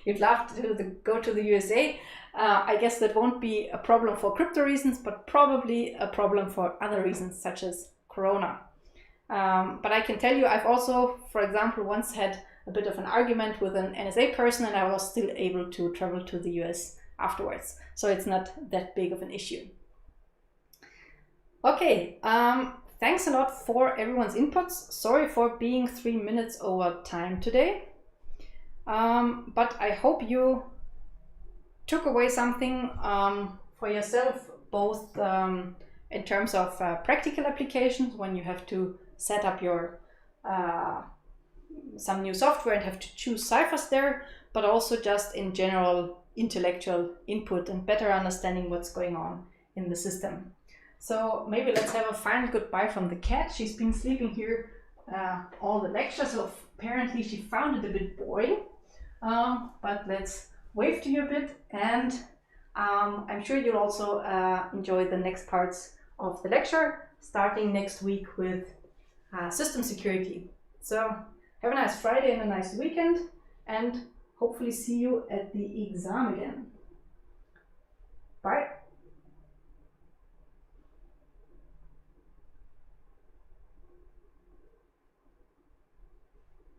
You'd love to go to the USA. I guess that won't be a problem for crypto reasons, but probably a problem for other reasons such as Corona. But I can tell you, I've also, for example, once had a bit of an argument with an NSA person, and I was still able to travel to the US afterwards. So it's not that big of an issue. Okay, thanks a lot for everyone's inputs. Sorry for being 3 minutes over time today. But I hope you took away something for yourself, both in terms of practical applications when you have to set up your some new software and have to choose ciphers there, but also just in general intellectual input and better understanding what's going on in the system. So maybe let's have a final goodbye from the cat. She's been sleeping here all the lecture, so apparently she found it a bit boring. But let's wave to you a bit, and I'm sure you'll also enjoy the next parts of the lecture, starting next week with system security. So have a nice Friday and a nice weekend, and hopefully see you at the exam again. Bye.